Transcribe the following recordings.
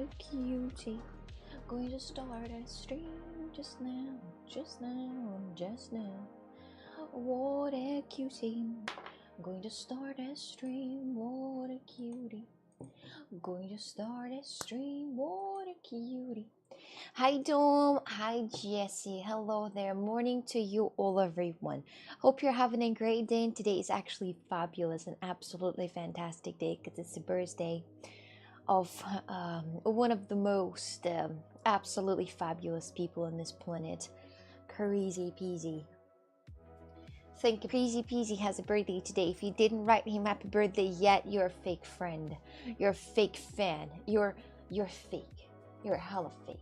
a cutie. Going to start a stream just now. What a cutie. Going to start a stream. What a cutie. Going to start a stream. What a cutie. Hi Dom, hi Jessie, hello there, morning to you all everyone. Hope you're having a great day, and today is actually fabulous, an absolutely fantastic day because it's the birthday of one of the most absolutely fabulous people on this planet, Crazy Peasy. Think Crazy Peasy has a birthday today. If you didn't write him happy birthday yet, you're a fake friend, you're a fake fan, you're fake, you're hella fake.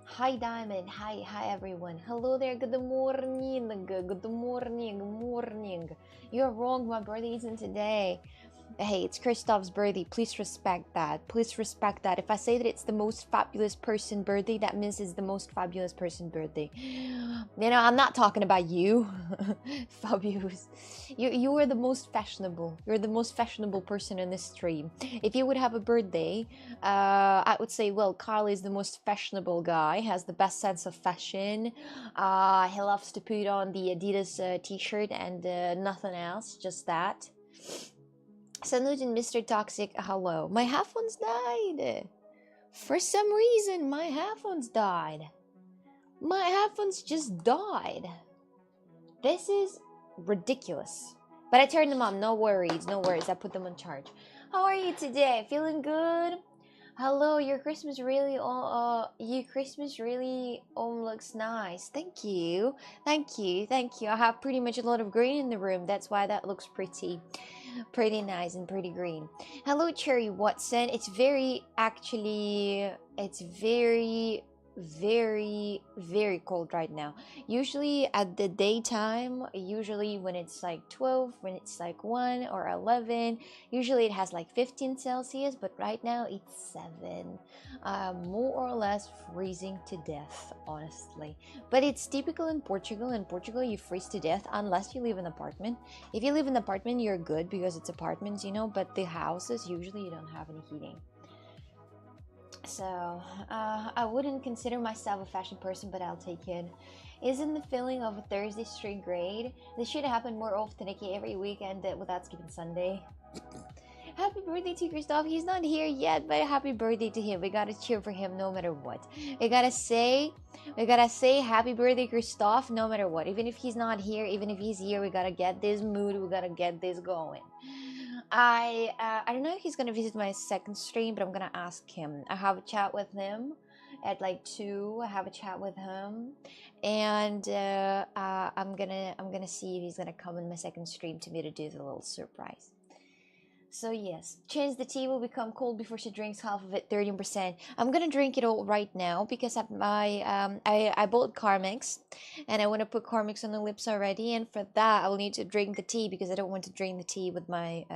Hi Diamond, hi everyone. Hello there, good morning. You're wrong, my birthday isn't today. Hey, it's Christoph's birthday. Please respect that. Please respect that. If I say that it's the most fabulous person birthday, that means it's the most fabulous person birthday. You know, I'm not talking about you. Fabulous. You are the most fashionable. You're the most fashionable person in this stream. If you would have a birthday, I would say, well, Carl is the most fashionable guy, has the best sense of fashion. He loves to put on the Adidas t-shirt and nothing else, just that. Salute and Mr. Toxic, hello. My headphones died. For some reason, my headphones died. My headphones just died. This is ridiculous. But I turned them on, no worries, no worries. I put them on charge. How are you today? Feeling good? Hello, your Christmas really looks nice. Thank you. Thank you. Thank you. I have pretty much a lot of green in the room. That's why that looks pretty nice and pretty green. Hello, Cherry Watson. It's very very cold right now. Usually at the daytime, usually when it's like 12, when it's like 1 or 11, usually it has like 15 Celsius, but right now it's 7. More or less freezing to death, honestly. But it's typical in Portugal. In Portugal, you freeze to death unless you live in an apartment. If you live in an apartment, you're good because it's apartments, you know, but the houses, usually you don't have any heating. So, I wouldn't consider myself a fashion person, but I'll take it. Isn't the feeling of a Thursday straight great? This should happen more often, okay, every weekend without skipping Sunday. Happy birthday to Christoph. He's not here yet, but happy birthday to him. We gotta cheer for him no matter what. We gotta say happy birthday, Christoph, no matter what. Even if he's not here, even if he's here, we gotta get this mood, we gotta get this going. I don't know if he's gonna visit my second stream, but I'm gonna ask him. I have a chat with him at like 2. I have a chat with him, and I'm gonna see if he's gonna come in my second stream to me to do the little surprise. So yes, Chance, the tea will become cold before she drinks half of it, 13%. I'm gonna drink it all right now because I bought Carmex, and I want to put Carmex on the lips already. And for that, I will need to drink the tea because I don't want to drink the tea with my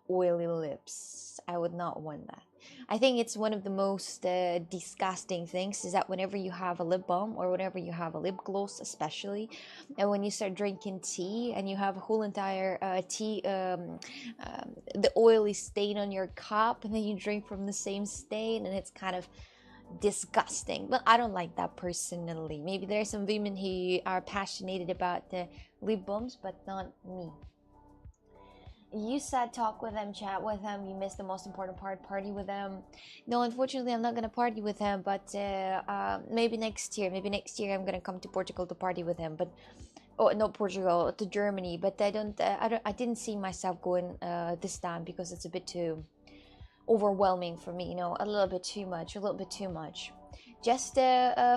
oily lips. I would not want that. I think it's one of the most disgusting things is that whenever you have a lip balm or whenever you have a lip gloss, especially, and when you start drinking tea and you have a whole entire tea, the oily stain on your cup, and then you drink from the same stain, and it's kind of disgusting. But I don't like that personally. Maybe there are some women who are passionate about the lip balms, but not me. You said talk with them, chat with them. You missed the most important part, party with them. No, unfortunately, I'm not gonna party with him. But maybe next year. Maybe next year I'm gonna come to Portugal to party with him. But not Portugal, to Germany. But I didn't see myself going this time because it's a bit too overwhelming for me. You know, a little bit too much. Just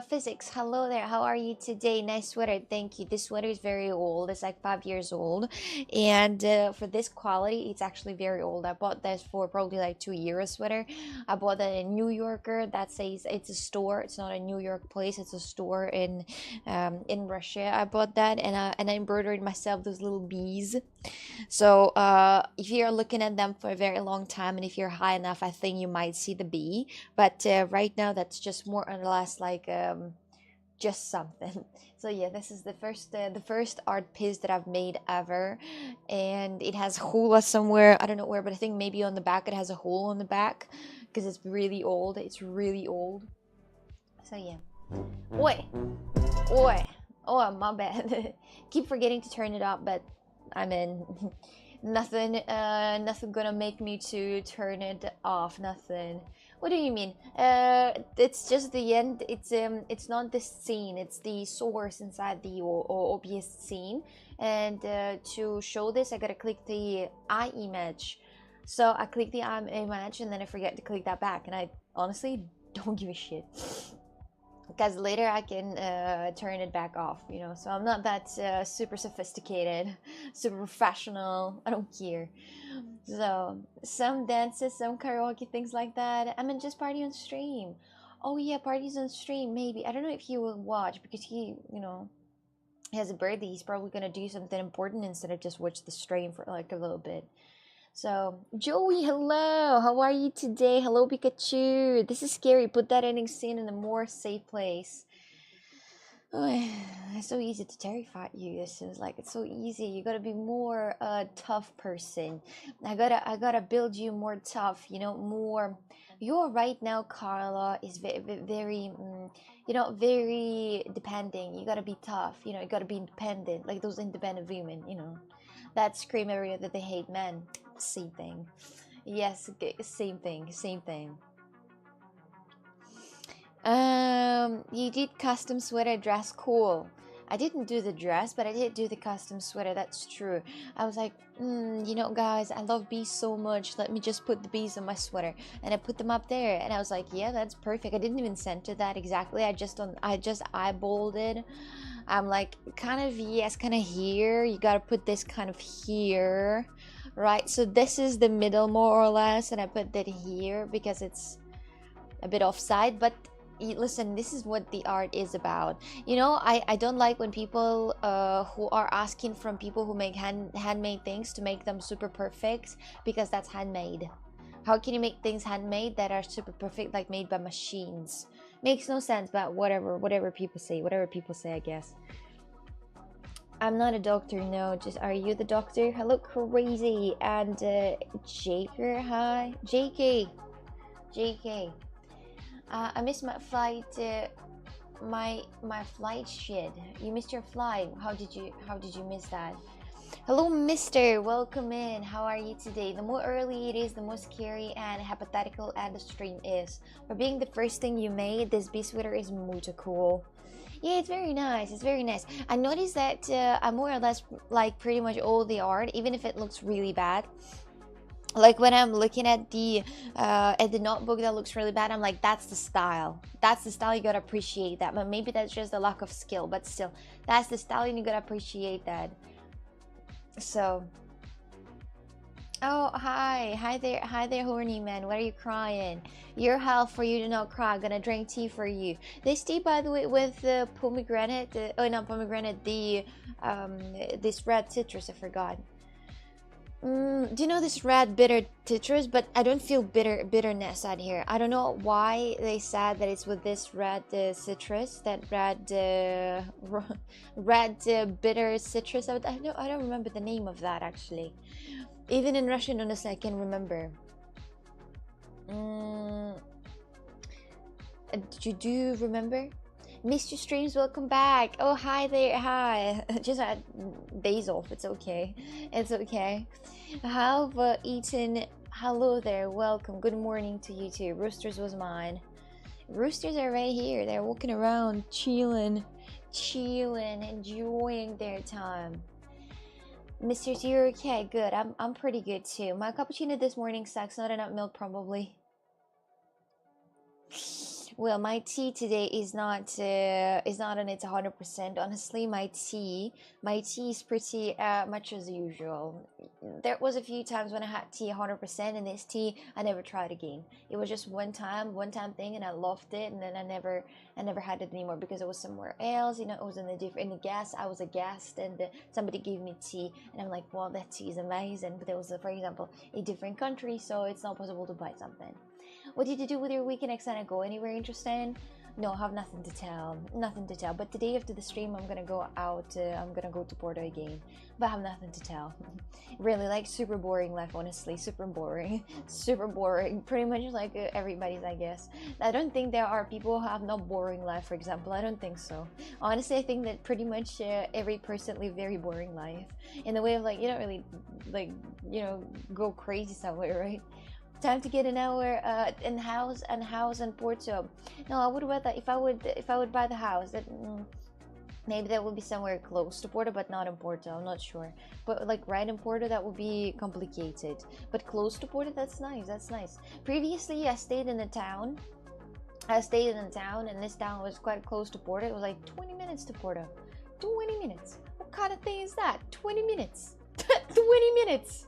physics, hello there, how are you today? Nice sweater, thank you. This sweater is very old, it's like 5 years old, and for this quality it's actually very old. I bought this for probably like 2 years sweater. I bought that in New Yorker. That says it's a store, it's not a New York place, it's a store in Russia. I bought that, and I embroidered myself those little bees. So if you're looking at them for a very long time, and if you're high enough, I think you might see the bee. But right now that's just more or less like just something. So yeah, this is the first art piece that I've made ever, and it has hula somewhere, I don't know where, but I think maybe on the back it has a hole on the back because it's really old. It's really old. So yeah. Oi, oi, oh my bad. Keep forgetting to turn it up, but I mean, nothing gonna make me to turn it off. Nothing. What do you mean? It's just the end. It's not the scene. It's the source inside the OBS scene. And to show this, I gotta click the eye image. So I click the eye image, and then I forget to click that back. And I honestly don't give a shit, because later I can turn it back off, you know. So I'm not that super sophisticated, super professional. I don't care. So some dances, some karaoke, things like that. I mean, just party on stream. Oh yeah, parties on stream. Maybe, I don't know if he will watch, because he, you know, he has a birthday. He's probably gonna do something important instead of just watch the stream for like a little bit. So, Joey, hello. How are you today? Hello, Pikachu. This is scary. Put that ending scene in a more safe place. Oh, it's so easy to terrify you. It seems like it's so easy. You gotta be more tough person. I gotta build you more tough. You know, more. You're right now, Carla, is very, you know, very depending. You gotta be tough. You know, you gotta be independent, like those independent women. You know, that scream area that they hate men. Same thing. Yes, same thing. Same thing. You did custom sweater dress, cool. I didn't do the dress, but I did do the custom sweater. That's true. I was like, you know, guys, I love bees so much. Let me just put the bees on my sweater, and I put them up there. And I was like, yeah, that's perfect. I didn't even center that exactly. I just eyeballed it. I'm like, kind of, yes, kind of here. You gotta put this kind of here, right? So this is the middle more or less, and I put that here because it's a bit offside. But listen, this is what the art is about. You know, I don't like when people who are asking from people who make handmade things to make them super perfect, because that's handmade. How can you make things handmade that are super perfect, like made by machines? Makes no sense. But whatever people say, I guess. I'm not a doctor, no. Just, are you the doctor? Hello, Crazy. And Jaker, hi. JK. I missed my flight. My flight shit. You missed your flight. How did you miss that? Hello, Mister. Welcome in. How are you today? The more early it is, the more scary and hypothetical and the stream is. For being the first thing you made, this bee sweater is muito cool. Yeah, it's very nice. It's very nice. I noticed that I more or less like pretty much all the art, even if it looks really bad. Like when I'm looking at the notebook that looks really bad, I'm like, that's the style. That's the style. You gotta appreciate that. But maybe that's just a lack of skill. But still, that's the style, and you gotta appreciate that. So, oh, hi there, horny man. Why are you crying? Your health for you to not cry. I'm gonna drink tea for you. This tea, by the way, with the pomegranate. Oh, not pomegranate. The this red citrus. I forgot. Do you know this red bitter citrus? But I don't feel bitterness out here. I don't know why they said that it's with this red citrus, that red bitter citrus. I don't remember the name of that actually. Even in Russian, honestly, I can remember. You do remember? Mr. Streams, welcome back. Oh, hi there. Hi. Just had days off. It's okay. It's okay. Have eaten. Hello there. Welcome. Good morning to you too. Roosters was mine. Roosters are right here. They're walking around, chilling, enjoying their time. Mr. T, you're okay? Good. I'm pretty good too. My cappuccino this morning sucks. Not enough milk, probably. Well, my tea today is not on its 100%. Honestly, my tea is pretty much as usual. There was a few times when I had tea 100%, and this tea I never tried again. It was just one time thing, and I loved it, and then I never had it anymore because it was somewhere else. You know, it was in the guest. I was a guest, and somebody gave me tea, and I'm like, well, that tea is amazing. But it was, for example, a different country, so it's not possible to buy something. What did you do with your weekend, Xana? Go anywhere interesting? No, I have nothing to tell. Nothing to tell. But today after the stream, I'm gonna go out. I'm gonna go to Porto again. But I have nothing to tell. Really, like, super boring life, honestly. Super boring. Super boring. Pretty much like everybody's, I guess. I don't think there are people who have no boring life, for example. I don't think so. Honestly, I think that pretty much every person live very boring life. In the way of, like, you don't really, like, you know, go crazy somewhere, right? Time to get an hour in house in Porto. No, I would rather, if I would buy the house, that maybe that would be somewhere close to Porto, but not in Porto. I'm not sure. But like right in Porto, that would be complicated. But close to Porto, that's nice. That's nice. Previously, I stayed in a town. And this town was quite close to Porto. It was like 20 minutes to Porto. 20 minutes. What kind of thing is that? 20 minutes. 20 minutes.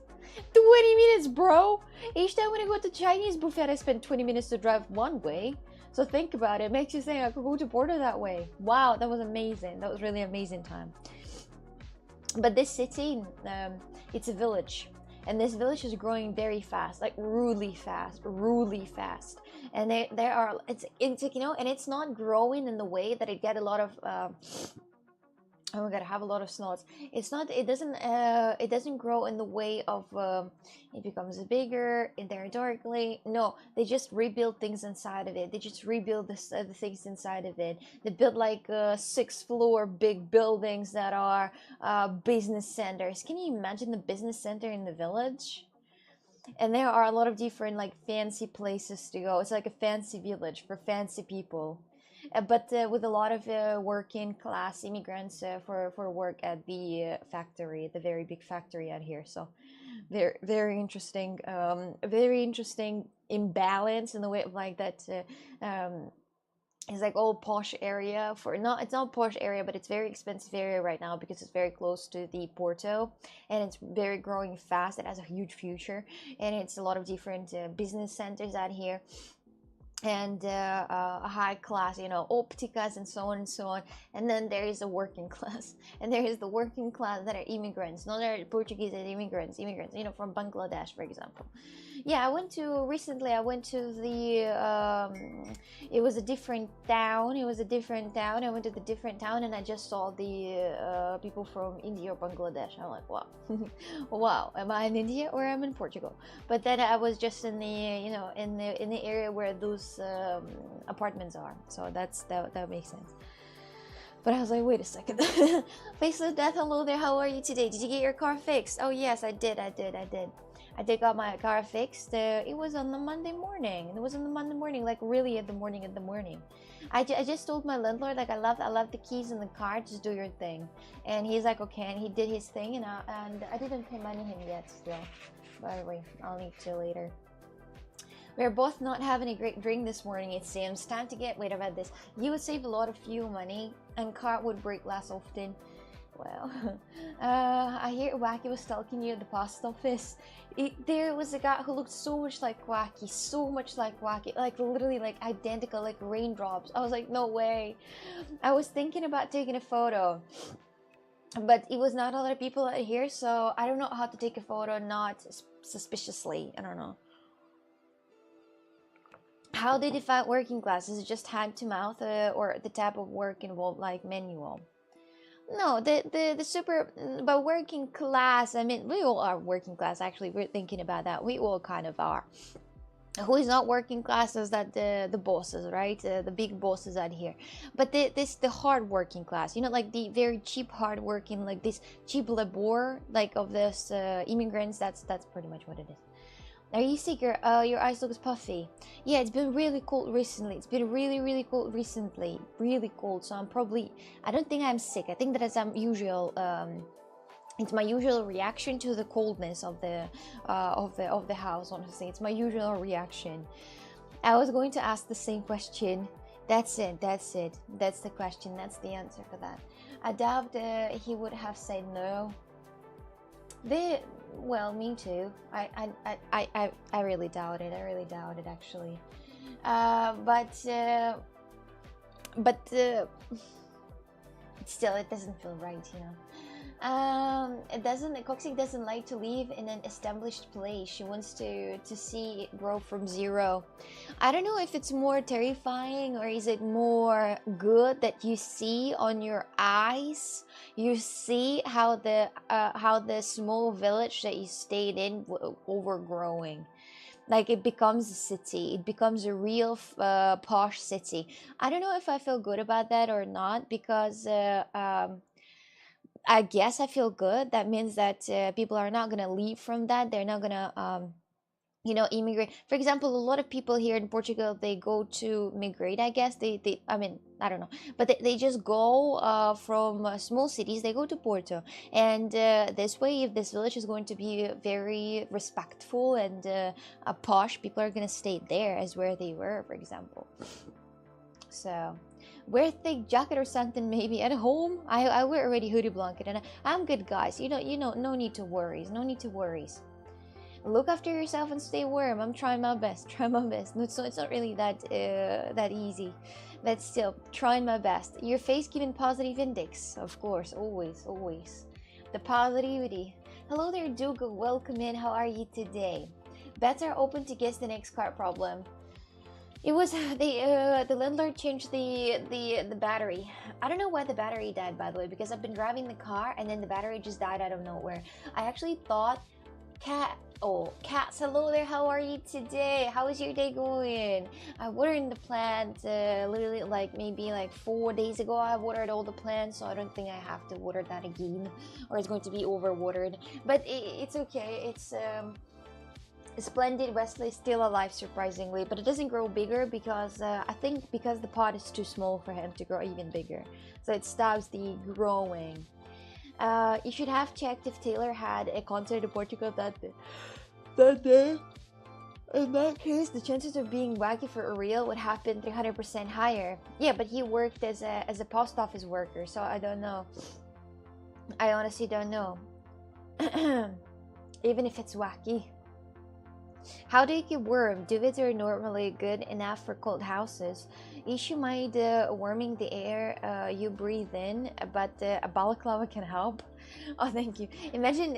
20 minutes, bro. Each time when I go to Chinese buffet, I spend 20 minutes to drive one way. So think about it. It makes you think I could go to Porto that way. Wow, that was amazing. That was really amazing time. But this city, it's a village. And this village is growing very fast, like really fast. And there are, it's you know, and it's not growing in the way that it get a lot of oh my god, I have a lot of snots. It doesn't grow in the way of it becomes bigger indirectly. No, they just rebuild things inside of it. They just rebuild the things inside of it. They build like 6-floor big buildings that are business centers. Can you imagine the business center in the village? And there are a lot of different like fancy places to go. It's like a fancy village for fancy people. But with a lot of working class immigrants for work at the factory, the very big factory out here. So very interesting, very interesting imbalance in the way of like that. It's like all posh area it's not posh area, but it's very expensive area right now because it's very close to the Porto, and it's very growing fast. It has a huge future, and it's a lot of different business centers out here. And a high class, you know, opticas and so on and so on. And then there is a working class, and there is the working class that are immigrants, not that are Portuguese, and immigrants, you know, from Bangladesh, for example. Yeah, I went to the it was a different town. I went to the different town, and I just saw the people from India or Bangladesh. I'm like, wow. Wow, am I in India or am I in Portugal? But then I was just in the, you know, in the area where those apartments are. So that makes sense. But I was like, wait a second. Face of Death, hello there, how are you today? Did you get your car fixed? Oh yes, I did got my car fixed. It was on the Monday morning. Like really at the morning. I just told my landlord, like, I left the keys in the car, just do your thing. And he's like, okay, and he did his thing, and I didn't pay money him yet still. By the way, I'll need to later. We're both not having a great drink this morning, it seems. Time to get rid of this. You would save a lot of fuel money, and car would break less often. Well, I hear Wacky was stalking you at the post office. There was a guy who looked so much like Wacky, like literally like identical, like raindrops. I was like, no way. I was thinking about taking a photo, but it was not a lot of people out here, so I don't know how to take a photo not suspiciously. I don't know. How they define working class? Is it just hand to mouth, or the type of work involved like manual? No, the super, but working class, I mean, we all are working class, actually. We're thinking about that. We all kind of are. Who is not working class is that the bosses, right? The big bosses out here. But the hard working class, you know, like the very cheap hard working, like this cheap labor, like of this immigrants. That's pretty much what it is. Are you sick? Your eyes look puffy. Yeah, it's been really cold recently. It's been really cold recently. Really cold. So I don't think I'm sick. I think that it's it's my usual reaction to the coldness of the house. Honestly, it's my usual reaction. I was going to ask the same question. That's it. That's the question. That's the answer for that. I doubt he would have said no. Well, me too. I really doubt it. Actually. But still, it doesn't feel right, you know. It doesn't. Coxie doesn't like to live in an established place. She wants to see it grow from zero. I don't know if it's more terrifying or is it more good that you see on your eyes. You see how the small village that you stayed in overgrowing. Like it becomes a city. It becomes a real posh city. I don't know if I feel good about that or not because I guess I feel good. That means that people are not gonna leave from that. They're not gonna immigrate. For example, a lot of people here in Portugal, they go to migrate. I guess they I mean, I don't know, but they just go from small cities. They go to Porto, and this way, if this village is going to be very respectful and posh, people are gonna stay there as where they were, for example. So wear thick jacket or something maybe at home. I wear already hoodie blanket and I'm good, guys. No need to worries. No need to worries. Look after yourself and stay warm. I'm trying my best. Try my best. No, it's not really that easy. But still, trying my best. Your face giving positive index, of course, always. The positivity. Hello there, Dougal. Welcome in. How are you today? Bets are open to guess the next car problem. It was the landlord changed the battery. I don't know why the battery died, by the way, because I've been driving the car and then the battery just died out of nowhere. I actually thought Cats, hello there, how are you today? How is your day going? I watered the plant literally maybe 4 days ago. I watered all the plants, so I don't think I have to water that again or it's going to be overwatered. But it's okay. It's splendid. Wesley is still alive, surprisingly, but it doesn't grow bigger because I think because the pot is too small for him to grow even bigger, so it stops the growing. You should have checked if Taylor had a concert in Portugal that day. In that case, the chances of being wacky for real would have been 300% higher. Yeah, but he worked as a post office worker, so I don't know. I honestly don't know. Even if it's wacky. How do you keep warm? Duvets are normally good enough for cold houses. Issue might warming the air you breathe in, but a balaclava can help. Oh, thank you. Imagine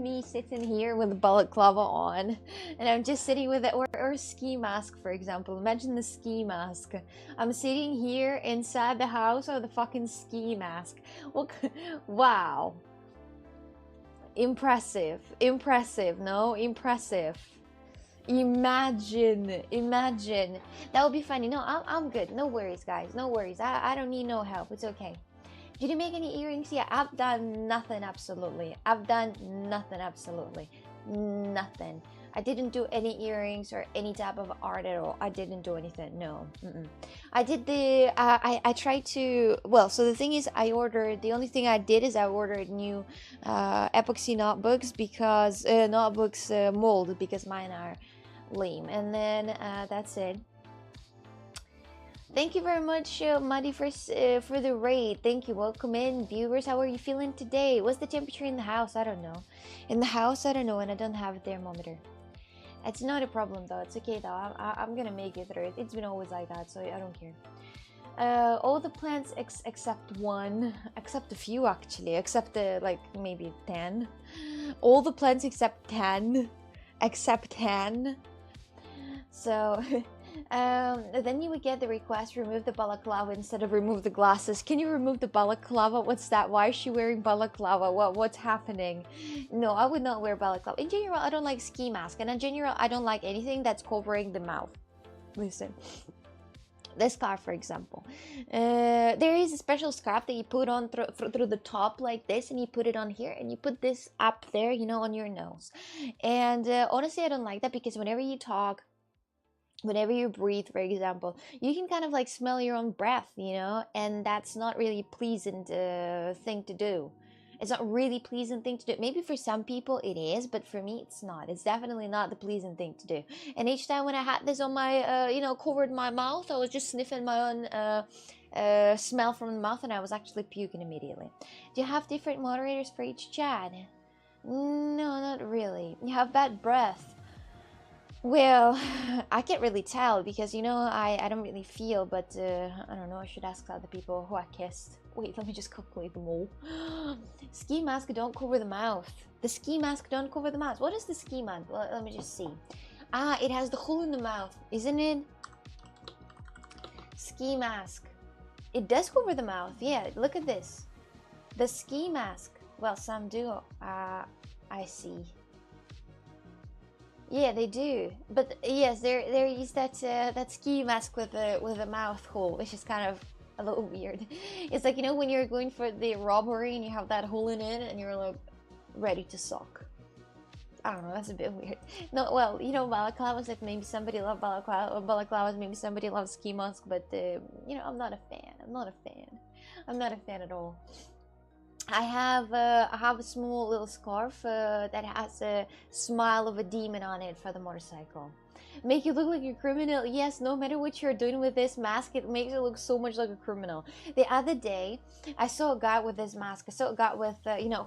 me sitting here with a balaclava on, and I'm just sitting with it, or a ski mask, for example. Imagine the ski mask. I'm sitting here inside the house with the fucking ski mask. Wow. Impressive. Imagine. That would be funny. No, I'm good. No worries, guys. No worries. I don't need no help. It's okay. Did you make any earrings? Yeah, I've done nothing, absolutely. Nothing. I didn't do any earrings or any type of art at all. I didn't do anything. No. I did I tried to, well, so the thing is, the only thing I did is I ordered new epoxy notebooks because mold because mine are lame, and then that's it. Thank you very much, Muddy, for the raid. Thank you. Welcome in, viewers. How are you feeling today? What's the temperature in the house? I don't know. In the house, I don't know, and I don't have a thermometer. It's not a problem, though. It's okay, though. I'm gonna make it through. It's been always like that, so I don't care. All the plants except one, except a few, actually. Except maybe 10. All the plants except 10. So... then you would get the request, remove the balaclava instead of remove the glasses. Can you remove the balaclava? What's that? Why is she wearing balaclava? What's happening? No, I would not wear balaclava. In general, I don't like ski mask, and in general, I don't like anything that's covering the mouth. Listen, this scarf, for example, there is a special scarf that you put on through the top like this, and you put it on here, and you put this up there, on your nose. And honestly, I don't like that because whenever you talk, whenever you breathe, for example, you can kind of smell your own breath, and that's not really a pleasant thing to do. It's not really pleasant thing to do. Maybe for some people it is, but for me it's not. It's definitely not the pleasant thing to do. And each time when I had this on my covered my mouth, I was just sniffing my own smell from the mouth, and I was actually puking immediately. Do you have different moderators for each chat? No, not really. You have bad breath. Well, I can't really tell because I don't really feel, but I don't know. I should ask other people who I kissed. Wait, let me just calculate them all. Ski mask don't cover the mouth. The ski mask don't cover the mouth. What is the ski mask? Well, let me just see. Ah, it has the hole in the mouth, isn't it? Ski mask. It does cover the mouth. Yeah, look at this. The ski mask. Well, some do. I see. Yeah, they do. But yes, there is that ski mask with a mouth hole, which is kind of a little weird. It's like when you're going for the robbery and you have that hole in it and you're like ready to suck. I don't know, that's a bit weird. No, well, balaclavas, like maybe somebody loves balaclavas, maybe somebody loves ski mask, but I'm not a fan. I'm not a fan at all. I have a small little scarf that has a smile of a demon on it for the motorcycle. Make you look like a criminal. Yes, no matter what you're doing with this mask, it makes it look so much like a criminal. The other day, I saw a guy with this mask. I saw a guy with,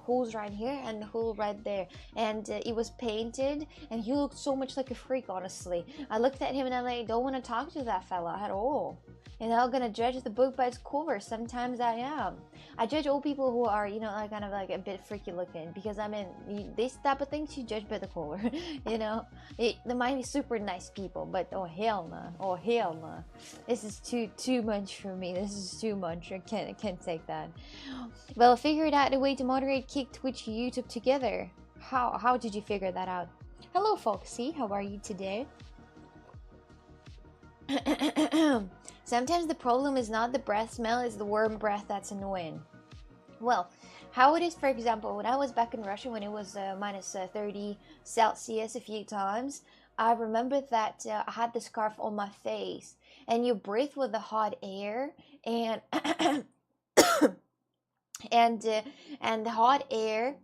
holes right here and a hole right there. And it was painted, and he looked so much like a freak, honestly. I looked at him and I'm like, don't want to talk to that fella at all. And I'm gonna judge the book by its cover. Sometimes I am. I judge all people who are, kind of like a bit freaky looking, because I mean, this type of things you judge by the cover. There might be super nice people, but oh hell no, this is too much for me. This is too much. I can't take that. Well, I figured out a way to moderate Kick, Twitch, YouTube together. How did you figure that out? Hello, Foxy. How are you today? Sometimes the problem is not the breath smell, it's the worm breath that's annoying. Well, how it is, for example, when I was back in Russia, when it was minus 30 Celsius a few times, I remember that I had the scarf on my face, and you breathe with the hot air, and and the hot air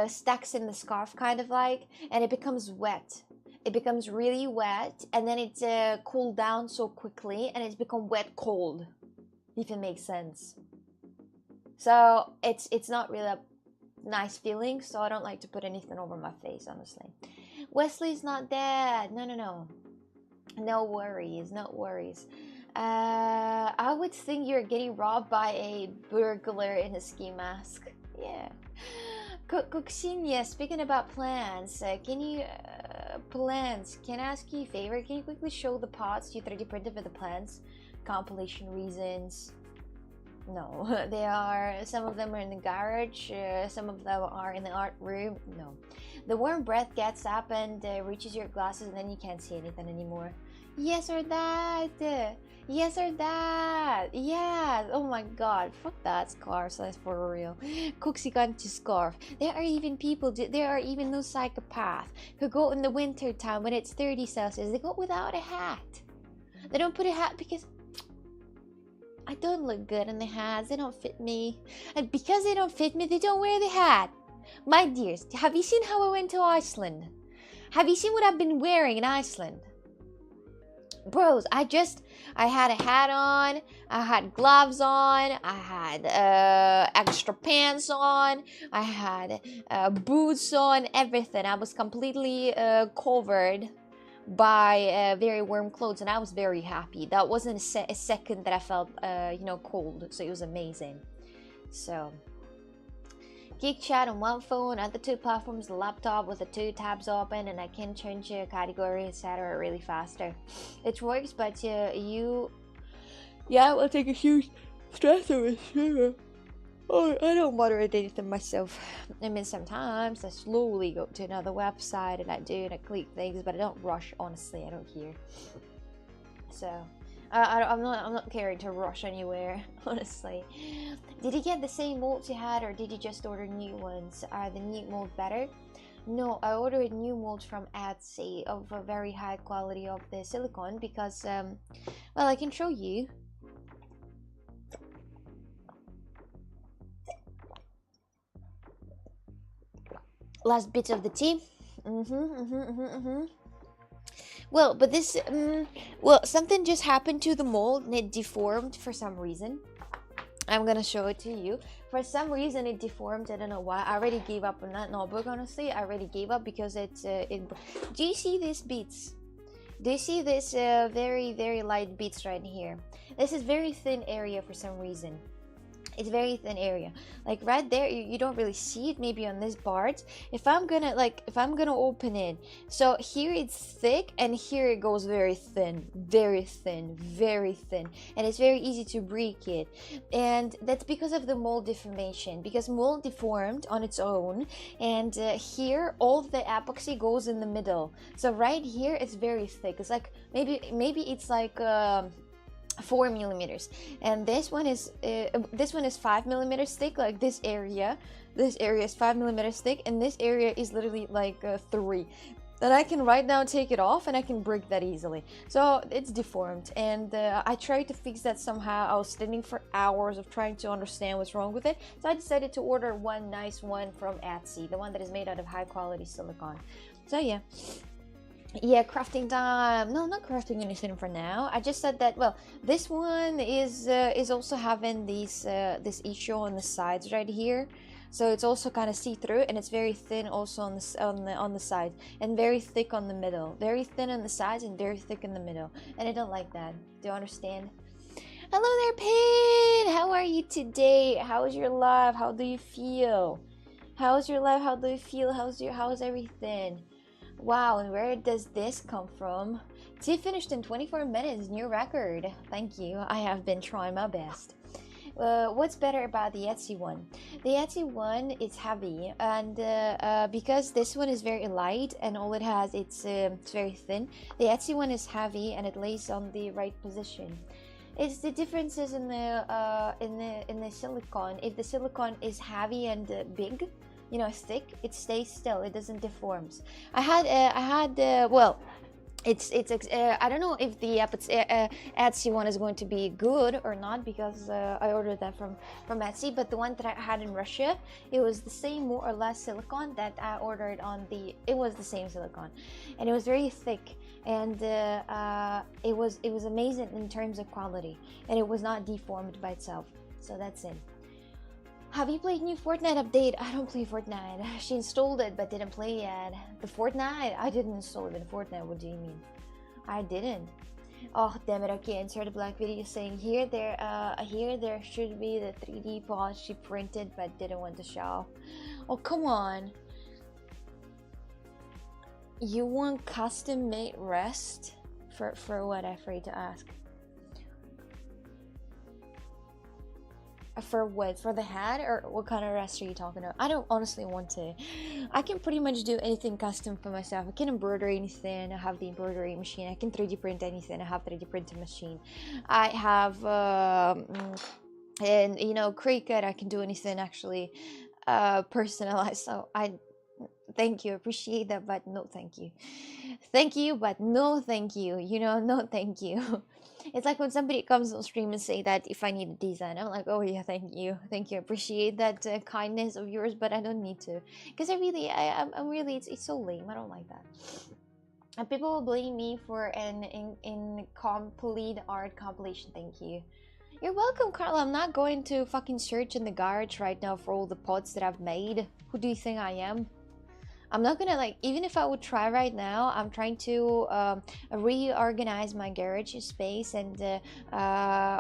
stacks in the scarf, kind of like, and it becomes wet. It becomes really wet, and then it's cooled down so quickly, and it's become wet cold, if it makes sense. So it's not really a nice feeling, so I don't like to put anything over my face, honestly. Wesley's not dead. No worries. I would think you're getting robbed by a burglar in a ski mask. Yeah. Cooksin, yes, speaking about plans, can I ask you a favor? Can you quickly show the pots you 3D printed for the plants? Compilation reasons. No, some of them are in the garage, some of them are in the art room. No. The warm breath gets up and reaches your glasses, and then you can't see anything anymore. Yes or that. Yes or that. Yes. Oh my god. Fuck that scarf. That's for real. Cooksy got into scarf. There are even those psychopaths who go in the winter time when it's 30 Celsius. They go without a hat. They don't put a hat because I don't look good in the hats. They don't fit me. And because they don't fit me, they don't wear the hat. My dears, have you seen how I went to Iceland? Have you seen what I've been wearing in Iceland? Bros, I had a hat on, I had gloves on, I had extra pants on, I had boots on, everything. I was completely covered by very warm clothes, and I was very happy. That wasn't a second that I felt cold, so it was amazing. So Geek chat on one phone, other two platforms, the laptop with the two tabs open, and I can change your category, etc. really faster. It works, but it will take a huge stress of it. Sure. Oh, I don't moderate anything myself. I mean, sometimes I slowly go to another website and I click things, but I don't rush. Honestly, I don't care. So I'm not caring to rush anywhere, honestly. Did you get the same molds you had, or did you just order new ones? Are the new molds better? No, I ordered new molds from Etsy of a very high quality of the silicone because, well, I can show you. Last bit of the tea. Well, but this, something just happened to the mold and it deformed for some reason. I'm gonna show it to you. For some reason it deformed. I don't know why. I already gave up on that notebook, honestly. I already gave up because it's do you see these beads? Do you see this very light beads right here? This is very thin area for some reason. It's very thin area, like right there. You don't really see it maybe on this part. If I'm gonna open it, so here it's thick and here it goes very thin, very thin, very thin, and it's very easy to break it. And that's because of the mold deformation, because mold deformed on its own. And here all the epoxy goes in the middle, so right here it's very thick. It's like maybe it's like 4 millimeters, and this one is 5 millimeters thick. Like this area is 5 millimeters thick, and this area is literally like 3. Then I can right now take it off and I can break that easily. So it's deformed, and I tried to fix that somehow. I was standing for hours of trying to understand what's wrong with it, so I decided to order one nice one from Etsy, the one that is made out of high quality silicone. So yeah, crafting time. No, not crafting anything for now. I just said that, well, this one is also having this issue on the sides right here, so it's also kind of see-through, and it's very thin also on the side, and very thick on the middle. Very thin on the sides and very thick in the middle, and I don't like that. Do you understand? Hello there, Pin. How are you today? How is your life? How do you feel? How's your life? How do you feel? How's everything? Wow, and where does this come from? T finished in 24 minutes, new record. Thank you. I have been trying my best. What's better about the Etsy one? The Etsy one is heavy, and because this one is very light and all it has, it's very thin. The Etsy one is heavy and it lays on the right position. It's the differences in the silicone. If the silicone is heavy and big, you know, thick, it stays still, it doesn't deforms. I had well, it's I don't know if the Etsy one is going to be good or not, because I ordered that from Etsy, but the one that I had in Russia, it was the same more or less silicone that I ordered on the, it was the same silicone, and it was very thick, and it was amazing in terms of quality, and it was not deformed by itself. So that's it. Have you played new Fortnite update? I don't play Fortnite. She installed it but didn't play yet. The Fortnite? I didn't install it in Fortnite. What do you mean? I didn't. Oh damn it! Okay, insert a black video saying here there should be the 3D pod she printed but didn't want to show. Oh come on! You want custom made rest for what? I'm afraid to ask. For what? For the hat? Or what kind of rest are you talking about? I don't honestly want to. I can pretty much do anything custom for myself. I can embroider anything. I have the embroidery machine. I can 3D print anything. I have 3D printing machine. I have and you know, Cricut. I can do anything actually personalized. So I thank you, appreciate that, but no thank you. Thank you, but no thank you. You know, no thank you. It's like when somebody comes on stream and say that if I need a design, I'm like, oh yeah, thank you, appreciate that kindness of yours, but I don't need to, because I'm really, it's so lame. I don't like that. And people will blame me for an incomplete art compilation. Thank you. You're welcome, Carla. I'm not going to fucking search in the garage right now for all the pods that I've made. Who do you think I am? I'm not gonna, like, even if I would try right now, I'm trying to reorganize my garage space, and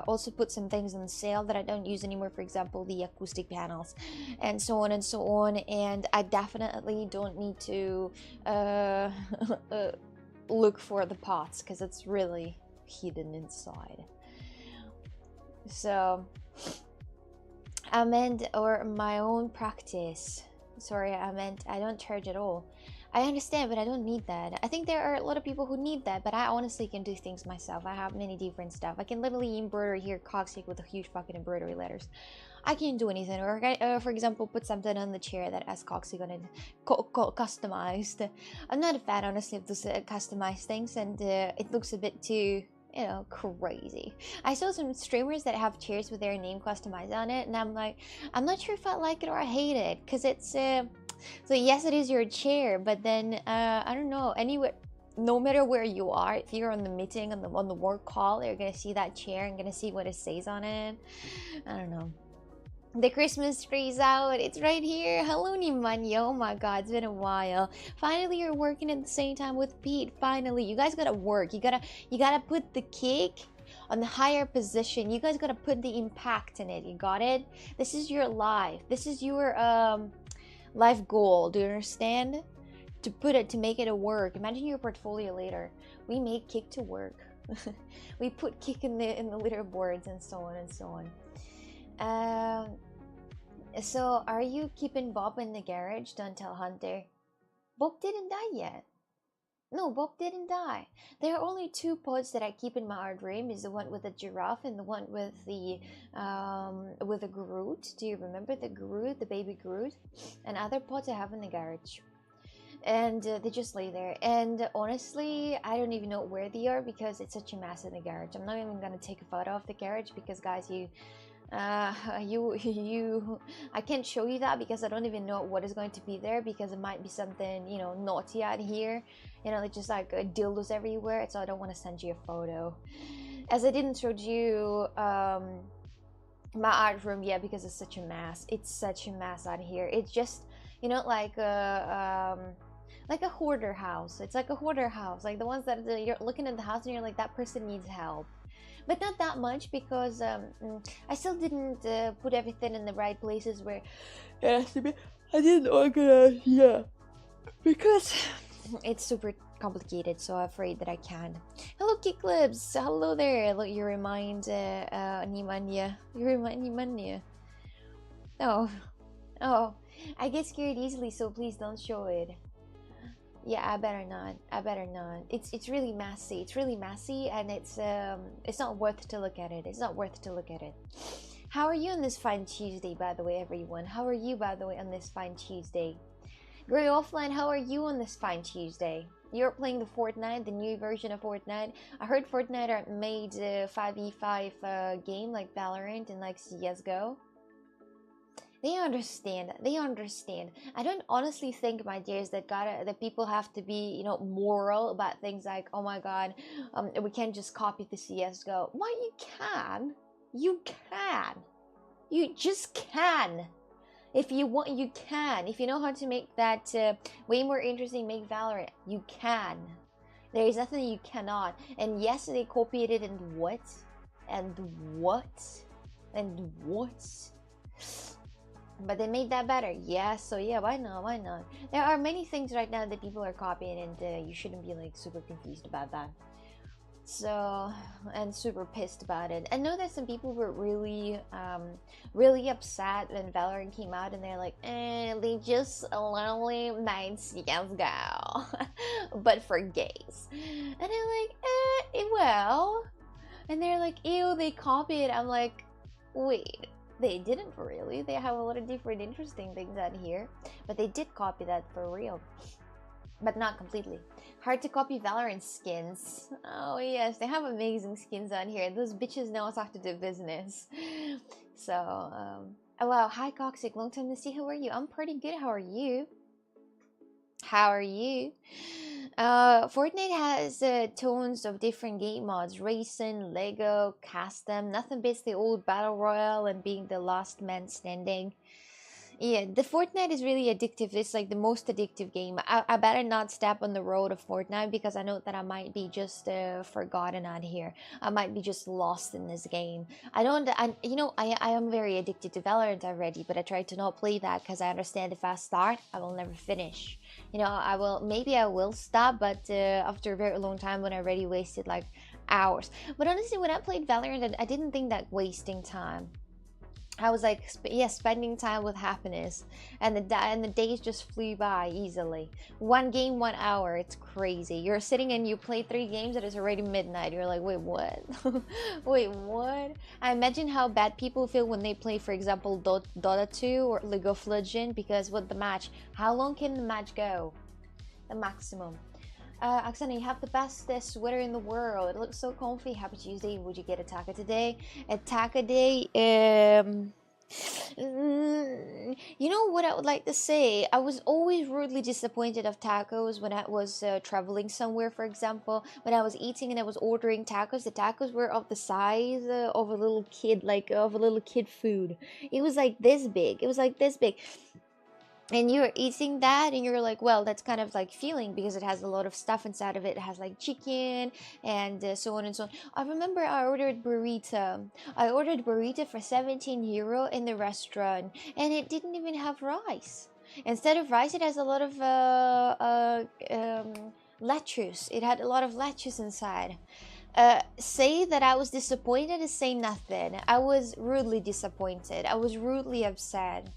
also put some things on sale that I don't use anymore, for example the acoustic panels and so on and so on. And I definitely don't need to look for the pots, because it's really hidden inside. So I meant, or my own practice. Sorry, I meant I don't charge at all. I understand, but I don't need that. I think there are a lot of people who need that, but I honestly can do things myself. I have many different stuff. I can literally embroider here Cocksick with a huge fucking embroidery letters. I can do anything, or for example, put something on the chair that has Cocksick on it, customized. I'm not a fan, honestly, of those customized things, and it looks a bit too, you know, crazy. I saw some streamers that have chairs with their name customized on it, and I'm like, I'm not sure if I like it or I hate it, because it's so yes, it is your chair, but then I don't know, anyway, no matter where you are, if you're on the meeting, on the work call, you're gonna see that chair and gonna see what it says on it. I don't know. The Christmas tree's out. It's right here. Hello, Nimanya. Oh my god, it's been a while. Finally, you're working at the same time with Pete. Finally, you guys gotta work. You gotta put the cake on the higher position. You guys gotta put the impact in it. You got it? This is your life. This is your life goal. Do you understand? To make it a work. Imagine your portfolio later. We make cake to work. We put cake in the litter boards and so on and so on. So are you keeping Bob in the garage? Don't tell Hunter. Bob didn't die yet. No, Bob didn't die. There are only two pods that I keep in my art room. Is the one with the giraffe and the one with the Groot. Do you remember the Groot, the baby Groot? And other pods I have in the garage. And they just lay there. And honestly, I don't even know where they are because it's such a mess in the garage. I'm not even gonna take a photo of the garage because, guys, I can't show you that because I don't even know what is going to be there, because it might be something, you know, naughty out here, you know, just like dildos everywhere. So I don't want to send you a photo, as I didn't show you my art room yet because it's such a mess. It's such a mess out here. It's just, you know, like a hoarder house. It's like a hoarder house, like the ones that you're looking at the house and you're like, that person needs help. But not that much, because I still didn't put everything in the right places where it has to be. I didn't organize, yeah, because it's super complicated, so I'm afraid that I can. Hello, Kicklibs. Hello there. Look, you remind Nimanya. You remind Nimanya. Oh, I get scared easily, so please don't show it. Yeah, I better not. It's really messy. It's really messy, and it's not worth to look at it. It's not worth to look at it. How are you on this fine Tuesday, by the way, everyone? How are you, by the way, on this fine Tuesday? Grey Offline, how are you on this fine Tuesday? You're playing the Fortnite, the new version of Fortnite. I heard Fortnite made a 5v5 game like Valorant and like CSGO. They understand. I don't honestly think, my dears, that people have to be, you know, moral about things like, oh my god, we can't just copy the CSGO. Why, you can. You just can. If you want, you can. If you know how to make that way more interesting, make Valorant, you can. There is nothing you cannot. And yes, they copied it, and what? But they made that better. Yeah, so yeah, why not? There are many things right now that people are copying, and you shouldn't be like super confused about that. So, and super pissed about it. I know that some people were really upset when Valorant came out, and they're like, they just literally made CSGO but for gays. And I'm like, well, and they're like, ew, they copied. I'm like, wait, they didn't really. They have a lot of different interesting things out here, but they did copy that for real, but not completely. Hard to copy Valorant skins. Oh yes, they have amazing skins on here. Those bitches know how to do business. So, oh wow, hi Coxic, long time to see. How are you? I'm pretty good. How are you? Fortnite has tons of different game mods: racing, Lego, custom. Nothing beats the old battle royale and being the last man standing. Yeah, the Fortnite is really addictive. It's like the most addictive game. I better not step on the road of Fortnite, because I know that I might be just forgotten out here. I might be just lost in this game. I am very addicted to Valorant already, but I try to not play that because I understand if I start, I will never finish. You know, maybe I will stop, but after a very long time, when I already wasted like hours. But honestly, when I played Valorant, I didn't think that wasting time. I was like, spending time with happiness, and the days just flew by easily. One game, 1 hour, it's crazy. You're sitting and you play 3 games and it's already midnight. You're like, wait, what? Wait, what? I imagine how bad people feel when they play, for example, Dota 2 or League of Legends, because with the match, how long can the match go? The maximum. Oksana, you have the best sweater in the world. It looks so comfy. Happy Tuesday. Would you get Attacker today? Attacker day. You know what I would like to say? I was always rudely disappointed of tacos when I was traveling somewhere, for example. When I was eating and I was ordering tacos, the tacos were of the size of a little kid, like of a little kid food. It was like this big. It was like this big. And you're eating that and you're like, well, that's kind of like feeling because it has a lot of stuff inside of it. It has like chicken and so on and so on. I remember I ordered burrito. I ordered burrito for 17 euro in the restaurant, and it didn't even have rice. Instead of rice, it has a lot of lettuce. It had a lot of lettuce inside. Say that I was disappointed is say nothing. I was rudely disappointed. I was rudely upset.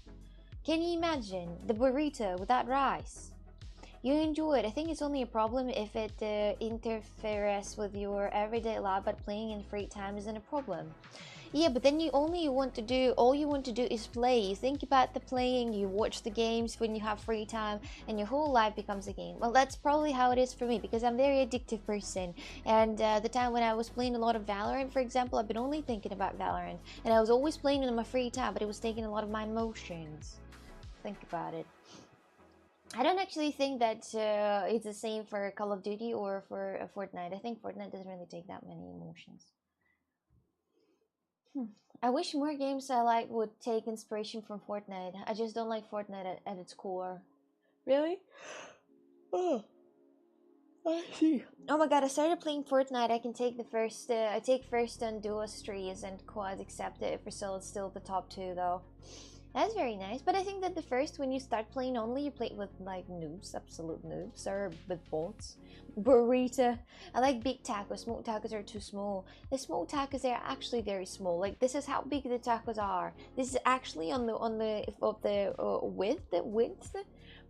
Can you imagine the burrito without rice? You enjoy it. I think it's only a problem if it interferes with your everyday life, but playing in free time isn't a problem. Yeah, but then all you want to do is play. You think about the playing, you watch the games when you have free time, and your whole life becomes a game. Well, that's probably how it is for me, because I'm a very addictive person. And the time when I was playing a lot of Valorant, for example, I've been only thinking about Valorant. And I was always playing it in my free time, but it was taking a lot of my emotions. Think about it. I don't actually think that it's the same for Call of Duty or for Fortnite. I think Fortnite doesn't really take that many emotions. I wish more games I like would take inspiration from Fortnite. I just don't like Fortnite at its core. Really? Oh, I see. Oh my god, I started playing Fortnite. I can take the first, I take first on duos, trees, and quads, except if for still it's still the top two though. That's very nice, but I think that the first, when you start playing only, you play with like noobs, absolute noobs, or with bots. Burrito. I like big tacos. Smoked tacos are too small. The smoked tacos are actually very small. Like, this is how big the tacos are. This is actually on the width,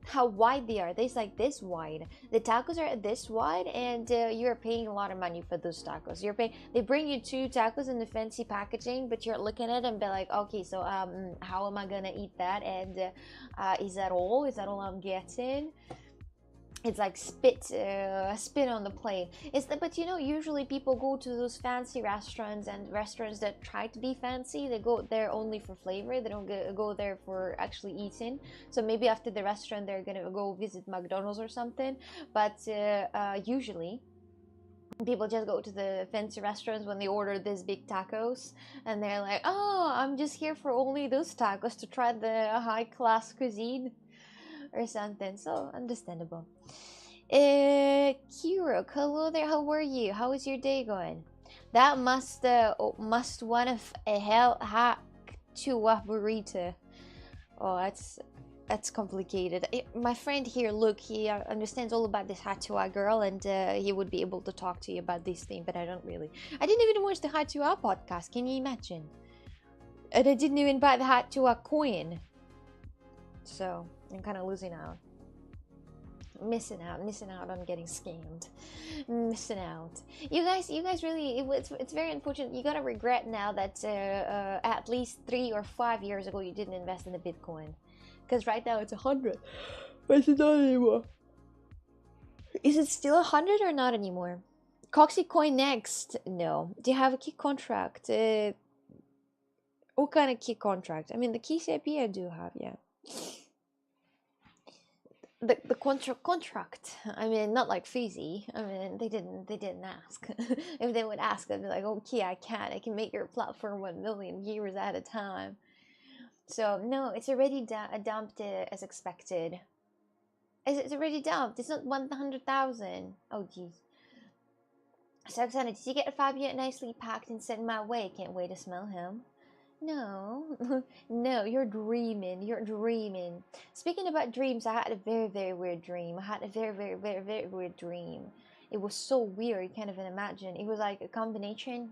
how wide they are. They're like this wide. The tacos are this wide, and you're paying a lot of money for those tacos. You're paying. They bring you 2 tacos in the fancy packaging, but you're looking at them and be like, okay, so how am I gonna eat that? And is that all? Is that all I'm getting? It's like spit on the plate. But you know, usually people go to those fancy restaurants, and restaurants that try to be fancy, they go there only for flavor. They don't go there for actually eating. So maybe after the restaurant they're gonna go visit McDonald's or something. But usually people just go to the fancy restaurants when they order these big tacos, and they're like, oh, I'm just here for only those tacos to try the high class cuisine or something. So understandable. Kiro, hello there. How are you? How is your day going? That must one of a hell hack to a burrito. Oh, that's complicated. My friend here, look, he understands all about this Hatua girl, and he would be able to talk to you about this thing, but I don't really. I didn't even watch the Hatua podcast. Can you imagine? And I didn't even buy the Hatua coin. So I'm kind of losing out. Missing out on getting scammed. Missing out. You guys really, it's very unfortunate. You gotta regret now that at least 3 or 5 years ago you didn't invest in the Bitcoin, because right now it's 100. But it's not anymore. Is it still 100 or not anymore? Coxy coin next. No. Do you have a key contract? What kind of key contract? I mean, the key CIP I do have, yeah. The contract. I mean, not like Freezy. I mean, they didn't ask. If they would ask, they'd be like, okay, I can make your platform 1 million viewers at a time. So no, it's already dumped as expected. It's already dumped. It's not 100,000. Oh jeez. So Oksana, did you get Fabio nicely packed and sent my way? Can't wait to smell him. No, no, you're dreaming. You're dreaming. Speaking about dreams, I had a very, very weird dream. I had a very, very, very, very weird dream. It was so weird, you can't even imagine. It was like a combination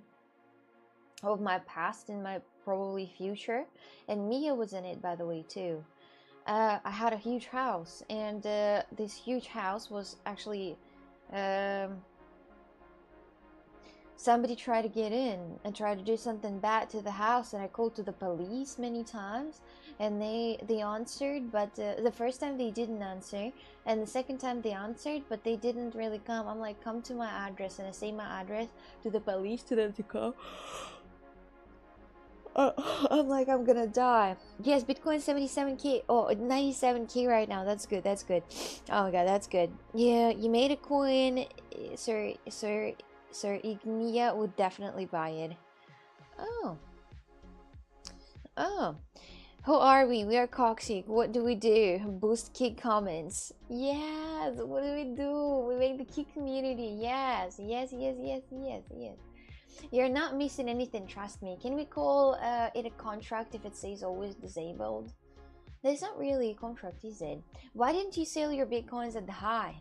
of my past and my probably future. And Mia was in it, by the way, too. I had a huge house, and this huge house was actually... somebody tried to get in and tried to do something bad to the house, and I called to the police many times, and they answered, but the first time they didn't answer, and the second time they answered, but they didn't really come. I'm like, come to my address, and I say my address to the police, to them to come. I'm like, I'm gonna die. Yes, Bitcoin 77k. Oh, 97k right now. That's good. That's good. Oh my god, that's good. Yeah, you made a coin. Sir Ignia would definitely buy it. Oh. Oh. Who are we? We are Coxic. What do we do? Boost kid comments. Yes. What do we do? We make the kid community. Yes. Yes, yes, yes, yes, yes. You're not missing anything, trust me. Can we call it a contract if it says always disabled? That's not really a contract, is it? Why didn't you sell your bitcoins at the high?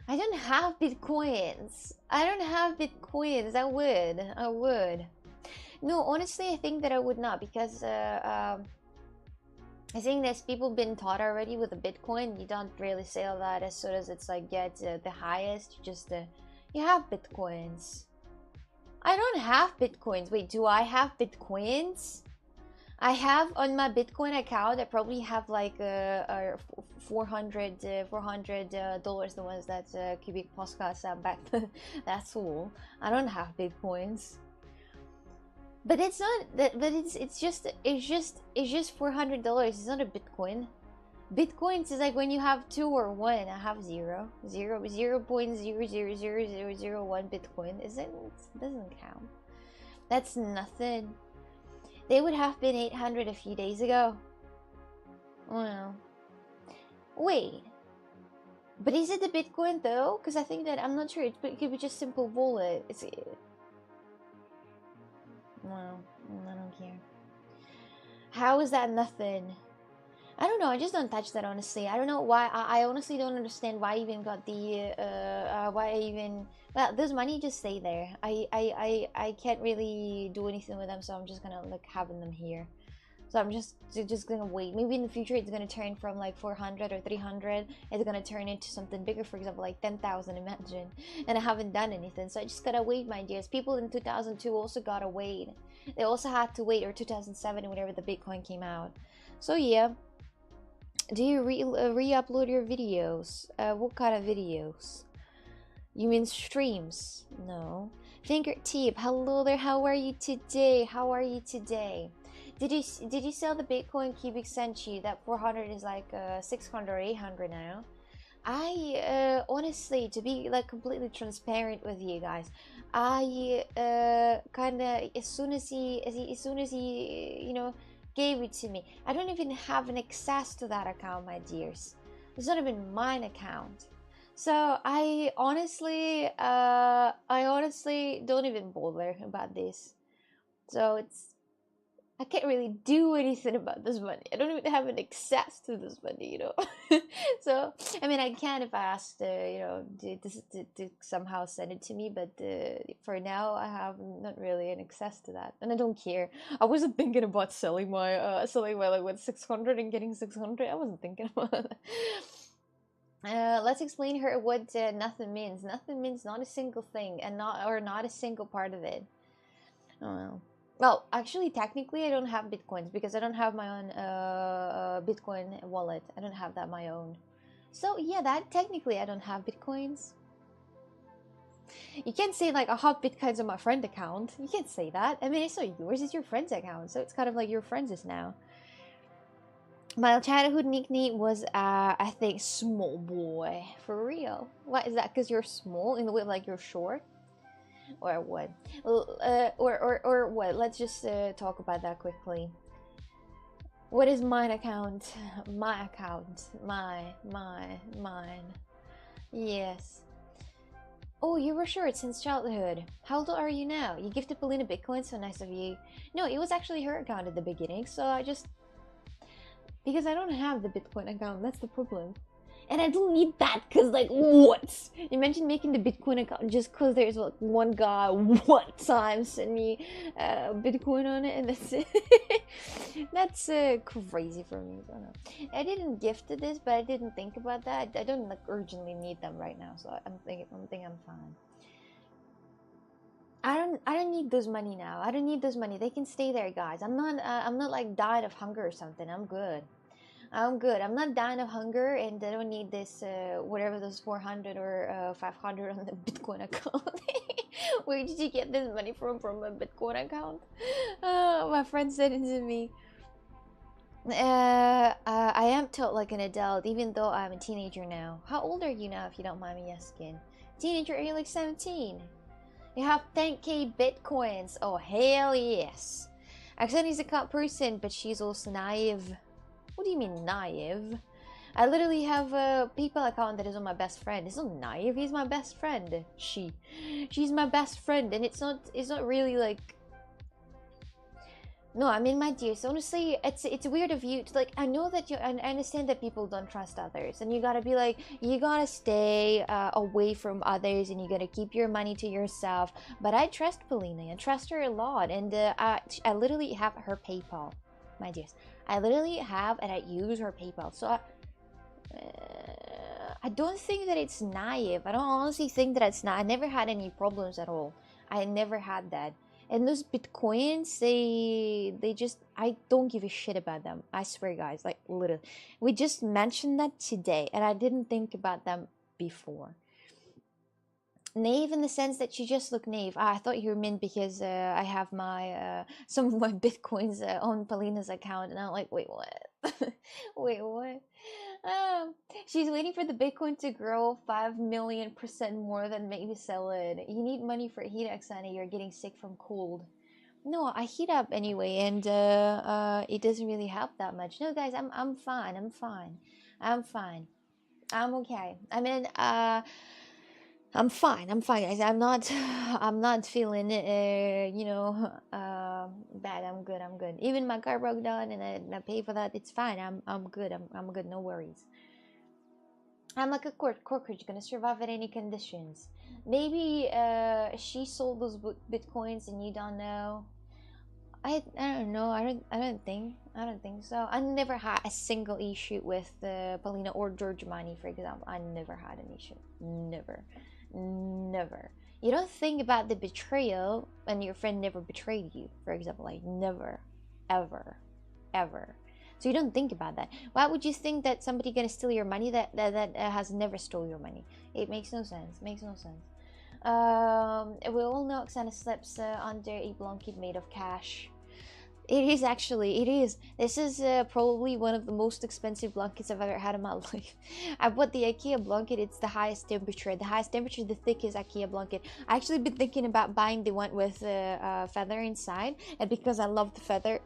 I don't have bitcoins. I don't have bitcoins. I would. No, honestly, I think that I would not, because I think there's people been taught already with a Bitcoin. You don't really sell that as soon as it's like gets the highest. You just you have Bitcoins. I don't have Bitcoins. Wait, do I have Bitcoins? I have on my Bitcoin account. I probably have like $400 the ones that Cubic Podcast back. That's all. I don't have Bitcoins. But it's not that. But it's just $400. It's not a Bitcoin. Bitcoins is like when you have 2 or 1. I have 0.00000001 Bitcoin. It doesn't count. That's nothing. They would have been 800 a few days ago. Well, wait. But is it the Bitcoin though? Because I think that I'm not sure. It could be just simple wallet. Well, I don't care. How is that nothing? I don't know. I just don't touch that, honestly. I don't know why. I honestly don't understand why I even got the why I even. Well, those money just stay there. I can't really do anything with them, so I'm just gonna like having them here. So I'm just gonna wait. Maybe in the future it's gonna turn from like 400 or 300. It's gonna turn into something bigger. For example, like 10,000. Imagine. And I haven't done anything, so I just gotta wait, my dears. People in 2002 also gotta wait. They also had to wait, or 2007, whenever the Bitcoin came out. So yeah. Do you re-upload your videos? What kind of videos? You mean streams? No. Fingertip, hello there. How are you today? How are you today? Did you sell the Bitcoin Cubic sent you? That 400 is like 600 or 800 now. I honestly, to be like completely transparent with you guys, I kind of as soon as he you know gave it to me, I don't even have an access to that account, my dears. It's not even mine account. So I honestly don't even bother about this. So I can't really do anything about this money. I don't even have an access to this money, you know. So I mean, I can if I asked, you know, to somehow send it to me. But for now, I have not really an access to that, and I don't care. I wasn't thinking about selling my like what 600 and getting 600. I wasn't thinking about that. Let's explain her what nothing means. Nothing means not a single thing, and not a single part of it. Oh well, actually, technically, I don't have bitcoins because I don't have my own Bitcoin wallet. I don't have that my own. So yeah, that technically I don't have bitcoins. You can't say like I have bitcoins on my friend account. You can't say that. I mean, it's not yours; it's your friend's account. So it's kind of like your friend's now. My childhood nickname was, I think, Small Boy. For real. What is that? Because you're small in the way like you're short? Or what? Or what? Let's just talk about that quickly. What is mine account? My account. Mine. Yes. Oh, you were short since childhood. How old are you now? You gifted Paulina Bitcoin, so nice of you. No, it was actually her account at the beginning, so I just... Because I don't have the Bitcoin account, that's the problem. And I don't need that, because like, what? Imagine making the Bitcoin account just because there's like one guy one time send me Bitcoin on it, and that's it. That's crazy for me. I didn't gift this, but I didn't think about that. I don't like urgently need them right now, so I'm thinking I'm fine. I don't need those money now. I don't need those money. They can stay there, guys. I'm not like died of hunger or something. I'm good. I'm good. I'm not dying of hunger, and I don't need this, whatever those 400 or 500 on the Bitcoin account. Where did you get this money from? From a Bitcoin account? My friend said it to me. I am taught like an adult, even though I'm a teenager now. How old are you now, if you don't mind me asking? Teenager, are you like 17? You have 10k Bitcoins. Oh, hell yes. Aksane's a cut person, but she's also naive. What do you mean naive? I literally have a PayPal account that is on my best friend. It's not naive. He's my best friend. She's my best friend, and it's not really like. No, I mean, my dears, honestly, it's weird of you to, like, I know that I understand that people don't trust others, and you gotta be like, you gotta stay away from others, and you gotta keep your money to yourself. But I trust Polina. I trust her a lot, and I literally have her PayPal, my dears. I literally have, and I use her PayPal. So I don't think that it's naive. I don't honestly think that it's not. I never had any problems at all. I never had that. And those Bitcoins, they just, I don't give a shit about them. I swear, guys, like, literally. We just mentioned that today, and I didn't think about them before. Naive in the sense that you just look naive. I thought you meant because I have my some of my Bitcoins on Polina's account, and I'm like, wait, what? Wait, what? She's waiting for the Bitcoin to grow 5,000,000% more than maybe sell it. You need money for heat, Oksana. You're getting sick from cold. No, I heat up anyway, and it doesn't really help that much. No, guys, I'm fine. I'm fine. I'm fine. I'm okay. I mean, I'm fine. I'm fine, guys. I'm not feeling bad. I'm good. I'm good. Even my car broke down, and I pay for that. It's fine. I'm good. I'm good. No worries. I'm like a cockroach, gonna survive at any conditions. Maybe she sold those bitcoins, and you don't know. I don't know. I don't think so. I never had a single issue with Paulina or George Money, for example. I never had an issue. Never. Never. You don't think about the betrayal when your friend never betrayed you, for example. Like, never, ever, ever. So you don't think about that. Why would you think that somebody gonna steal your money that has never stole your money? It makes no sense. Makes no sense. We all know Oksana sleeps under a blanket made of cash. It is actually, it is. This is probably one of the most expensive blankets I've ever had in my life. I bought the IKEA blanket. It's the highest temperature, the thickest IKEA blanket. I actually been thinking about buying the one with feather inside, and because I love the feather,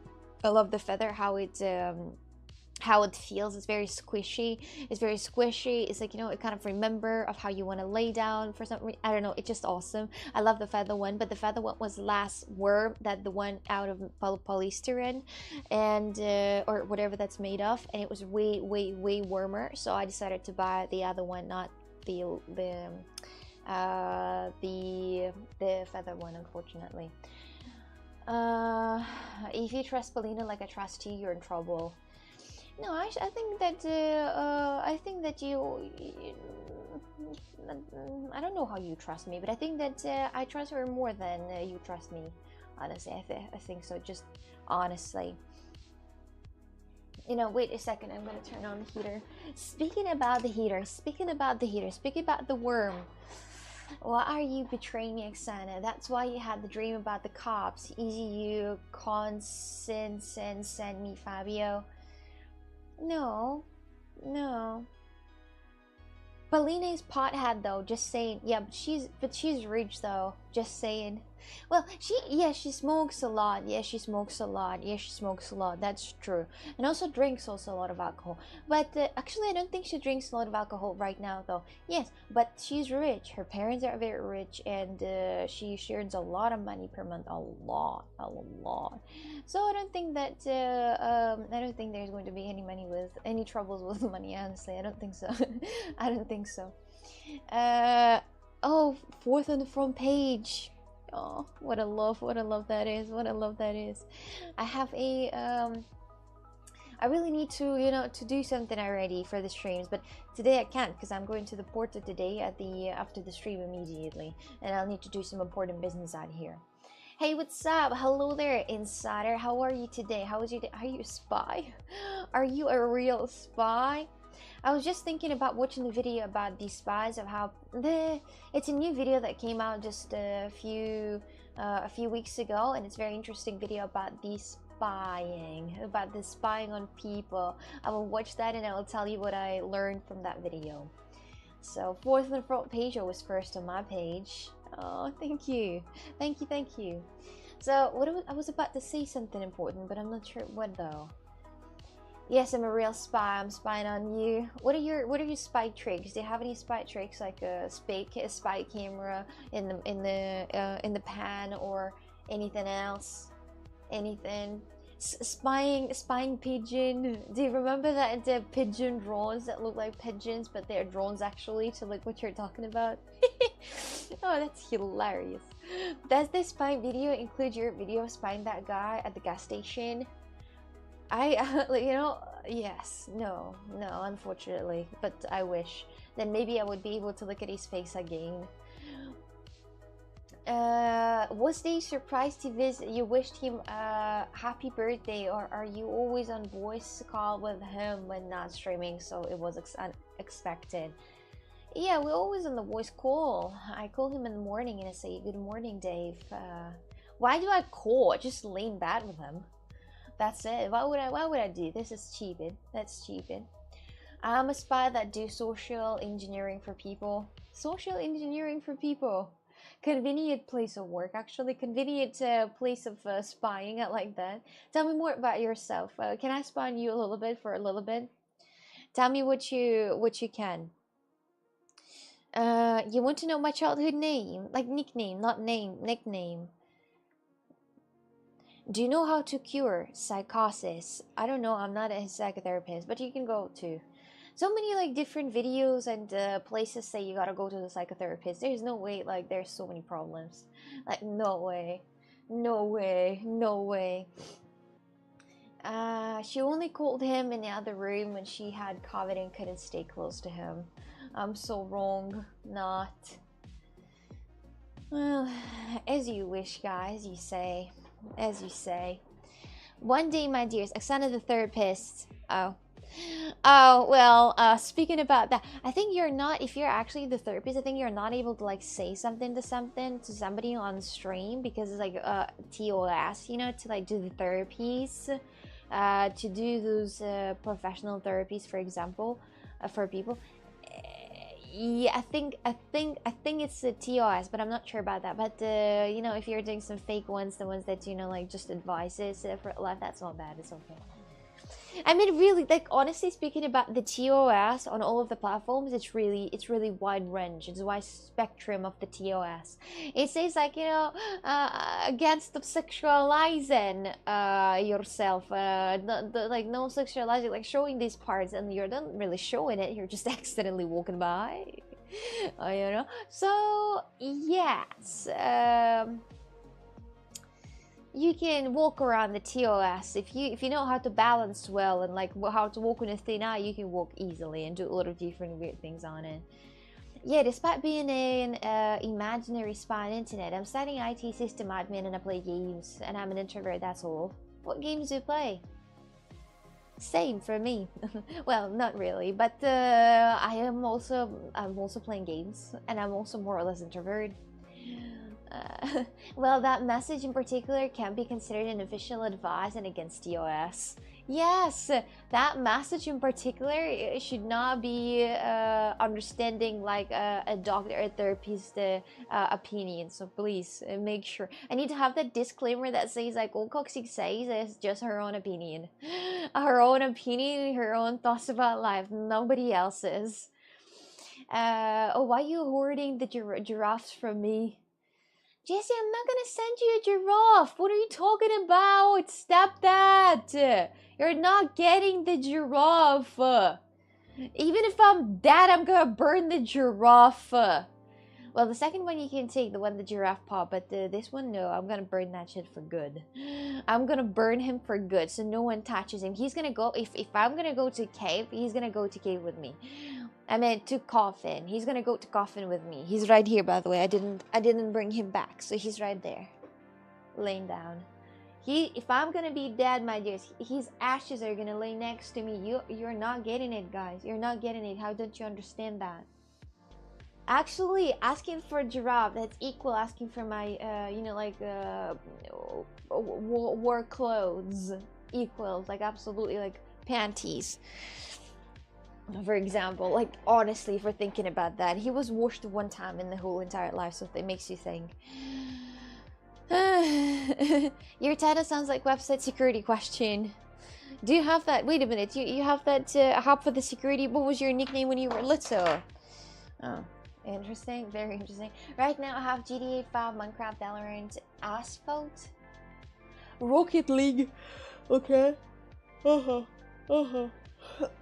how it feels. It's very squishy. It's like, it kind of remember of how you want to lay down for some reason. I don't know, it's just awesome. I love the feather one, but the feather one was less warm than the one out of polystyrene, and or whatever that's made of, and it was way warmer. So I decided to buy the other one, not the feather one, unfortunately. If you trust Polina like I trust you, you're in trouble. No, I think that you I don't know how you trust me, but I think that I trust her more than you trust me. Honestly, I think so. Just honestly. Wait a second. I'm gonna turn on the heater. Speaking about the heater. Speaking about the worm. Why are you betraying me, Oksana? That's why you had the dream about the cops. Easy you, consent, send me, Fabio. No. Paulina is pothead though, just saying. Yeah, but she's rich though, just saying. Well, she smokes a lot. She smokes a lot. That's true. And also drinks also a lot of alcohol. But actually, I don't think she drinks a lot of alcohol right now though. Yes, but she's rich. Her parents are very rich, and she earns a lot of money per month. A lot. So I don't think that I don't think there's going to be any troubles with money. Honestly, I don't think so. I don't think so. Oh, fourth on the front page. Oh, what a love that is. I have a I really need to to do something already for the streams, but today I can't because I'm going to the Porto today after the stream immediately, and I'll need to do some important business out here. Hey, what's up? Hello there, Insider. How are you today? How was your day? Are you a spy? Are you a real spy? I was just thinking about watching the video about these spies, of how it's a new video that came out just a few weeks ago, and it's a very interesting video about the spying on people. I will watch that and I will tell you what I learned from that video. So fourth on the front page, I was first on my page. Oh, thank you. Thank you. So I was about to say something important, but I'm not sure what though. Yes, I'm a real spy. I'm spying on you. What are your spy tricks? Do you have any spy tricks, like a spy camera in the pan, or anything else? Anything? Spying pigeon. Do you remember that the pigeon drones that look like pigeons, but they're drones actually? To like what you're talking about. Oh, that's hilarious. Does this spying video include your video of spying that guy at the gas station? Yes, no, unfortunately, but I wish. Then maybe I would be able to look at his face again. Was the surprise to visit? You wished him happy birthday, or are you always on voice call with him when not streaming? So it was unexpected. Yeah, we're always on the voice call. I call him in the morning and I say, "Good morning, Dave." Why do I call? I just lay in bed with him. That's it. Why would I do this? Is stupid. That's stupid. I'm a spy that do social engineering for people. Social engineering for people. Convenient place of work, actually. Convenient place of spying. I like that. Tell me more about yourself. Can I spy on you a little bit for a little bit? Tell me what you can. You want to know my childhood name? Like nickname, not name, nickname. Do you know how to cure psychosis? I don't know, I'm not a psychotherapist, but you can go to so many like different videos and places say you gotta go to the psychotherapist. There's no way, like there's so many problems. Like no way. She only called him in the other room when she had COVID and couldn't stay close to him. I'm so wrong. Not. Well, as you wish, guys, you say. As you say. One day, my dears, Oksana the therapist. Well, speaking about that, I think you're not, if you're actually the therapist, I think you're not able to like say something to somebody on stream, because it's like TOS, you know, to like do the therapies, to do those professional therapies, for example, for people. Yeah, I think it's the TOS, but I'm not sure about that. But you know, if you're doing some fake ones, the ones that, you know, like just advices for life, that's not bad. It's okay. I mean, really, like honestly speaking about the TOS on all of the platforms, it's really wide range. It's a wide spectrum of the TOS. It says like, you know, against the sexualizing yourself, like no sexualizing, like showing these parts, and you're not really showing it. You're just accidentally walking by, you know. So yes. You can walk around the TOS if you know how to balance well and like how to walk on a thin eye. You can walk easily and do a lot of different weird things on it. Yeah, despite being an imaginary spy on internet, I'm studying IT system admin and I play games, and I'm an introvert. That's all. What games do you play? Same for me. Well, not really, but I'm also playing games, and I'm also more or less introvert. Well, that message in particular can be considered an official advice and against TOS. Yes, that message in particular should not be understanding like a doctor or therapist opinion. So please make sure. I need to have that disclaimer that says like all Coxie says is just her own opinion. Her own opinion, her own thoughts about life, nobody else's. Oh, why are you hoarding the giraffes from me? Jesse, I'm not gonna send you a giraffe. What are you talking about? Stop that. You're not getting the giraffe. Even if I'm dead, I'm gonna burn the giraffe. Well, the second one you can take, the giraffe paw, but this one, no, I'm gonna burn that shit for good. I'm gonna burn him for good, so no one touches him. He's gonna go, if I'm gonna go to cave, he's gonna go to cave with me. I meant to coffin. He's gonna go to coffin with me. He's right here, by the way. I didn't bring him back, so he's right there. laying down. If I'm gonna be dead, my dears, his ashes are gonna lay next to me. You're not getting it, guys. You're not getting it. How don't you understand that? Actually, asking for a giraffe, that's equal asking for my, war clothes. Equals, like, absolutely, like, panties. For example, like, honestly, for thinking about that, he was washed one time in the whole entire life, so it makes you think. Your title sounds like website security question. Do you have that? Wait a minute, you have that hop for the security? What was your nickname when you were little? Oh. Interesting, very interesting. Right now I have GTA 5, Minecraft, Valorant, Asphalt, Rocket League. Okay.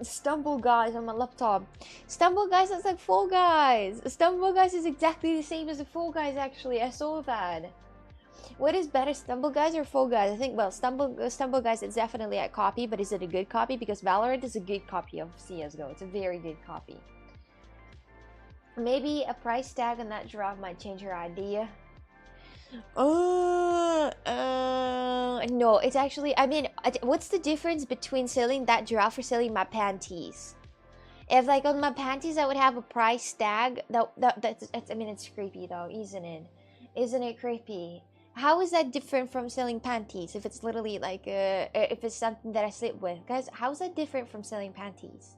Stumble Guys on my laptop. Stumble Guys is like Fall Guys. Stumble Guys is exactly the same as the Fall Guys, actually. I saw that. What is better, Stumble Guys or Fall Guys? I think, well, Stumble Guys is definitely a copy, but is it a good copy? Because Valorant is a good copy of CSGO. It's a very good copy. Maybe a price tag on that giraffe might change her idea. No, it's actually, I mean, what's the difference between selling that giraffe or selling my panties? If, like, on my panties I would have a price tag, that's I mean, it's creepy though, isn't it? Isn't it creepy? How is that different from selling panties? If it's literally like, if it's something that I sleep with, guys, how is that different from selling panties?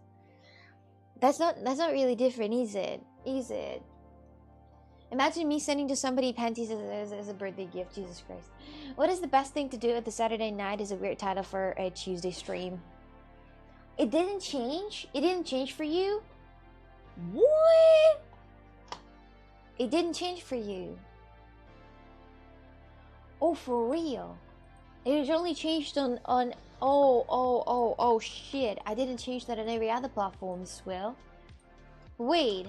That's not really different, is it? Is it? Imagine me sending to somebody panties as a birthday gift. Jesus Christ. What is the best thing to do at the Saturday night is a weird title for a Tuesday stream. It didn't change? It didn't change for you? What? It didn't change for you? Oh, for real? It was only changed on oh shit. I didn't change that on every other platform as well. Wait.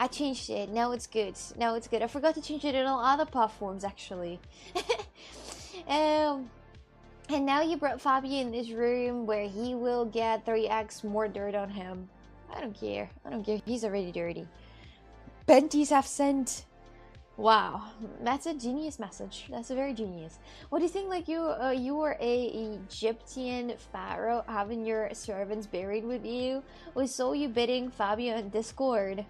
I changed it. Now it's good. Now it's good. I forgot to change it on all other platforms, actually. And now you brought Fabio in this room where he will get 3x more dirt on him. I don't care. I don't care. He's already dirty. Benties have sent. Wow, that's a genius message. That's a very genius. What do you think? Like you were a Egyptian pharaoh having your servants buried with you. We saw you bidding Fabio on Discord.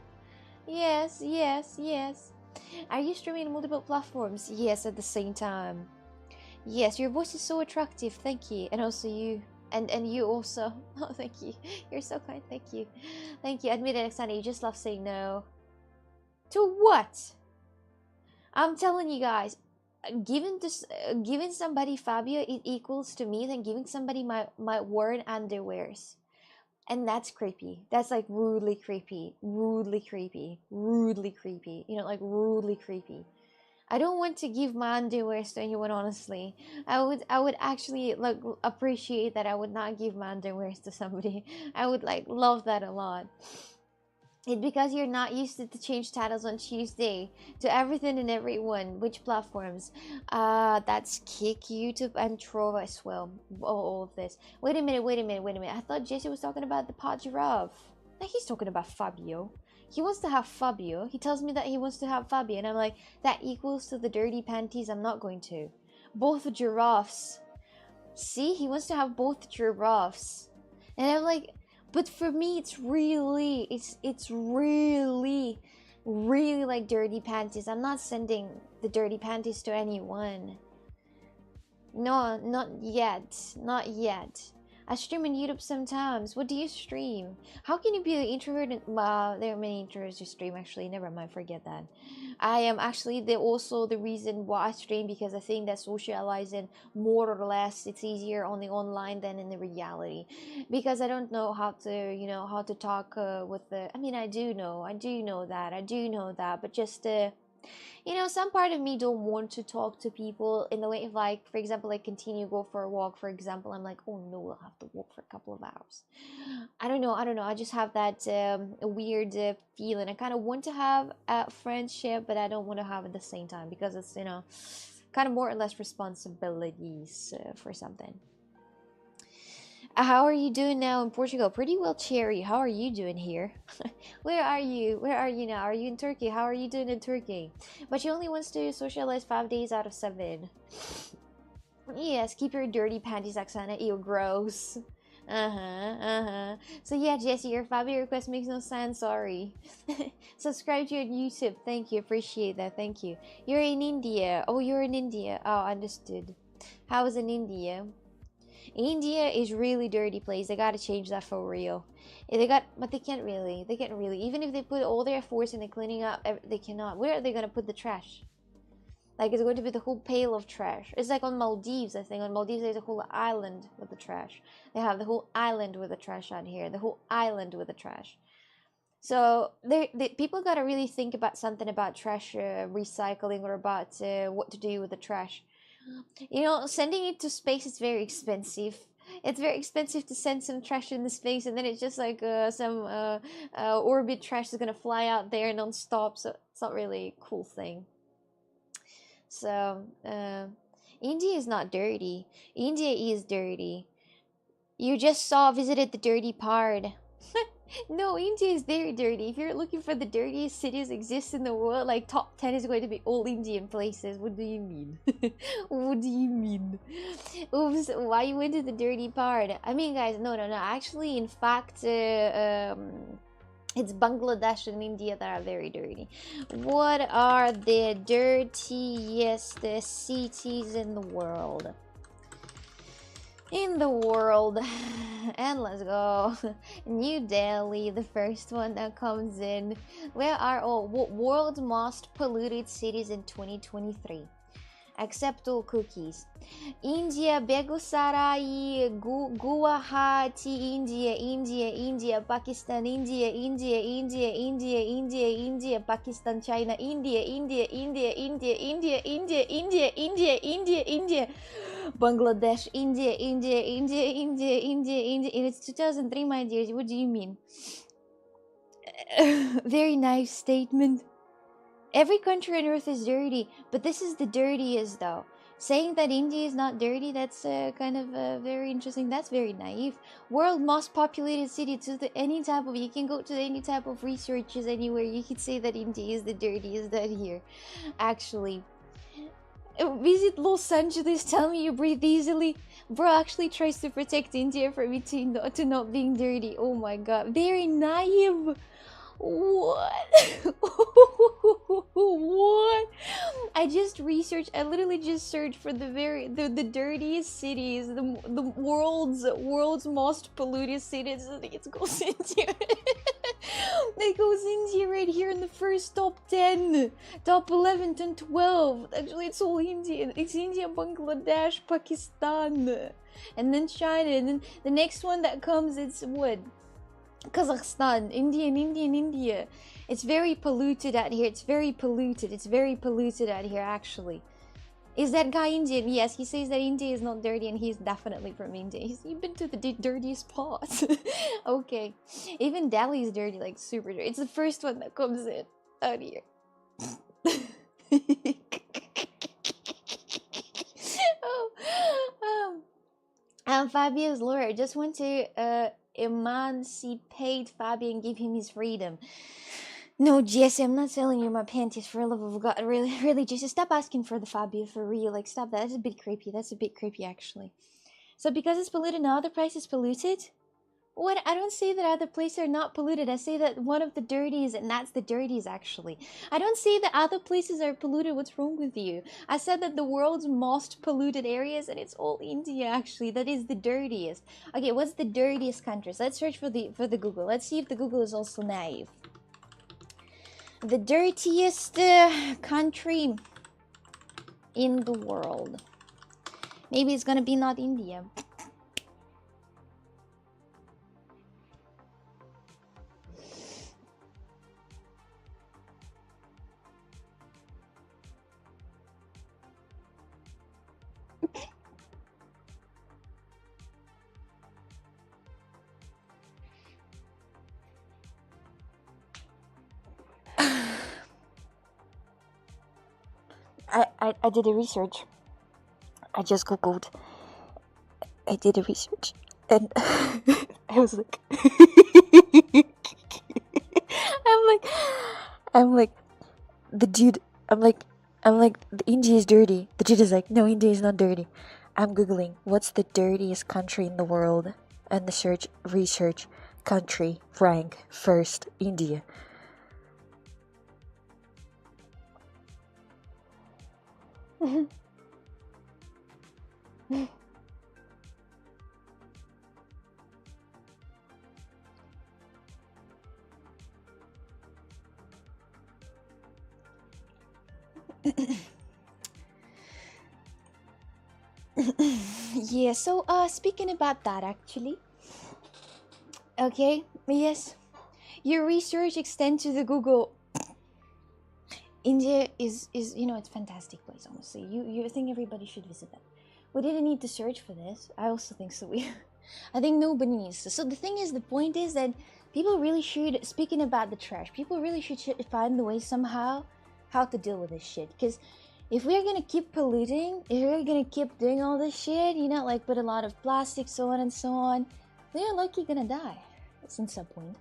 Yes, yes, yes. Are you streaming on multiple platforms? Yes, at the same time. Yes, your voice is so attractive. Thank you, and also you, and you also. Oh, thank you. You're so kind. Thank you, thank you. Admit it, Alexander. You just love saying no. To what? I'm telling you guys, giving somebody Fabio, it equals to me than giving somebody my worn underwears. And that's creepy. That's like rudely creepy. Rudely creepy. Rudely creepy. You know, like rudely creepy. I don't want to give my underwears to anyone, honestly. I would actually like appreciate that I would not give my underwears to somebody. I would like love that a lot. It's because you're not used to change titles on Tuesday to everything and everyone. Which platforms? That's Kick, YouTube, and Trova as well. All of this. Wait a minute. I thought Jesse was talking about the pod giraffe. Now he's talking about Fabio. He wants to have Fabio. He tells me that he wants to have Fabio, and I'm like, that equals to the dirty panties. I'm not going to. Both giraffes. See, he wants to have both giraffes, and I'm like. But for me, it's really like dirty panties. I'm not sending the dirty panties to anyone. No, not yet. Not yet. I stream on YouTube sometimes. What do you stream? How can you be an introvert? There are many introverts who stream, actually. Never mind, forget that. I am actually also the reason why I stream, because I think that socializing more or less it's easier on the online than in the reality, because I don't know how to how to talk with the. I mean, I do know that, but just some part of me don't want to talk to people in the way of, like, for example, like go for a walk, for example. I'm like, oh no, I'll have to walk for a couple of hours. I don't know. I just have that weird feeling. I kind of want to have a friendship, but I don't want to have it at the same time, because it's kind of more or less responsibilities for something. How are you doing now in Portugal? Pretty well, Cherry. How are you doing here? Where are you? Where are you now? Are you in Turkey? How are you doing in Turkey? But she only wants to socialize 5 days out of 7. Yes, keep your dirty panties, Oksana. Ew, gross. So yeah, Jesse, your Fabio request makes no sense. Sorry. Subscribe to your YouTube. Thank you. Appreciate that. Thank you. You're in India. Oh, you're in India. Oh, understood. How is in India? India is really dirty place. They gotta change that for real. But they can't really. They can't really. Even if they put all their force into cleaning up, they cannot. Where are they gonna put the trash? Like, it's going to be the whole pail of trash. It's like on Maldives, I think. On Maldives, there's a whole island with the trash. They have the whole island with the trash on here. The whole island with the trash. So, people gotta really think about something about trash recycling, or about what to do with the trash. You know, sending it to space is very expensive. It's very expensive to send some trash into space, and then it's just like some orbit trash is gonna fly out there non-stop. So, it's not really a cool thing. So, India is not dirty. India is dirty. You just visited the dirty part. No, India is very dirty. If you're looking for the dirtiest cities exist in the world, like top 10 is going to be all Indian places. What do you mean? What do you mean? Oops, why you went to the dirty part? I mean, guys, no. Actually, in fact, it's Bangladesh and India that are very dirty. What are the dirtiest cities in the world? And let's go. New Delhi, the first one that comes in. Where are all world's most polluted cities in 2023? Accept all cookies. India, Begusarai, Guwahati, India, Pakistan, India, Pakistan, China, India, Bangladesh, India. And it's 2003, my dears. What do you mean? Very nice statement. Every country on earth is dirty, but this is the dirtiest, though. Saying that India is not dirty, that's kind of very interesting. That's very naive. World most populated city, any type of, you can go to any type of researches anywhere. You could say that India is the dirtiest that here. Actually, visit Los Angeles, tell me you breathe easily. Bro actually tries to protect India from it to not being dirty. Oh my god, very naive. What? What? I literally just searched for the dirtiest cities, the world's most polluted cities. It goes India. It goes India right here in the first top 10, top 11 and 12. Actually, it's all India. It's India, Bangladesh, Pakistan, and then China, and then the next one that comes, it's what? Kazakhstan, India. It's very polluted out here. It's very polluted out here, actually. Is that guy Indian? Yes, he says that India is not dirty, and he's definitely from India. You've been to the dirtiest spot. Okay. Even Delhi is dirty, like super dirty. It's the first one that comes in out here. Fabio's lawyer. I just want to emancipate Fabio and give him his freedom. No, Jesse, I'm not selling you my panties for a love of God. Really, Jesse, stop asking for the Fabio for real. Like, stop that. That's a bit creepy. Actually. So because it's polluted, now other place is polluted? What? I don't say that other places are not polluted. I say that one of the dirtiest, and that's the dirtiest, actually. I don't say that other places are polluted. What's wrong with you? I said that the world's most polluted areas, and it's all India, actually. That is the dirtiest. Okay, what's the dirtiest countries? Let's search for the Google. Let's see if the Google is also naive. The dirtiest country in the world. Maybe it's gonna be not India. I did a research. I just googled. I did a research. And I was like, I'm like, I'm like, the dude, I'm like, India is dirty. The dude is like, no, India is not dirty. I'm googling what's the dirtiest country in the world, and the search research country rank first India. Yeah, so speaking about that actually, okay, yes, your research extends to the Google. India is it's a fantastic place, honestly. You think everybody should visit that. We didn't need to search for this. I also think so. I think nobody needs to. So the thing is, the point is that people really should, speaking about the trash, people really should find the way somehow how to deal with this shit. Because if we're gonna keep polluting, if we're gonna keep doing all this shit, like put a lot of plastic, so on and so on, we're lucky gonna die at some point.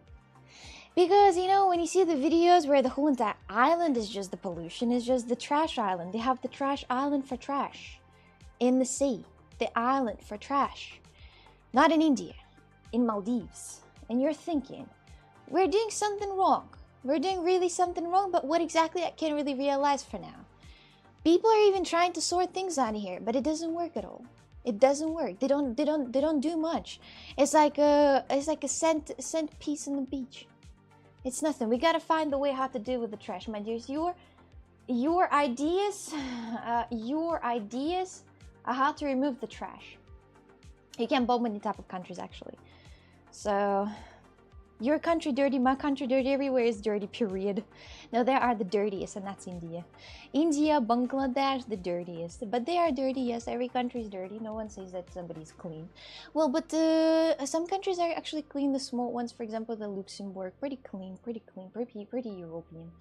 Because, when you see the videos where the whole entire island is just the pollution, is just the trash island. They have the trash island for trash. In the sea. The island for trash. Not in India. In Maldives. And you're thinking, we're doing something wrong. We're doing really something wrong, but what exactly I can't really realize for now. People are even trying to sort things out of here, but it doesn't work at all. It doesn't work. They don't do much. It's like a scent piece on the beach. It's nothing. We gotta find the way how to deal with the trash, my dears. Your ideas are how to remove the trash. You can bomb many type of countries actually. So your country dirty, my country dirty, everywhere is dirty, period. No, there are the dirtiest, and that's India. India, Bangladesh, the dirtiest. But they are dirty, yes, every country is dirty. No one says that somebody's clean. Well, but some countries are actually clean, the small ones, for example, the Luxembourg, pretty clean, pretty European.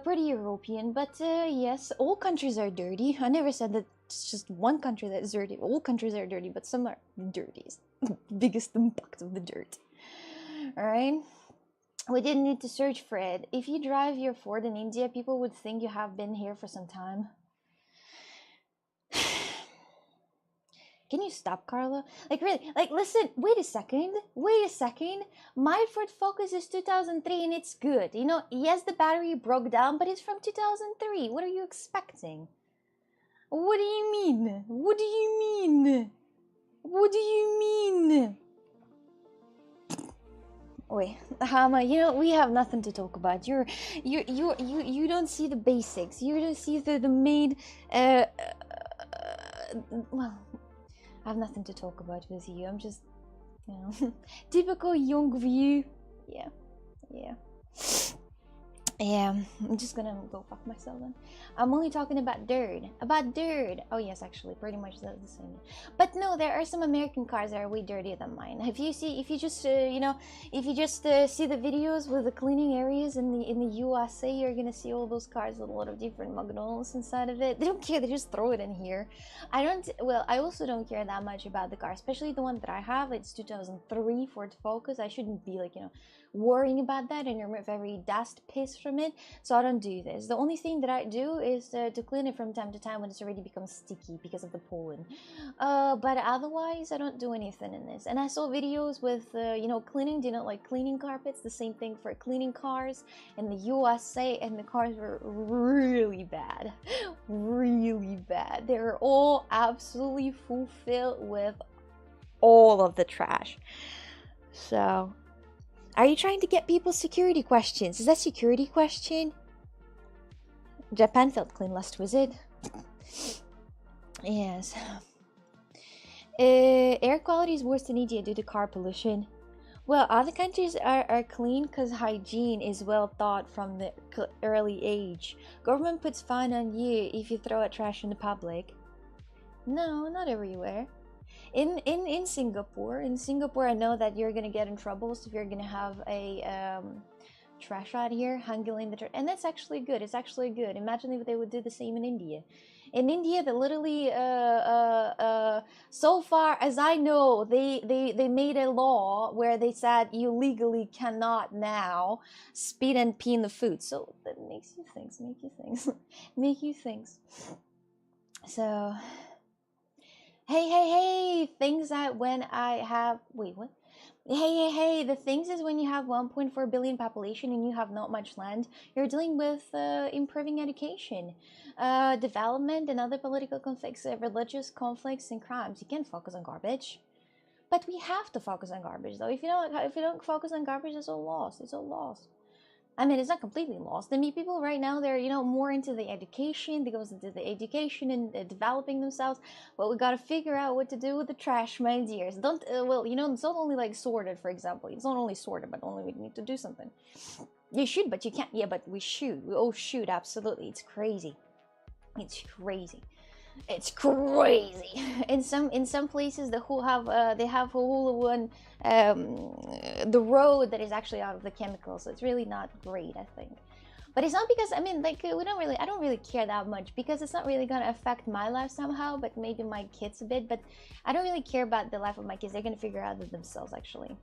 Pretty European, but yes, all countries are dirty. I never said that it's just one country that's dirty. All countries are dirty, but some are dirtiest. Biggest impact of the dirt. Alright? We didn't need to search for it. If you drive your Ford in India, people would think you have been here for some time. Can you stop, Carla? Like, really? Like, listen, wait a second. My Ford Focus is 2003 and it's good. Yes, the battery broke down, but it's from 2003. What are you expecting? What do you mean? Wait, Hama, we have nothing to talk about. You don't see the basics. You don't see the main, well, I have nothing to talk about with you. I'm just, typical young view. Yeah, I'm just gonna go fuck myself then. I'm only talking about dirt. Oh yes, actually, pretty much the same. But no, there are some American cars that are way dirtier than mine. If you just see the videos with the cleaning areas in the USA, you're gonna see all those cars with a lot of different McDonald's inside of it. They don't care. They just throw it in here. I also don't care that much about the car, especially the one that I have. It's 2003 Ford Focus. I shouldn't be worrying about that and remove every dust piss from it, so I don't do this. The only thing that I do is to clean it from time to time when it's already become sticky because of the pollen, but otherwise I don't do anything in this. And I saw videos with cleaning, cleaning carpets, the same thing for cleaning cars in the USA, and the cars were really bad. They were all absolutely fulfilled with all of the trash. So are you trying to get people security questions? Is that security question? Japan felt clean last visit. Yes. Air quality is worse than India due to car pollution. Well, other countries are clean because hygiene is well taught from the early age. Government puts fine on you if you throw out trash in the public. No, not everywhere. In Singapore, I know that you're gonna get in trouble if you're gonna have a trash out here handling the trash, and that's actually good. It's actually good. Imagine if they would do the same in India. In India, they literally, so far as I know, they made a law where they said you legally cannot now spit and pee in the food. So that makes you think, make you think. So, hey, things that when I have, wait, what? Hey, the things is when you have 1.4 billion population and you have not much land, you're dealing with improving education, development, and other political conflicts, religious conflicts, and crimes. You can't focus on garbage. But we have to focus on garbage, though. If you don't focus on garbage, it's all lost. It's all lost. I mean, it's not completely lost. I mean, people right now, they're, more into the education. They go into the education and developing themselves. But we got to figure out what to do with the trash, my dears. Don't, it's not only like sorted, for example. It's not only sorted, but only we need to do something. You should, but you can't. Yeah, but we should. We all should, absolutely. It's crazy. It's crazy. It's crazy. In some places, they have a whole one, the road that is actually out of the chemicals. So it's really not great, I think. But it's not because, I mean, like, I don't really care that much because it's not really gonna affect my life somehow, but maybe my kids a bit. But I don't really care about the life of my kids. They're gonna figure out it themselves, actually.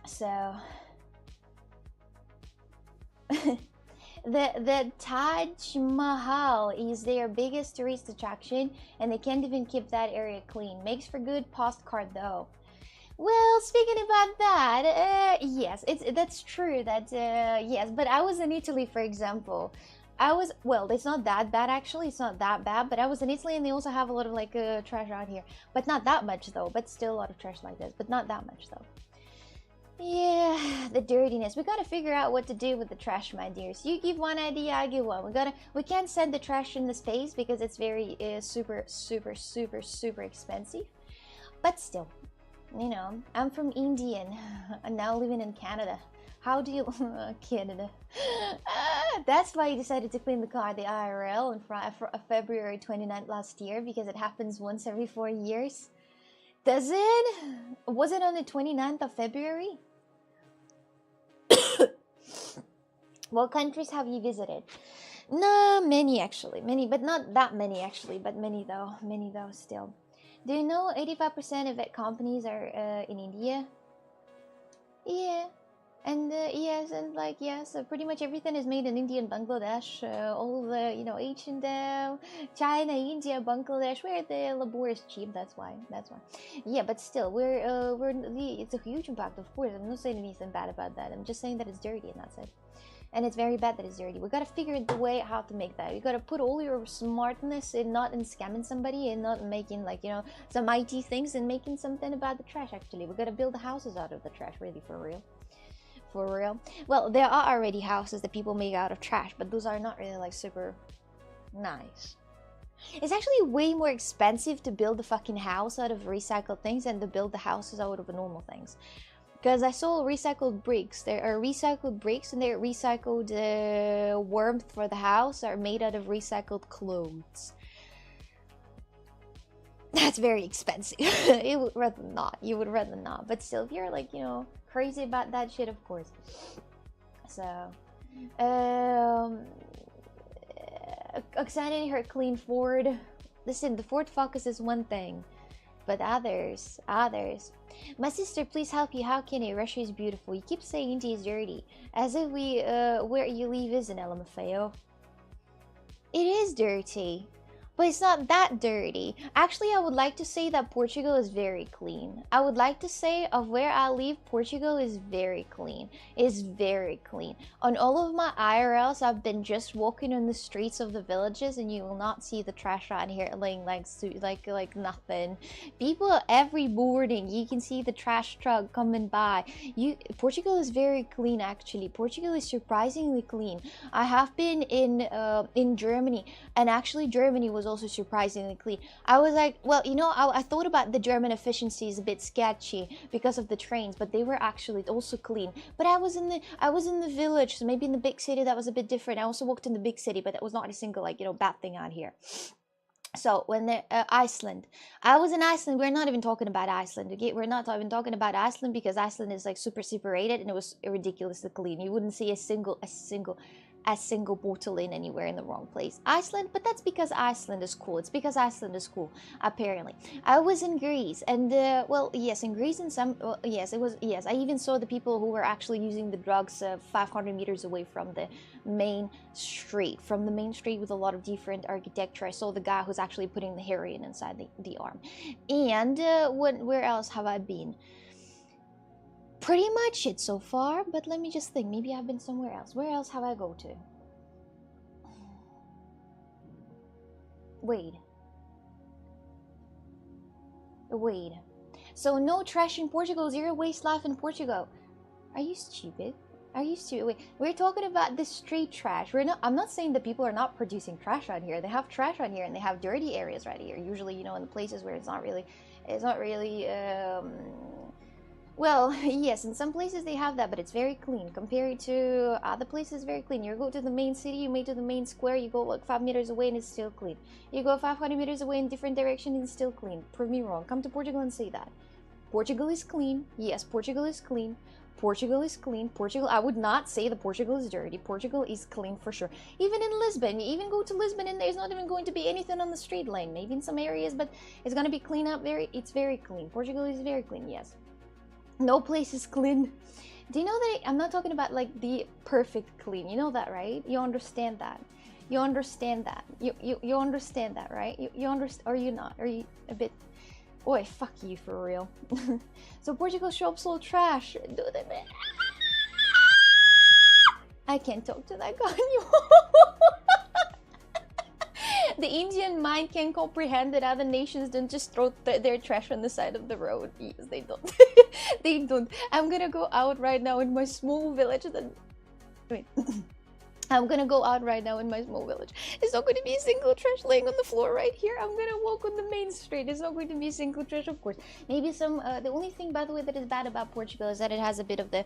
So. The Taj Mahal is their biggest tourist attraction, and they can't even keep that area clean. Makes for good postcard, though. Well, speaking about that, yes, that's true. That yes, but I was in Italy, for example. It's not that bad actually. It's not that bad, but I was in Italy, and they also have a lot of like trash out here, but not that much though. But still a lot of trash like this, but not that much though. Yeah, the dirtiness. We gotta figure out what to do with the trash, my dears. You give one idea, I give one. We can't send the trash in the space because it's very super expensive. But still, I'm from India and now living in Canada. How do you Canada? That's why I decided to clean the car, the IRL, on February 29th last year, because it happens once every 4 years. Does it? Was it on the 29th of February? What countries have you visited? No, many actually. Many, but not that many actually. But many though. Many though still. Do you know 85% of companies are in India? Yeah. And yes, and like yes, pretty much everything is made in India and Bangladesh. All the H&M, China, India, Bangladesh, where the labor is cheap. That's why. Yeah, but still, it's a huge impact, of course. I'm not saying anything bad about that. I'm just saying that it's dirty, and that's it. And it's very bad that it's dirty. We gotta figure the way how to make that. You gotta put all your smartness in not in scamming somebody and not making like some IT things and making something about the trash. Actually, we gotta build the houses out of the trash. Really, for real. For real. Well, there are already houses that people make out of trash, but those are not really like super nice. It's actually way more expensive to build a fucking house out of recycled things than to build the houses out of normal things. Because I saw recycled bricks. There are recycled bricks, and they're recycled warmth for the house are made out of recycled clothes. That's very expensive. You would rather not. But still, if you're like, crazy about that shit, of course. So, Oksana, her clean Ford. Listen, the Ford Focus is one thing, but others. My sister, please help you. How can it? Russia is beautiful. You keep saying India is dirty, as if where you live isn't, LMFAO. It is dirty. But it's not that dirty. Actually, I would like to say that Portugal is very clean. I would like to say of where I live, Portugal is very clean. It's very clean. On all of my IRLs, I've been just walking on the streets of the villages, and you will not see the trash around here laying like nothing. People every morning, you can see the trash truck coming by. Portugal is very clean. Actually, Portugal is surprisingly clean. I have been in Germany, and actually Germany was also surprisingly clean. I was like, well, I thought about the German efficiency is a bit sketchy because of the trains, but they were actually also clean. But I was in the village, so maybe in the big city that was a bit different. I also walked in the big city, but that was not a single bad thing out here. So when Iceland, I was in Iceland. We're not even talking about Iceland. Okay, we're not even talking about Iceland because Iceland is like super separated, and it was ridiculously clean. You wouldn't see a single a single bottle in anywhere in the wrong place. Iceland, but that's because Iceland is cool. It's because Iceland is cool, apparently. I was in Greece, and well, yes, in Greece, in some, well, yes, it was, yes, I even saw the people who were actually using the drugs 500 meters away from the main street, with a lot of different architecture. I saw the guy who's actually putting the heroin inside the arm. And where else have I been? Pretty much it so far, but let me just think. Maybe I've been somewhere else. Where else have I go to? Wait. So no trash in Portugal, zero waste life in Portugal. Are you stupid? Are you stupid? Wait, we're talking about the street trash. I'm not saying that people are not producing trash on here. They have trash on here, and they have dirty areas right here. Usually, you know, in the places where it's not really, well, yes, in some places they have that, but it's very clean compared to other places. Very clean. You go to the main city, you make to the main square, you go like 5 meters away and it's still clean. You go 500 meters away in different direction and it's still clean. Prove me wrong. Come to Portugal and say that. Portugal is clean. Yes, Portugal is clean. Portugal is clean. Portugal, I would not say that Portugal is dirty. Portugal is clean for sure. Even in Lisbon, you even go to Lisbon and there's not even going to be anything on the street lane. Maybe in some areas, but it's going to be clean up. It's very clean. Portugal is very clean, yes. No place is clean. Do you know that I'm not talking about like the perfect clean? You know that, right? You understand that. You understand that. You understand that, right? You understand, or you not? Are you a bit... Oi, fuck you for real. So Portugal shops sold trash. I can't talk to that guy anymore. The Indian mind can comprehend that other nations don't just throw their trash on the side of the road. Yes, they don't. They don't. I'm gonna go out right now in my small village. Wait. I'm gonna go out right now in my small village. There's not going to be a single trash laying on the floor right here. I'm gonna walk on the main street. There's not going to be a single trash, of course. Maybe some, the only thing, by the way, that is bad about Portugal is that it has a bit of the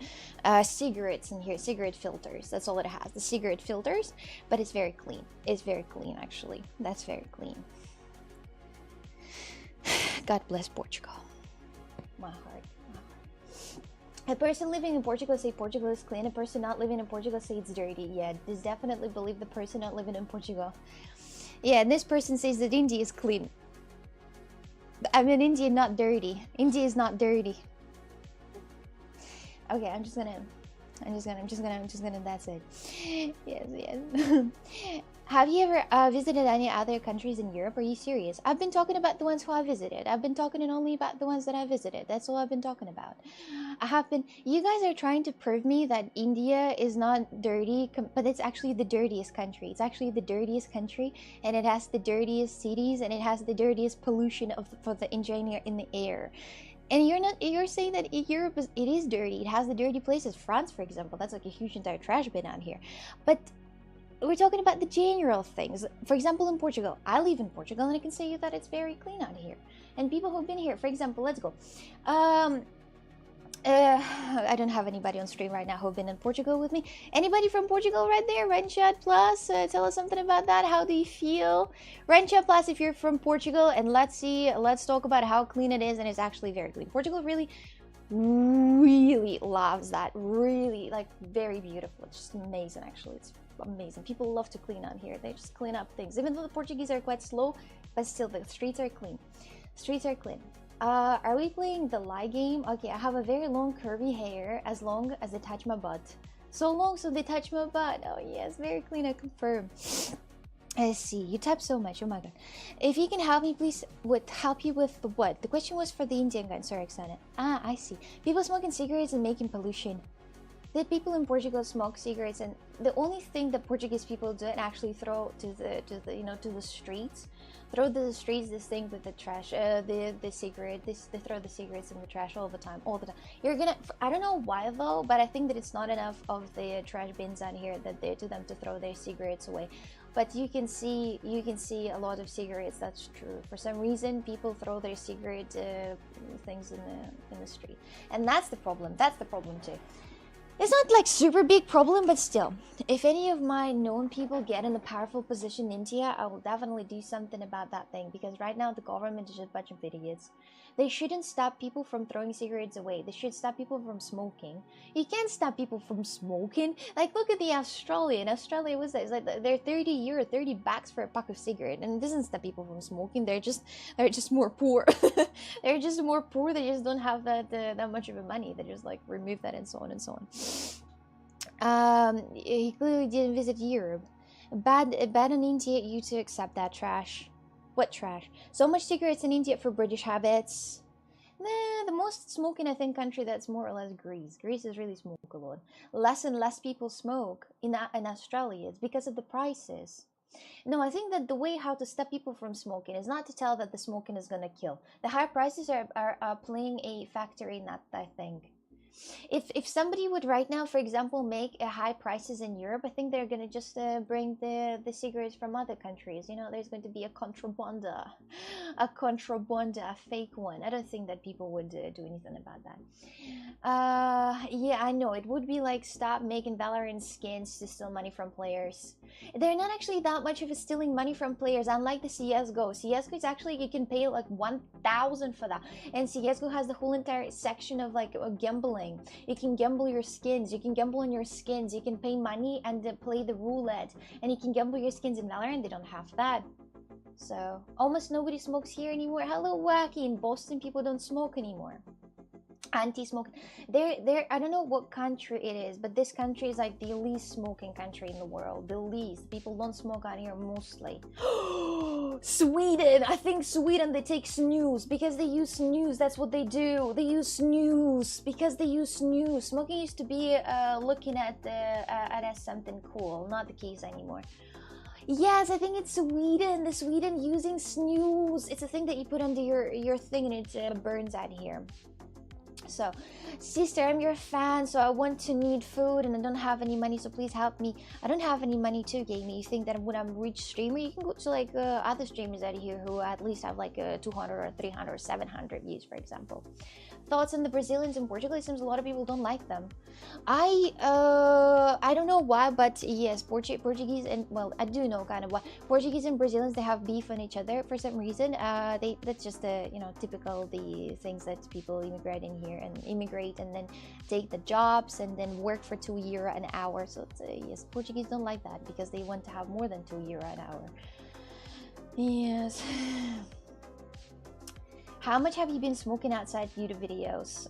cigarettes in here, cigarette filters. That's all it has, the cigarette filters, but it's very clean. It's very clean, actually. That's very clean. God bless Portugal. My heart. A person living in Portugal say Portugal is clean. A person not living in Portugal say it's dirty. Yeah, just definitely believe the person not living in Portugal. Yeah, and this person says that India is clean. I mean, India not dirty. India is not dirty. Okay, I'm just gonna, that's it. Yes. Have you ever visited any other countries in Europe? Are you serious? I've been talking about the ones who I visited. I've been talking only about the ones that I visited. That's all I've been talking about. You guys are trying to prove me that India is not dirty, but it's actually the dirtiest country. It's actually the dirtiest country, and it has the dirtiest cities, and it has the dirtiest pollution for the engineer in the air. And you're saying that Europe is dirty. It has the dirty places. France, for example, that's like a huge entire trash bin out here. But we're talking about the general things. For example, in Portugal, I live in Portugal, and I can say that it's very clean out here. And people who've been here, for example, let's go. I don't have anybody on stream right now who've been in Portugal with me. Anybody from Portugal right there? Ranchat Plus, tell us something about that. How do you feel? Ranchat Plus, if you're from Portugal, and let's talk about how clean it is, and it's actually very clean. Portugal really loves that. Really, like, very beautiful. It's just amazing, actually. It's amazing. People love to clean out here. They just clean up things. Even though the Portuguese are quite slow, but still the streets are clean. Streets are clean. Are we playing the lie game? Okay, I have a very long curvy hair, as long as they touch my butt. So long so they touch my butt. Oh yes, very clean, I confirm. Let's see, you type so much, oh my god. If you can help me, please, help you with the what? The question was for the Indian guy, sorry, Oksana. Ah, I see. People smoking cigarettes and making pollution. The people in Portugal smoke cigarettes, and the only thing that Portuguese people do and actually throw to the streets, this thing with the trash, the cigarette, they throw the cigarettes in the trash all the time. I don't know why though, but I think that it's not enough of the trash bins on here that they're to them to throw their cigarettes away. But you can see a lot of cigarettes. That's true. For some reason, people throw their cigarette things in the street, and that's the problem. That's the problem too. It's not like super big problem, but still, if any of my known people get in a powerful position in India, I will definitely do something about that thing, because right now the government is just a bunch of idiots. They shouldn't stop people from throwing cigarettes away. They should stop people from smoking. You can't stop people from smoking. Like, look at the Australian. Australia was that? It's like they're 30 bucks for a pack of cigarette, and it doesn't stop people from smoking. They're just more poor. They're just more poor. They just don't have that much of a money. They just like remove that and so on and so on. He clearly didn't visit Europe. Bad on India you to accept that trash. What trash? So much cigarettes in India for British habits. Nah, the most smoking I think country that's more or less Greece. Greece is really smoke a lot. Less and less people smoke in Australia. It's because of the prices. No, I think that the way how to stop people from smoking is not to tell that the smoking is gonna kill. The high prices are playing a factor in that, I think. If somebody would right now, for example, make a high prices in Europe, I think they're gonna just bring the cigarettes from other countries. You know, there's going to be a contrabanda, a fake one. I don't think that people would do anything about that. Yeah, I know it would be like stop making Valorant skins to steal money from players. They're not actually that much of a stealing money from players, unlike the CS:GO. CS:GO is actually, you can pay like 1,000 for that, and CS:GO has the whole entire section of like gambling. You can gamble your skins, you can gamble on your skins, you can pay money and play the roulette, and you can gamble your skins in Valorant. They don't have that. So almost nobody smokes here anymore. Hello, Wacky. In Boston, people don't smoke anymore. Anti-smoke. They're I don't know what country it is, but this country is like the least smoking country in the world. The least. People don't smoke out here mostly. Sweden. I think Sweden, they take snooze because they use snooze. That's what they do. They use snooze because they use snooze. Smoking used to be looking at as something cool. Not the case anymore. Yes, I think it's Sweden. The Sweden using snooze. It's a thing that you put under your thing and it burns out here. So, sister, I'm your fan, so I want to need food and I don't have any money, so please help me. I don't have any money too, Gamey. You think that when I'm a rich streamer, you can go to like other streamers out here who at least have like 200 or 300 or 700 views, for example. Thoughts on the Brazilians in Portugal? It seems a lot of people don't like them. I don't know why, but yes, Portuguese and, well, I do know kind of why. Portuguese and Brazilians, they have beef on each other for some reason. That's just the, you know, typical the things that people immigrate in here and immigrate and then take the jobs and then work for €2 an hour. So it's, yes, Portuguese don't like that because they want to have more than €2 an hour. Yes. How much have you been smoking outside YouTube videos?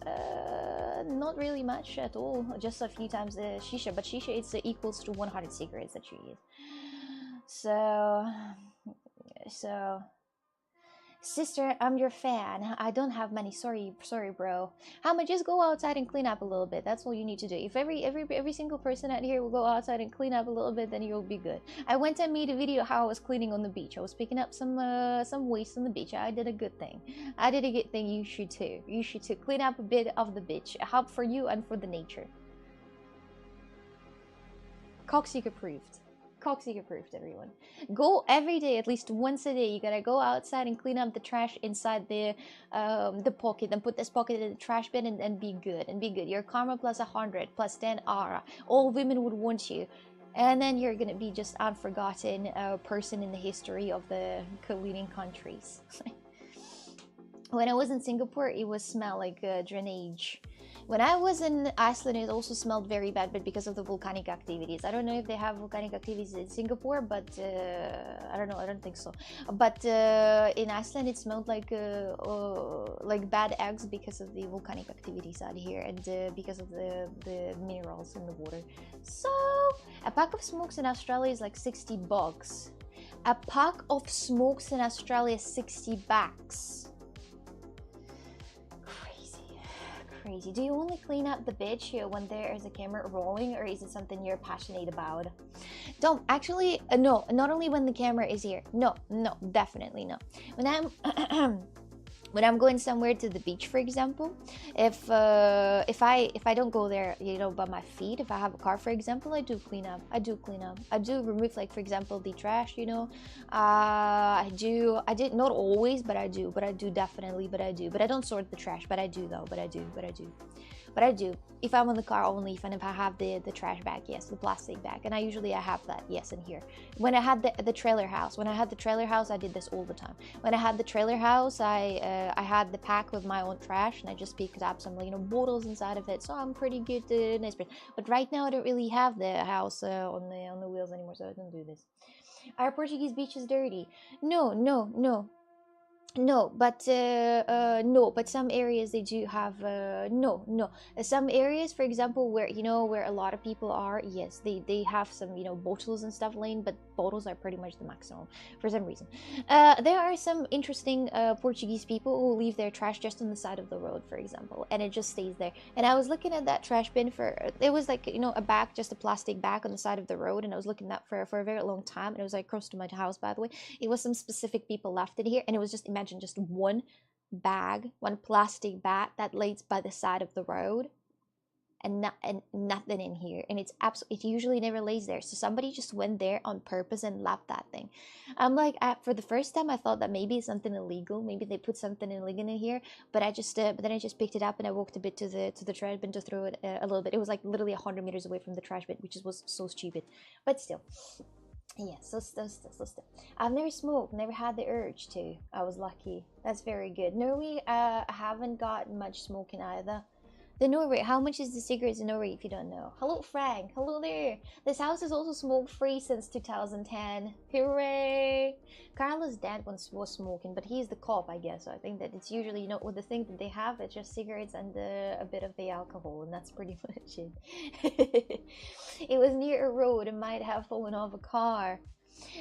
Not really much at all. Just a few times the shisha, but shisha it's equals to 100 cigarettes that you use. So, sister, I'm your fan. I don't have money. Sorry, bro. How much? Just go outside and clean up a little bit. That's all you need to do. If every single person out here will go outside and clean up a little bit, then you'll be good. I went and made a video how I was cleaning on the beach. I was picking up some waste on the beach. I did a good thing. I did a good thing. You should too. You should too. Clean up a bit of the beach. Help for you and for the nature. Coxic approved. Coxic approved, everyone. Go every day, at least once a day. You gotta go outside and clean up the trash inside the pocket, and put this pocket in the trash bin and be good. And be good. Your karma plus 100 plus 10 aura. All women would want you. And then you're gonna be just unforgotten person in the history of the cleaning countries. When I was in Singapore, it was smell like drainage. When I was in Iceland, it also smelled very bad, but because of the volcanic activities. I don't know if they have volcanic activities in Singapore, but I don't know. I don't think so. But in Iceland, it smelled like bad eggs because of the volcanic activities out here and because of the minerals in the water. So a pack of smokes in Australia is like 60 bucks. A pack of smokes in Australia is 60 bucks. Crazy. Do you only clean up the beach when there is a camera rolling, or is it something you're passionate about? Don't actually no, not only when the camera is here. No, definitely no. When I'm going somewhere to the beach, for example, if I don't go there, you know, by my feet, if I have a car, for example, I do clean up. I do remove, like, for example, the trash, you know. I did not always, but I do definitely, but I don't sort the trash, but I do though, but I do. But I do. If I'm in the car only, if I have the trash bag, yes, the plastic bag, and I have that, yes, in here. When I had the trailer house, I did this all the time. When I had the trailer house, I had the pack with my own trash, and I just picked up some, you know, bottles inside of it. So I'm pretty good, nice person. But right now I don't really have the house on the wheels anymore, so I don't do this. Are Portuguese beaches dirty? No, no, no. No, but no, but some areas they do have no, no. Some areas, for example, where, you know, where a lot of people are, yes, they have some, you know, bottles and stuff laying, but bottles are pretty much the maximum for some reason. There are some interesting Portuguese people who leave their trash just on the side of the road, for example, and it just stays there. And I was looking at that trash bin for, it was like, you know, a bag, just a plastic bag on the side of the road, and I was looking at for a very long time, and it was like close to my house, by the way. It was some specific people left it here, and it was just, imagine just one bag, one plastic bag that lays by the side of the road, and nothing in here, and it's absolutely, it usually never lays there, so somebody just went there on purpose and left that thing. I'm like, for the first time I thought that maybe it's something illegal, maybe they put something illegal in here, but then I just picked it up and I walked a bit to the trash bin to throw it a little bit. It was like literally 100 meters away from the trash bin, which was so stupid, but still. Yeah, so still. I've never smoked, never had the urge to. I was lucky. That's very good. Norway, I haven't got much smoking either. The Norway, how much is the cigarettes in Norway if you don't know? Hello Frank, hello there. This house is also smoke free since 2010. Hooray! Carlos' dad once was smoking, but he's the cop, I guess. So I think that it's usually, you know, with the thing that they have, it's just cigarettes and a bit of the alcohol, and that's pretty much it. It was near a road and might have fallen off a car.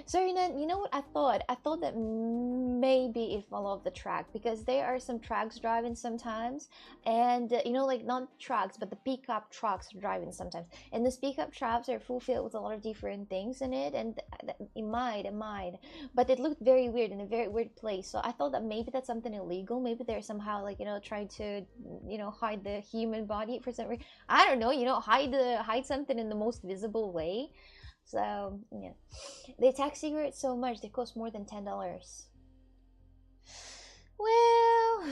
So you know what I thought? I thought that maybe it fell off the track, because there are some trucks driving sometimes, and you know, like not trucks, but the pickup trucks are driving sometimes, and those pickup trucks are fulfilled with a lot of different things in it, and it might, but it looked very weird in a very weird place. So I thought that maybe that's something illegal. Maybe they're somehow, like, you know, trying to, you know, hide the human body for some reason. I don't know, you know, hide something in the most visible way. So yeah, they tax cigarettes so much, they cost more than $10. Well,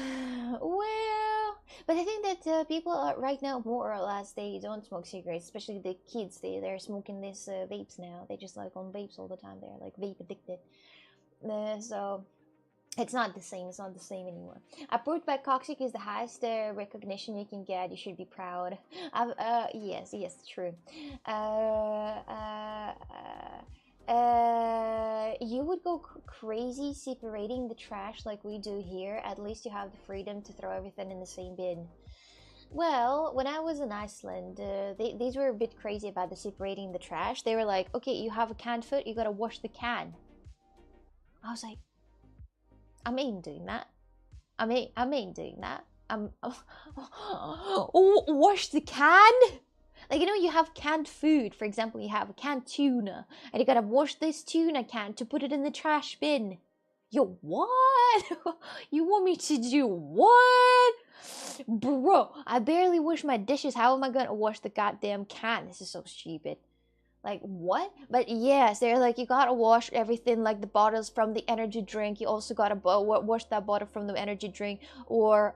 but I think that people are, right now, more or less, they don't smoke cigarettes, especially the kids. They're smoking these vapes now. They just like on vapes all the time. They're like vape addicted. So it's not the same. It's not the same anymore. Approved by Coccyx is the highest recognition you can get. You should be proud. Yes, true. You would go crazy separating the trash like we do here. At least you have the freedom to throw everything in the same bin. Well, when I was in Iceland, these were a bit crazy about the separating the trash. They were like, okay, you have a canned food, you gotta wash the can. I was like, I ain't doing that. I ain't doing that. Wash the can? Like, you know, you have canned food. For example, you have a canned tuna, and you gotta wash this tuna can to put it in the trash bin. Yo, what? You want me to do what? Bro, I barely wash my dishes. How am I gonna wash the goddamn can? This is so stupid. Like, what? But yes, they're like, you gotta wash everything, like the bottles from the energy drink. You also gotta wash that bottle from the energy drink, or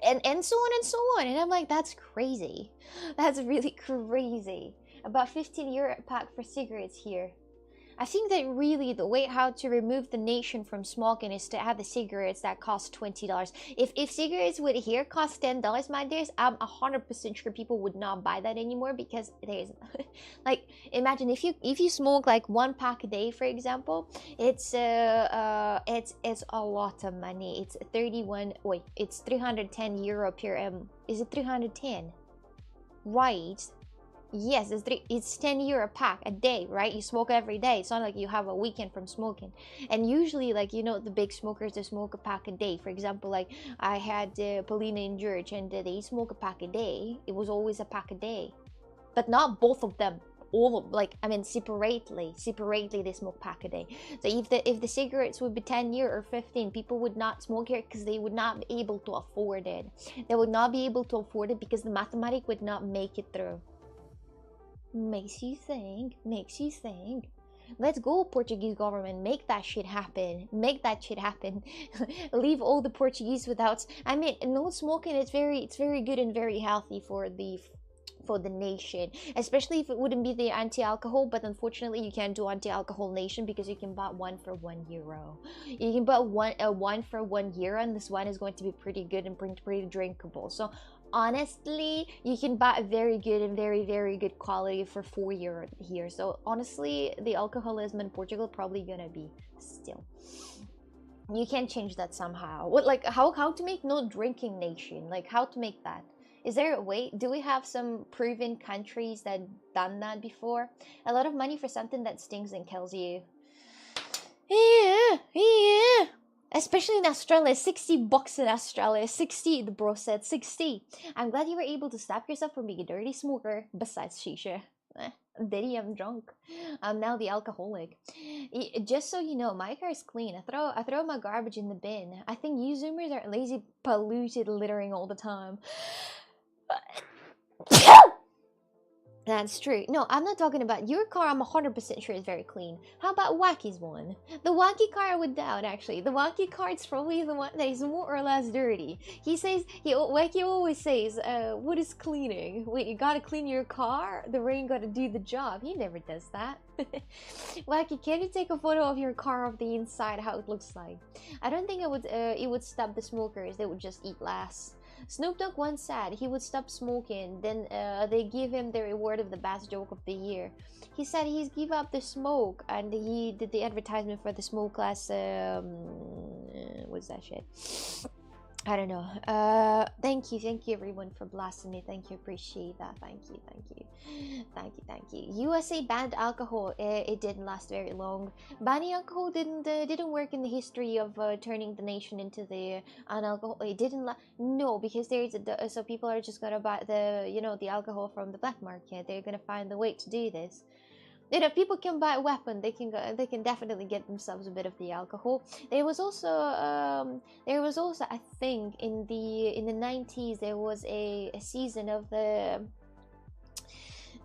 and so on and so on. And I'm like, that's crazy. That's really crazy. About 15 euro a pack for cigarettes here. I think that really the way how to remove the nation from smoking is to have the cigarettes that cost $20. If cigarettes would here cost $10, my dears, I'm 100% sure people would not buy that anymore, because there's like, imagine if you smoke like one pack a day, for example, it's a lot of money. It's 310 euro per is it 310? Right. Yes, it's 10 euro a pack a day, right? You smoke every day. It's not like you have a weekend from smoking. And usually, like, you know, the big smokers, they smoke a pack a day. For example, like, I had Paulina and George, and they smoke a pack a day. It was always a pack a day. But not both of them. All of, like, I mean, separately they smoke pack a day. So if the cigarettes would be 10 euro or 15, people would not smoke here because they would not be able to afford it. They would not be able to afford it because the mathematics would not make it through. Makes you think. Let's go, Portuguese government. Make that shit happen. Make that shit happen. Leave all the Portuguese without. I mean, no smoking. It's very good and very healthy for the nation, especially if it wouldn't be the anti-alcohol. But unfortunately, you can't do anti-alcohol nation because you can buy one for €1. You can buy one for €1, and this wine is going to be pretty good and pretty drinkable. So honestly, you can buy a very good and very good quality for €4 here. So honestly, the alcoholism in Portugal probably gonna be still. You can change that somehow. What, like, how to make no drinking nation? Like, how to make that? Is there a way? Do we have some proven countries that done that before? A lot of money for something that stings and kills you. Yeah. Especially in Australia, $60 in Australia. 60, the bro said 60. I'm glad you were able to stop yourself from being a dirty smoker. Besides shisha. Diddy, I'm drunk. I'm now the alcoholic. Just so you know, my car is clean. I throw my garbage in the bin. I think you Zoomers are lazy, polluted, littering all the time. That's true. No, I'm not talking about your car. I'm 100% sure is very clean. How about Wacky's one? The Wacky car I would doubt, actually. The Wacky car is probably the one that is more or less dirty. He says, Wacky always says, what is cleaning? Wait, you gotta clean your car? The rain gotta do the job. He never does that. Wacky, can you take a photo of your car of the inside, how it looks like? I don't think it would stop the smokers. They would just eat less. Snoop Dogg once said he would stop smoking, then they give him the reward of the best joke of the year. He said he's give up the smoke, and he did the advertisement for the smoke last what's that shit? I don't know. Thank you everyone for blasting me. Thank you, appreciate that. Thank you. USA banned alcohol. It didn't last very long. Banning alcohol didn't work in the history of turning the nation into the unalcohol. It didn't no, because there's so people are just gonna buy the alcohol from the black market. They're gonna find a way to do this. If people can buy a weapon, they can definitely get themselves a bit of the alcohol. There was also I think in the 90s there was a season of the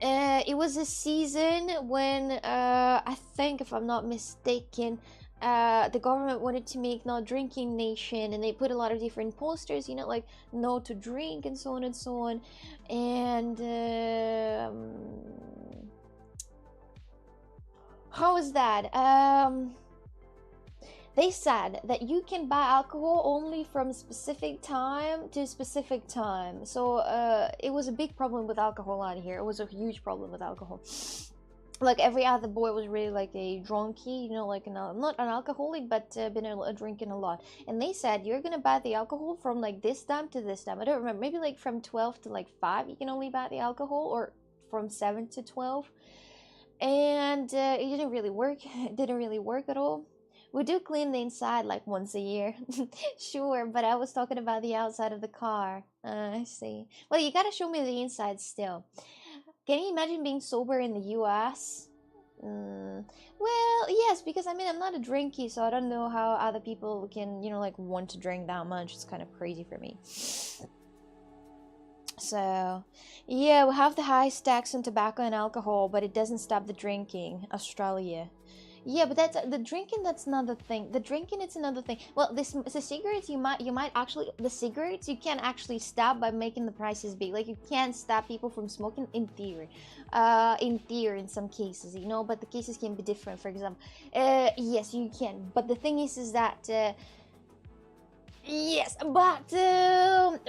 it was a season when I think, if I'm not mistaken, the government wanted to make not drinking nation, and they put a lot of different posters, like no to drink and so on, and how was that? They said that you can buy alcohol only from specific time to specific time. So it was a big problem with alcohol out here. It was a huge problem with alcohol. Like every other boy was really like a drunkie, like not an alcoholic, but been drinking a lot. And they said you're gonna buy the alcohol from like this time to this time. I don't remember. Maybe like from 12 to like 5 you can only buy the alcohol, or from 7 to 12. And it didn't really work. It didn't really work at all. We do clean the inside like once a year. Sure, but I was talking about the outside of the car. I see. Well, you gotta show me the inside still. Can you imagine being sober in the US? Well, yes, because I mean I'm not a drinky, so I don't know how other people can like want to drink that much. It's kind of crazy for me. So, yeah, we have the highest tax on tobacco and alcohol, but it doesn't stop the drinking. Australia. Yeah, but that's the drinking. That's another thing. The drinking, it's another thing. Well, the cigarettes, you might actually, the cigarettes you can actually stop by making the prices big. Like you can't stop people from smoking in theory. In some cases, but the cases can be different. For example, yes, you can. But the thing is that. Yes, but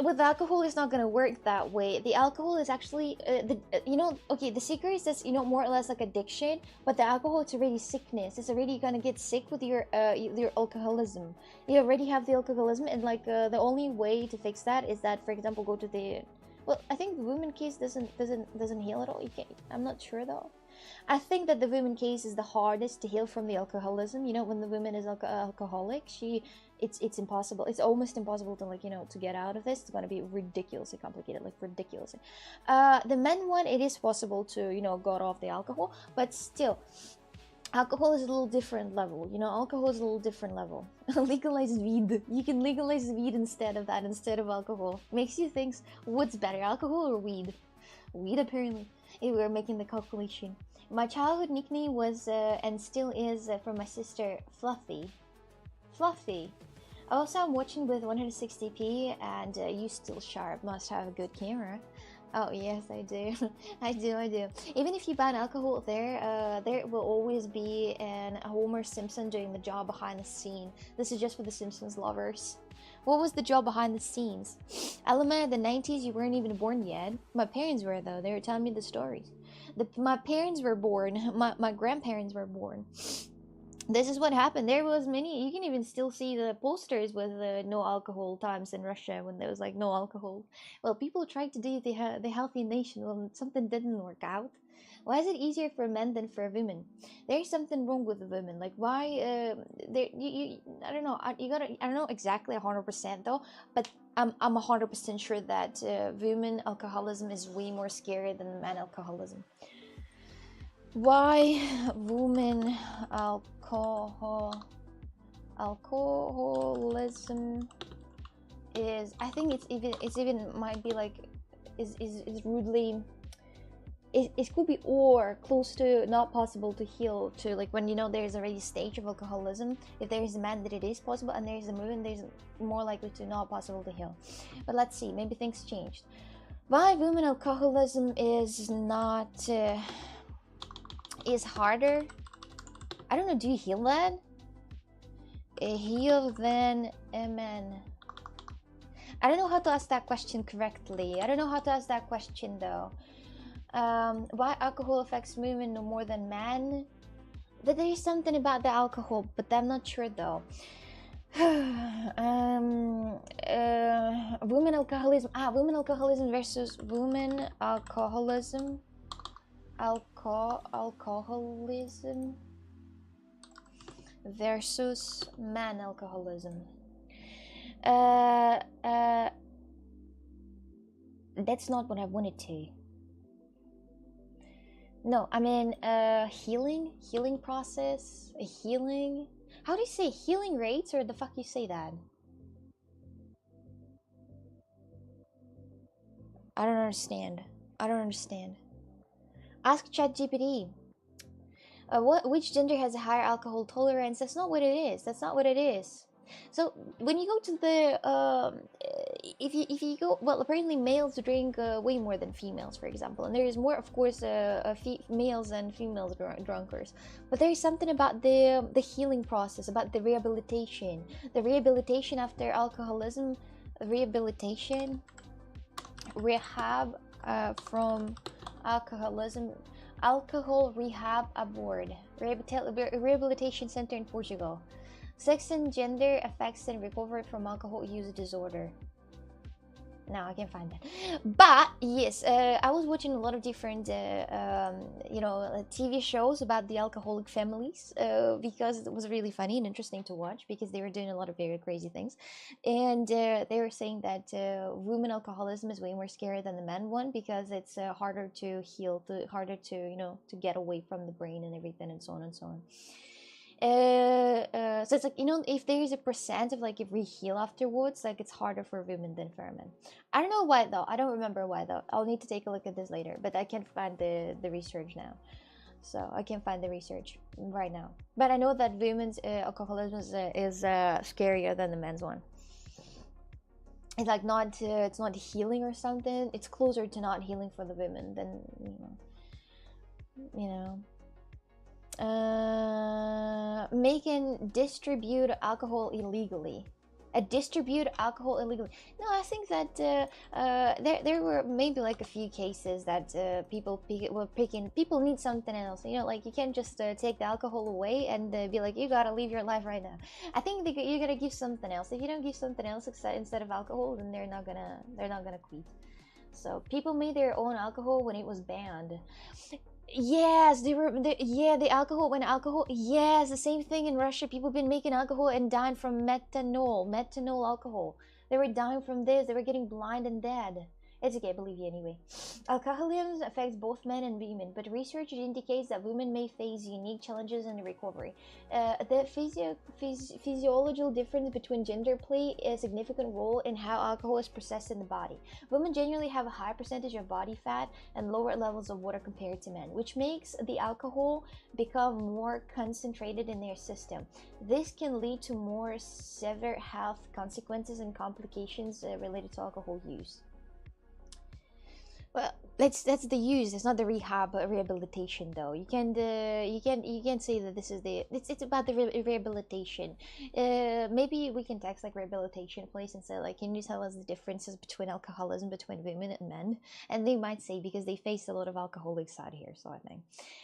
with alcohol, it's not gonna work that way. The alcohol is actually, the cigarettes is more or less like addiction, but the alcohol, it's already sickness. It's already gonna get sick with your alcoholism. You already have the alcoholism, and like the only way to fix that is that, for example, go to the. Well, I think the women case doesn't heal at all. You can't. I'm not sure though. I think that the women case is the hardest to heal from the alcoholism. When the woman is alcoholic, it's impossible. It's almost impossible to to get out of this. It's gonna be ridiculously complicated, like ridiculously. The men one, it is possible to got off the alcohol, but still, alcohol is a little different level. Alcohol is a little different level. Legalize weed. You can legalize weed instead of alcohol. Makes you think, what's better, alcohol or weed? Weed, apparently. If we're making the calculation. My childhood nickname was and still is for my sister, Fluffy. Fluffy. Also, I'm watching with 160p, and you still sharp. Must have a good camera. Oh yes, I do. I do. Even if you ban alcohol, there will always be an Homer Simpson doing the job behind the scene. This is just for the Simpsons lovers. What was the job behind the scenes? Alama, in the 90s, you weren't even born yet. My parents were, though. They were telling me the stories. My parents were born. My grandparents were born. This is what happened. There was many. You can even still see the posters with no alcohol times in Russia when there was like no alcohol. Well, people tried to do the healthy nation. Well, something didn't work out. Why is it easier for men than for women? There's something wrong with the women. Like why? I don't know. I don't know exactly 100% though, but I'm 100% sure that women alcoholism is way more scary than men alcoholism. Why women alcoholism is, I think it's even might be like is rudely, it could be or close to not possible to heal, to like when you know there's already a stage of alcoholism. If there is a man that it is possible, and there is a woman, there's more likely to not possible to heal. But let's see, maybe things changed. Why women alcoholism is not is harder. I don't know, do you heal that? Heal than a man. I don't know how to ask that question correctly. I don't know how to ask that question though. Why alcohol affects women no more than men? That there is something about the alcohol, but I'm not sure though. Women alcoholism. Women alcoholism versus women alcoholism. Alcoholism versus man alcoholism. That's not what I wanted to. No, I mean healing process, healing. How do you say healing rates, or the fuck you say that? I don't understand. Ask ChatGPT. Which gender has a higher alcohol tolerance? That's not what it is. So when you go to the if you go, well, apparently males drink way more than females, for example, and there is more, of course, males and females drunkers. But there is something about the healing process, about the rehabilitation after alcoholism, rehab from alcoholism. Alcohol rehab aboard. Rehabilitation center in Portugal. Sex and gender effects and recovery from alcohol use disorder. No, I can't find that. But yes, I was watching a lot of different, TV shows about the alcoholic families because it was really funny and interesting to watch, because they were doing a lot of very crazy things, and they were saying that women alcoholism is way more scary than the men one, because it's harder to heal, harder to to get away from the brain and everything, and so on and so on. So it's like, if there is a percent of like, if we heal afterwards, like it's harder for women than for men. I don't know why though. I don't remember why though. I'll need to take a look at this later, but I can't find the research now. So I can't find the research right now. But I know that women's alcoholism is scarier than the men's one. It's like not it's not healing or something. It's closer to not healing for the women than distribute alcohol illegally. Distribute alcohol illegally. No, I think that there were maybe like a few cases that people need something else. Like you can't just take the alcohol away and be like, you gotta live your life right now. I think you gotta give something else. If you don't give something else instead of alcohol, then they're not gonna quit. So people made their own alcohol when it was banned. Yes, the alcohol, yes, the same thing in Russia. People been making alcohol and dying from methanol alcohol. They were dying from this. They were getting blind and dead. It's okay, I believe you anyway. Alcoholism affects both men and women, but research indicates that women may face unique challenges in recovery. The physiological difference between gender play a significant role in how alcohol is processed in the body. Women generally have a high percentage of body fat and lower levels of water compared to men, which makes the alcohol become more concentrated in their system. This can lead to more severe health consequences and complications related to alcohol use. Well, that's the use. It's not the rehabilitation though. You can say that this is it's about the rehabilitation. Maybe we can text like rehabilitation place and say like, can you tell us the differences between alcoholism between women and men? And they might say because they face a lot of alcoholics out here. So I think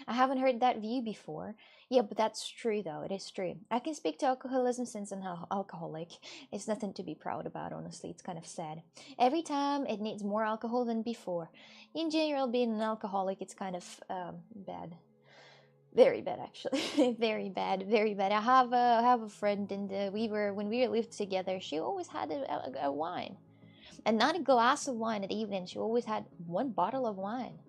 I haven't heard that view before. Yeah, but that's true though. It is true. I can speak to alcoholism since I'm an alcoholic. It's nothing to be proud about, honestly. It's kind of sad. Every time it needs more alcohol than before. In general, being an alcoholic, it's kind of bad. Very bad, actually. Very bad, very bad. I have a friend, and when we lived together, she always had a wine, and not a glass of wine at evening. She always had one bottle of wine.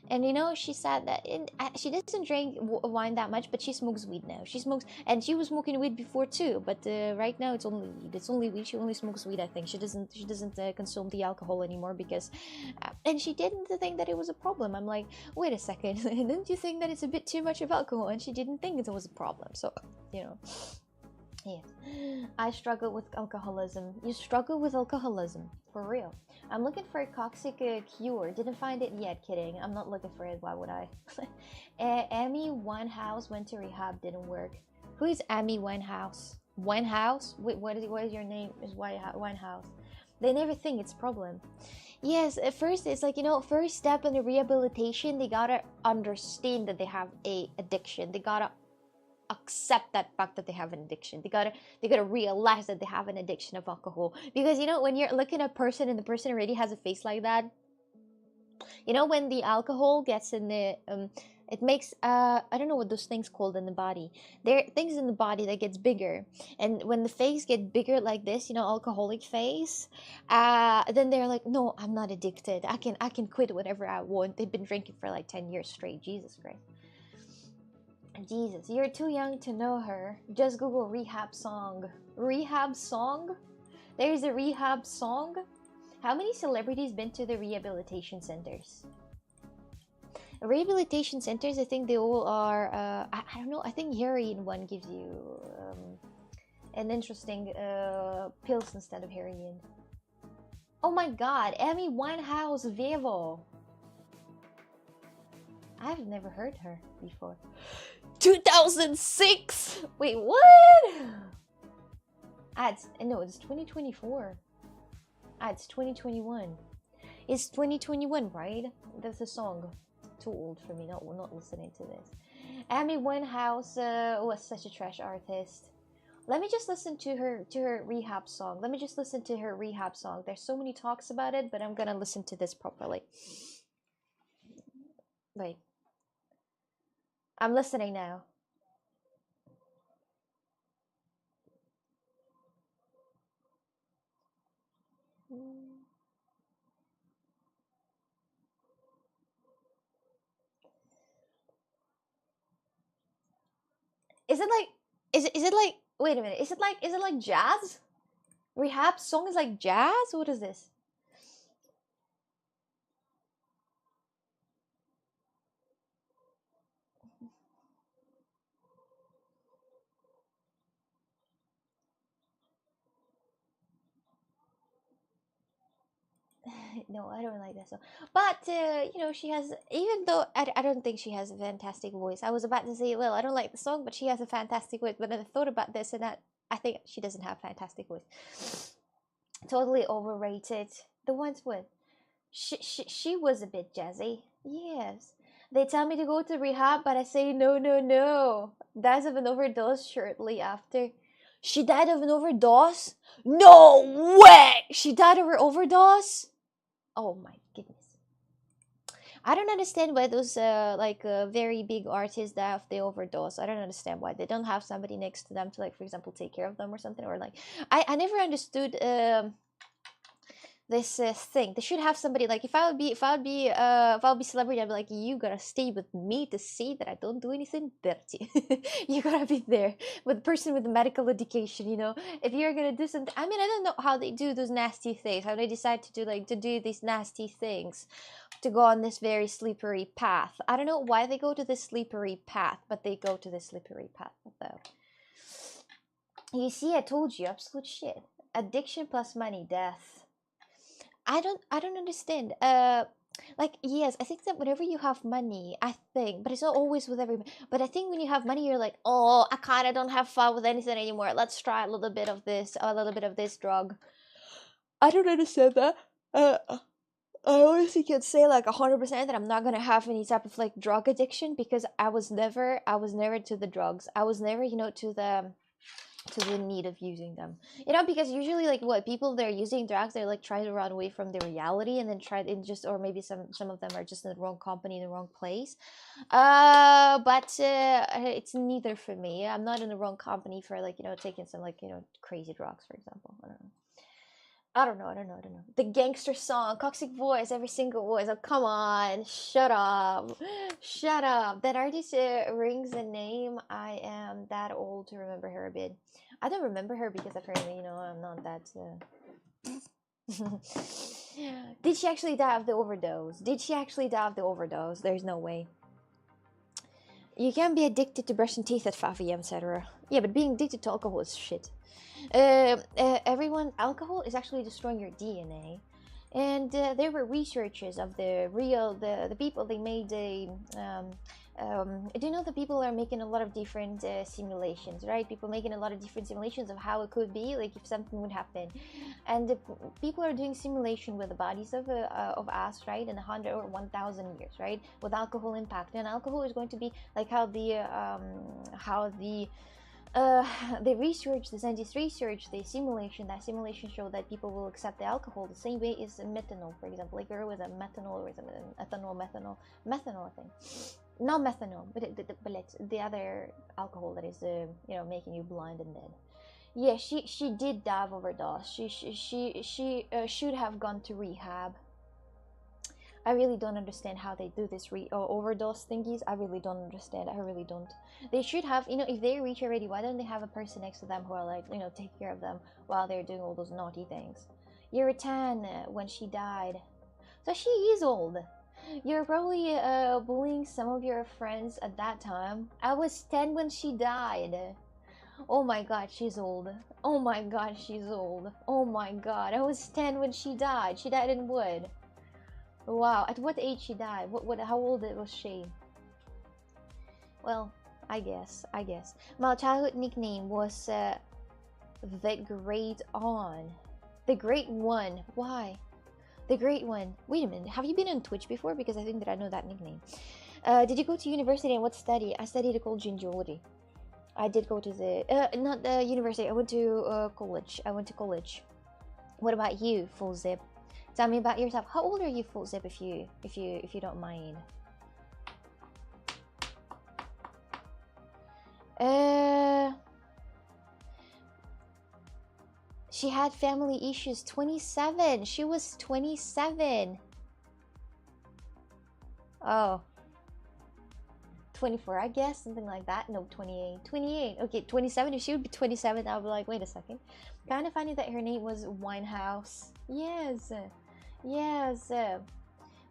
And she said that she doesn't drink wine that much, but she smokes weed now. She smokes, and she was smoking weed before too. But right now it's only weed. It's only weed. She only smokes weed. I think she doesn't consume the alcohol anymore because, and she didn't think that it was a problem. I'm like, wait a second, don't you think that it's a bit too much of alcohol? And she didn't think it was a problem. So, yeah. I struggle with alcoholism. You struggle with alcoholism for real. I'm looking for a toxic cure. Didn't find it yet. Kidding. I'm not looking for it. Why would I? Amy Winehouse went to rehab. Didn't work. Who is Amy Winehouse? Winehouse? Wait, what is your name? Is Winehouse? They never think it's a problem. Yes, at first it's like, first step in the rehabilitation, they gotta understand that they have a addiction. They gotta accept that fact that they have an addiction. They gotta realize that they have an addiction of alcohol. Because when you're looking at a person and the person already has a face like that, when the alcohol gets in the it makes I don't know what those things called in the body. There are things in the body that gets bigger, and when the face gets bigger like this, alcoholic face, then they're like, no, I'm not addicted. I can quit whatever I want. They've been drinking for like 10 years straight. Jesus Christ. Jesus, you're too young to know her. Just Google rehab song. Rehab song? There's a rehab song? How many celebrities been to the rehabilitation centers? Rehabilitation centers, I think they all are, I don't know, I think heroin one gives you an interesting pills instead of heroin. Oh my god, Amy Winehouse Vevo. I've never heard her before. 2006. Wait, what? No, it's 2024. It's 2021. It's 2021, right? That's a song. Too old for me. Not listening to this. Amy Winehouse was such a trash artist. Let me just listen to her rehab song. There's so many talks about it, but I'm gonna listen to this properly. Wait. I'm listening now. Is it like wait a minute, is it like jazz? Rehab song is like jazz? What is this? No, I don't like that song. But she has, even though I don't think she has a fantastic voice. I was about to say, well, I don't like the song, but she has a fantastic voice. But then I thought about this, and I think she doesn't have fantastic voice. Totally overrated. The ones with she was a bit jazzy. Yes. They tell me to go to rehab, but I say no, no, no. Dies of an overdose shortly after. She died of an overdose? No way! She died of her overdose? Oh my goodness. I don't understand why those very big artists die of the overdose. I don't understand why they don't have somebody next to them to, like, for example, take care of them or something. Or like I never understood this thing. They should have somebody like if I would be celebrity, I'd be like, you gotta stay with me to see that I don't do anything dirty. You gotta be there with a person with medical education. You know, if you're gonna do something, I mean, I don't know how they do those nasty things. How they decide to do these nasty things, to go on this very slippery path. I don't know why they go to this slippery path, but they go to this slippery path though. You see, I told you, absolute shit. Addiction plus money, death. I don't understand. Like yes, I think that whenever you have money, I think, but it's not always with everybody. But I think when you have money, you're like, oh, I kind of don't have fun with anything anymore. Let's try a little bit of this, a little bit of this drug. I don't understand that. I honestly can say like 100% that I'm not gonna have any type of like drug addiction because I was never to the drugs. I was never, to the need of using them, because usually like what people they're using drugs, they're like trying to run away from the reality and then try and just, or maybe some of them are just in the wrong company in the wrong place. But it's neither for me. I'm not in the wrong company for like taking some like crazy drugs, for example. I don't know. The gangster song, Toxic Voice, every single voice. Oh, come on. Shut up. Shut up. That artist rings a name. I am that old to remember her a bit. I don't remember her because apparently, I'm not that... Did she actually die of the overdose? There's no way. You can be addicted to brushing teeth at 5 a.m., etc. Yeah, but being addicted to alcohol is shit. Alcohol is actually destroying your DNA, and there were researches of the people. They made do you know that people are making a lot of different simulations, right? People making a lot of different simulations of how it could be, like if something would happen, and people are doing simulation with the bodies of us, right, in 100 or 1,000 years, right, with alcohol impact. And alcohol is going to be like how the research, the scientists research, that simulation showed that people will accept the alcohol the same way as methanol, for example. Like there was a methanol or methanol, I think. Not methanol, but it's the other alcohol that is, making you blind and dead. Yeah, she did die of overdose. She should have gone to rehab. I really don't understand how they do this overdose thingies. I really don't understand. I really don't. They should have, if they reach already, why don't they have a person next to them who are like, take care of them while they're doing all those naughty things. You're 10 when she died. So she is old. You're probably bullying some of your friends at that time. I was 10 when she died. Oh my god, she's old. Oh my god, she's old. Oh my god, I was 10 when she died. She died in wood. Wow, at what age she died? How old was she? Well, I guess. My childhood nickname was the Great On. The Great One. Why? The Great One. Wait a minute. Have you been on Twitch before? Because I think that I know that nickname. Did you go to university and what study? I studied ecology and geology. I did go to not the university. I went to college. What about you, Full Zip? Tell me about yourself. How old are you, Full Zip, if you don't mind? She had family issues. 27. She was 27. Oh. 24, I guess, something like that. No, 28. 28. Okay, 27. If she would be 27, I would be like, wait a second. Kind of funny that her name was Winehouse. Yes.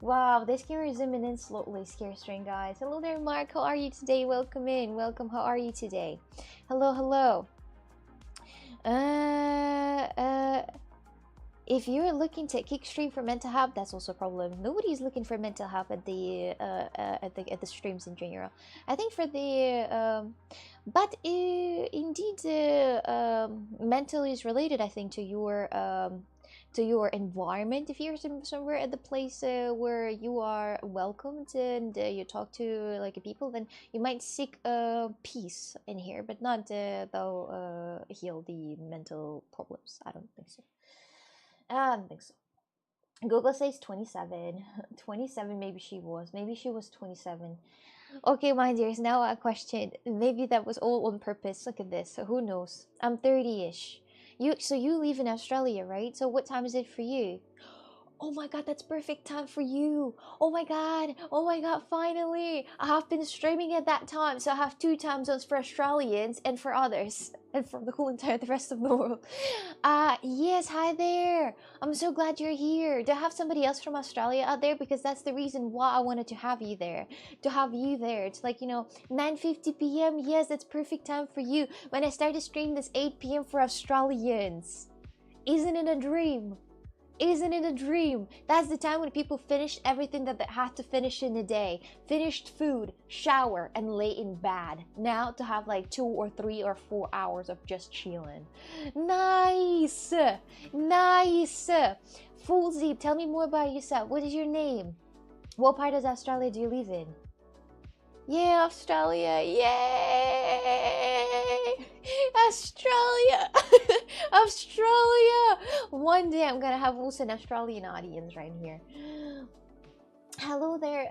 Wow, this camera is zooming in slowly, Scarestring guys. Hello there, Mark. How are you today? Welcome in. Welcome. How are you today? Hello. If you're looking to kick stream for mental health, that's also a problem. Nobody's looking for mental health at the streams in general. I think for the but indeed mental is related, I think, to your environment. If you're somewhere at the place where you are welcomed and you talk to like people, then you might seek peace in here, but not heal the mental problems. I don't think so. Google says 27. 27, maybe she was 27. Okay, my dears, now a question. Maybe that was all on purpose. Look at this. So who knows? I'm 30-ish. So you live in Australia, right? So what time is it for you? Oh my god, that's perfect time for you. Oh my god. Oh my god, finally. I have been streaming at that time. So I have 2 time zones for Australians and for others. And for the whole entire the rest of the world. Yes, hi there. I'm so glad you're here. Do I have somebody else from Australia out there? Because that's the reason why I wanted to have you there. To have you there. It's like, 9:50 p.m. Yes, that's perfect time for you. When I started stream this 8 p.m. for Australians. Isn't it a dream? Isn't it a dream? That's the time when people finished everything that they had to finish in a day. Finished food, shower, and lay in bed. Now to have like 2 or 3 or 4 hours of just chilling. Nice! Nice! Foolsy, tell me more about yourself. What is your name? What part of Australia do you live in? Yeah, Australia. Yay! Australia. Australia. One day I'm gonna have also an Australian audience right here. Hello there,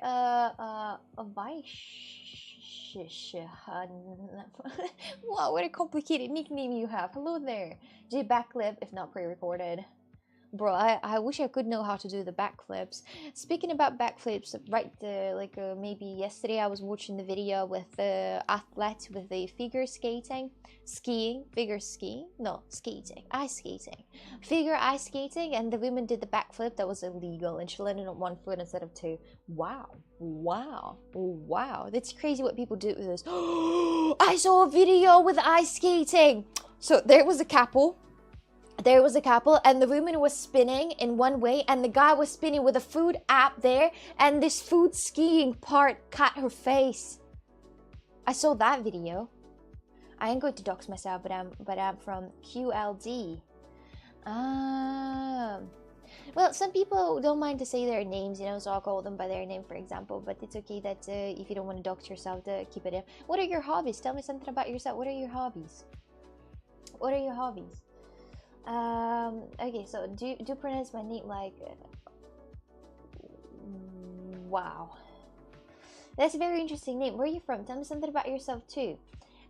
Vaish. Wow, what a complicated nickname you have. Hello there. Do you backflip if not pre-recorded? Bro, I wish I could know how to do the backflips. Speaking about backflips, right, maybe yesterday I was watching the video with the athlete with the figure skating, ice skating, figure ice skating, and the woman did the backflip that was illegal, and she landed on 1 foot instead of 2. Wow, wow, wow! That's crazy what people do with this. I saw a video with ice skating. So there was a couple. And the woman was spinning in one way and the guy was spinning with a food app there, and this food skiing part cut her face. I saw that video. I ain't going to dox myself, but I'm from QLD. Well, some people don't mind to say their names, so I'll call them by their name, for example, but it's okay that if you don't want to dox yourself, to keep it in. What are your hobbies? Tell me something about yourself. What are your hobbies? Okay, so do pronounce my name like wow. That's a very interesting name. Where are you from? Tell me something about yourself too.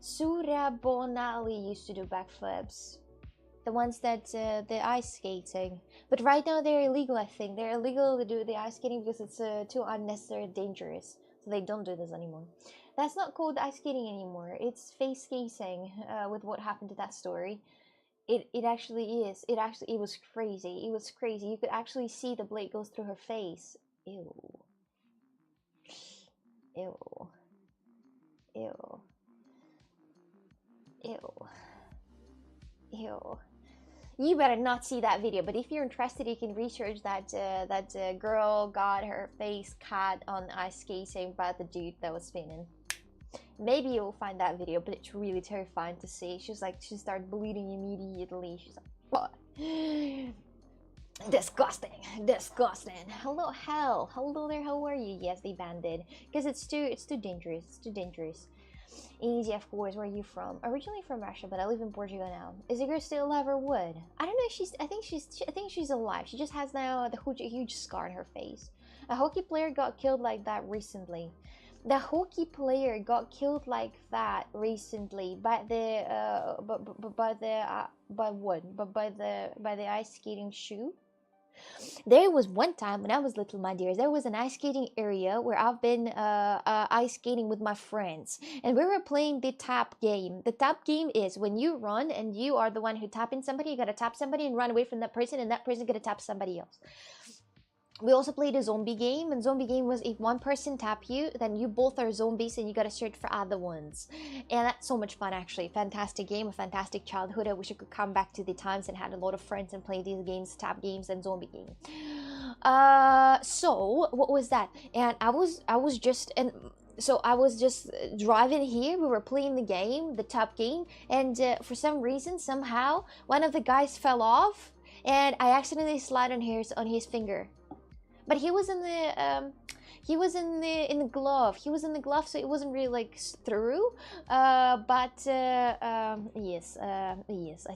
Surabonali used to do backflips. The ones that the ice skating. But right now they're illegal, I think. They're illegal to do the ice skating because it's too unnecessary and dangerous. So they don't do this anymore. That's not called ice skating anymore. It's face skating with what happened to that story. It actually is. It was crazy. It was crazy. You could actually see the blade goes through her face. Ew. Ew. Ew. Ew. Ew. You better not see that video, but if you're interested, you can research that girl got her face cut on ice skating by the dude that was spinning. Maybe you'll find that video, but it's really terrifying to see. She started bleeding immediately. She's like, what? Disgusting. Hello, hell. Hello there, how are you? Yes, they banned it because it's too dangerous. Easy, of course. Where are you from? Originally from Russia, but I live in Portugal now. Is the girl still alive or what? I don't know. I think she's alive. She just has now the huge scar on her face. A hockey player got killed like that recently. The hockey player got killed like that recently by the ice skating shoe. There was one time when I was little, my dears, there was an ice skating area where I've been ice skating with my friends, and we were playing the tap game. The tap game is when you run and you are the one who tapping somebody, you gotta tap somebody and run away from that person, and that person gonna tap somebody else. We also played a zombie game, and zombie game was if one person tap you, then you both are zombies and you gotta search for other ones. And that's so much fun, actually. Fantastic game, a fantastic childhood. I wish I could come back to the times and had a lot of friends and play these games, tap games and zombie game. So what was that? And I was just driving here. We were playing the game, the tap game, and for some reason, somehow, one of the guys fell off, and I accidentally slid on his finger. But he was in the glove. He was in the glove, so it wasn't really like through. Yes. I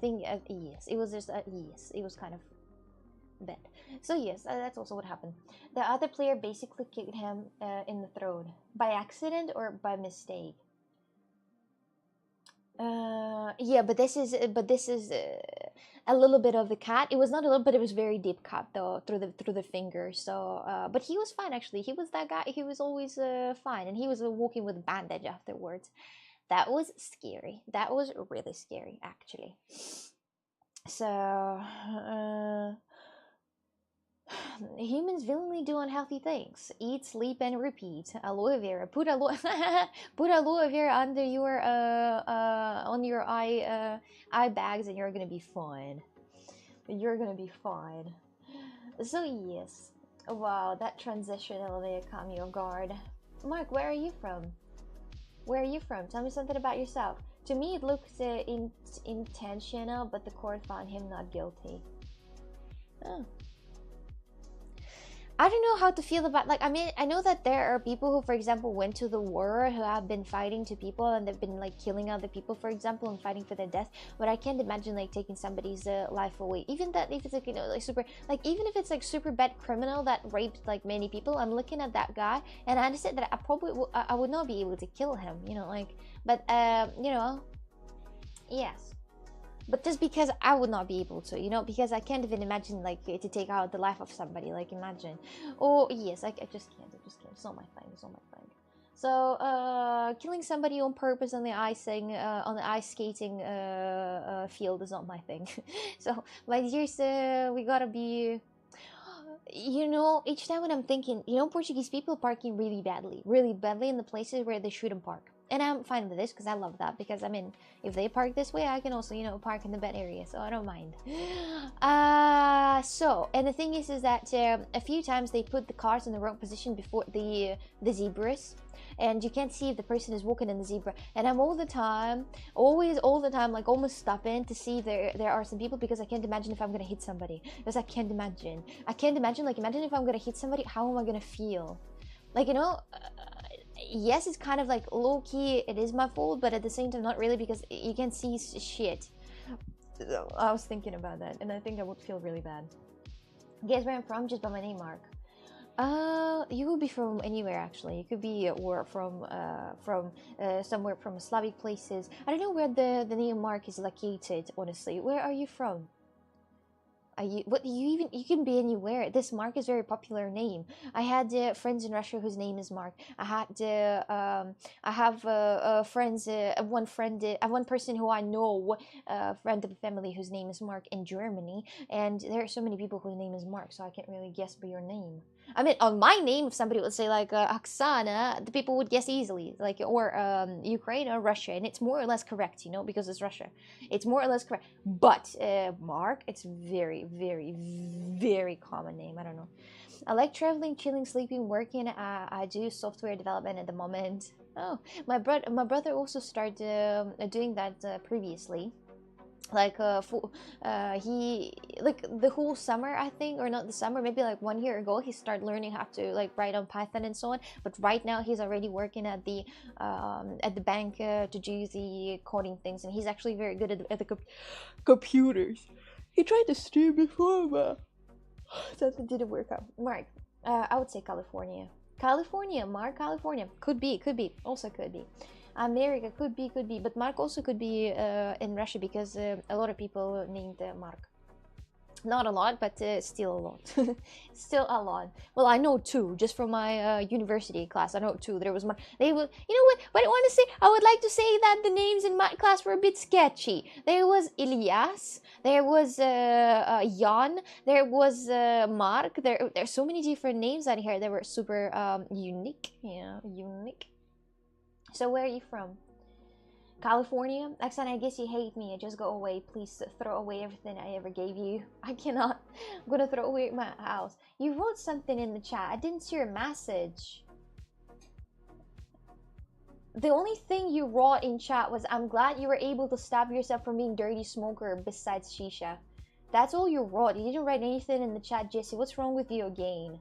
think yes. It was just yes. It was kind of bad. So yes, that's also what happened. The other player basically kicked him in the throat by accident or by mistake. Yeah, but this is a little bit of the cut. It was not a little bit, it was very deep cut though, through the finger. So but he was fine actually. He was that guy, he was always fine, and he was walking with a bandage afterwards. That was scary. That was really scary actually. So humans willingly do unhealthy things: eat, sleep, and repeat. Aloe vera. Put aloe put aloe vera under your on your eye bags, and you're gonna be fine. You're gonna be fine. So yes. Wow, that transition elevator caught me off guard. Mark, where are you from? Where are you from? Tell me something about yourself. To me, it looked intentional, but the court found him not guilty. Oh. I don't know how to feel about, like, I mean, I know that there are people who, for example, went to the war, who have been fighting to people, and they've been like killing other people, for example, and fighting for their death. But I can't imagine like taking somebody's life away. Even that, if it's like, you know, like super, like, even if it's like super bad criminal that raped like many people, I'm looking at that guy and I understand that I probably I would not be able to kill him, you know, like, but you know, yes. But just because I would not be able to, you know, because I can't even imagine like to take out the life of somebody, like, imagine. Oh yes, I just can't, it's not my thing, it's not my thing. So killing somebody on purpose on the icing on the ice skating field is not my thing. So my dears, we gotta be, you know, each time when I'm thinking, you know, Portuguese people parking really badly in the places where they shouldn't park. And I'm fine with this because I love that, because I mean, if they park this way, I can also, you know, park in the bad area, so I don't mind. So, and the thing is that a few times they put the cars in the wrong position before the zebras, and you can't see if the person is walking in the zebra. And I'm all the time, like almost stopping to see if there are some people, because I can't imagine if I'm gonna hit somebody. Because I can't imagine, like, imagine if I'm gonna hit somebody, how am I gonna feel? Like, you know, yes, it's kind of like low-key, it is my fault, but at the same time not really, because you can see shit. I was thinking about that, and I think I would feel really bad. Guess where I'm from? Just by my name, Mark. You could be from anywhere actually. You could be or from somewhere from Slavic places. I don't know where the name Mark is located, honestly. Where are you from? Are you, what, you can be anywhere. This Mark is a very popular name. I had friends in Russia whose name is Mark. I have friends, one person who I know, friend of the family whose name is Mark in Germany, and there are so many people whose name is Mark, so I can't really guess by your name. I mean, on my name, if somebody would say like Oksana, the people would guess easily, like, or Ukraine or Russia, and it's more or less correct, you know, because it's Russia. It's more or less correct. But Mark, it's very, very, very common name. I don't know. I like traveling, chilling, sleeping, working. I do software development at the moment. Oh, my brother also started doing that previously. Like he, like, the whole summer, I think, or not the summer, maybe like 1 year ago, he started learning how to like write on Python and so on. But right now he's already working at the bank to do the coding things, and he's actually very good at the computers. He tried to steal before, but something didn't work out. Mark, I would say California. Mark, California. Could be, also could be. America, could be, but Mark also could be in Russia, because a lot of people named Mark. Not a lot, but still a lot. Still a lot. Well, I know two, just from my university class. I know two. There was one. They were, you know what? But I want to say, I would like to say that the names in my class were a bit sketchy. There was Ilyas. There was Jan. There was Mark. There's so many different names out here that were super unique. Yeah, unique. So where are you from? California? Accent, I guess you hate me. Just go away. Please throw away everything I ever gave you. I cannot. I'm gonna throw away my house. You wrote something in the chat. I didn't see your message. The only thing you wrote in chat was, I'm glad you were able to stop yourself from being dirty smoker besides shisha. That's all you wrote. You didn't write anything in the chat, Jesse. What's wrong with you again?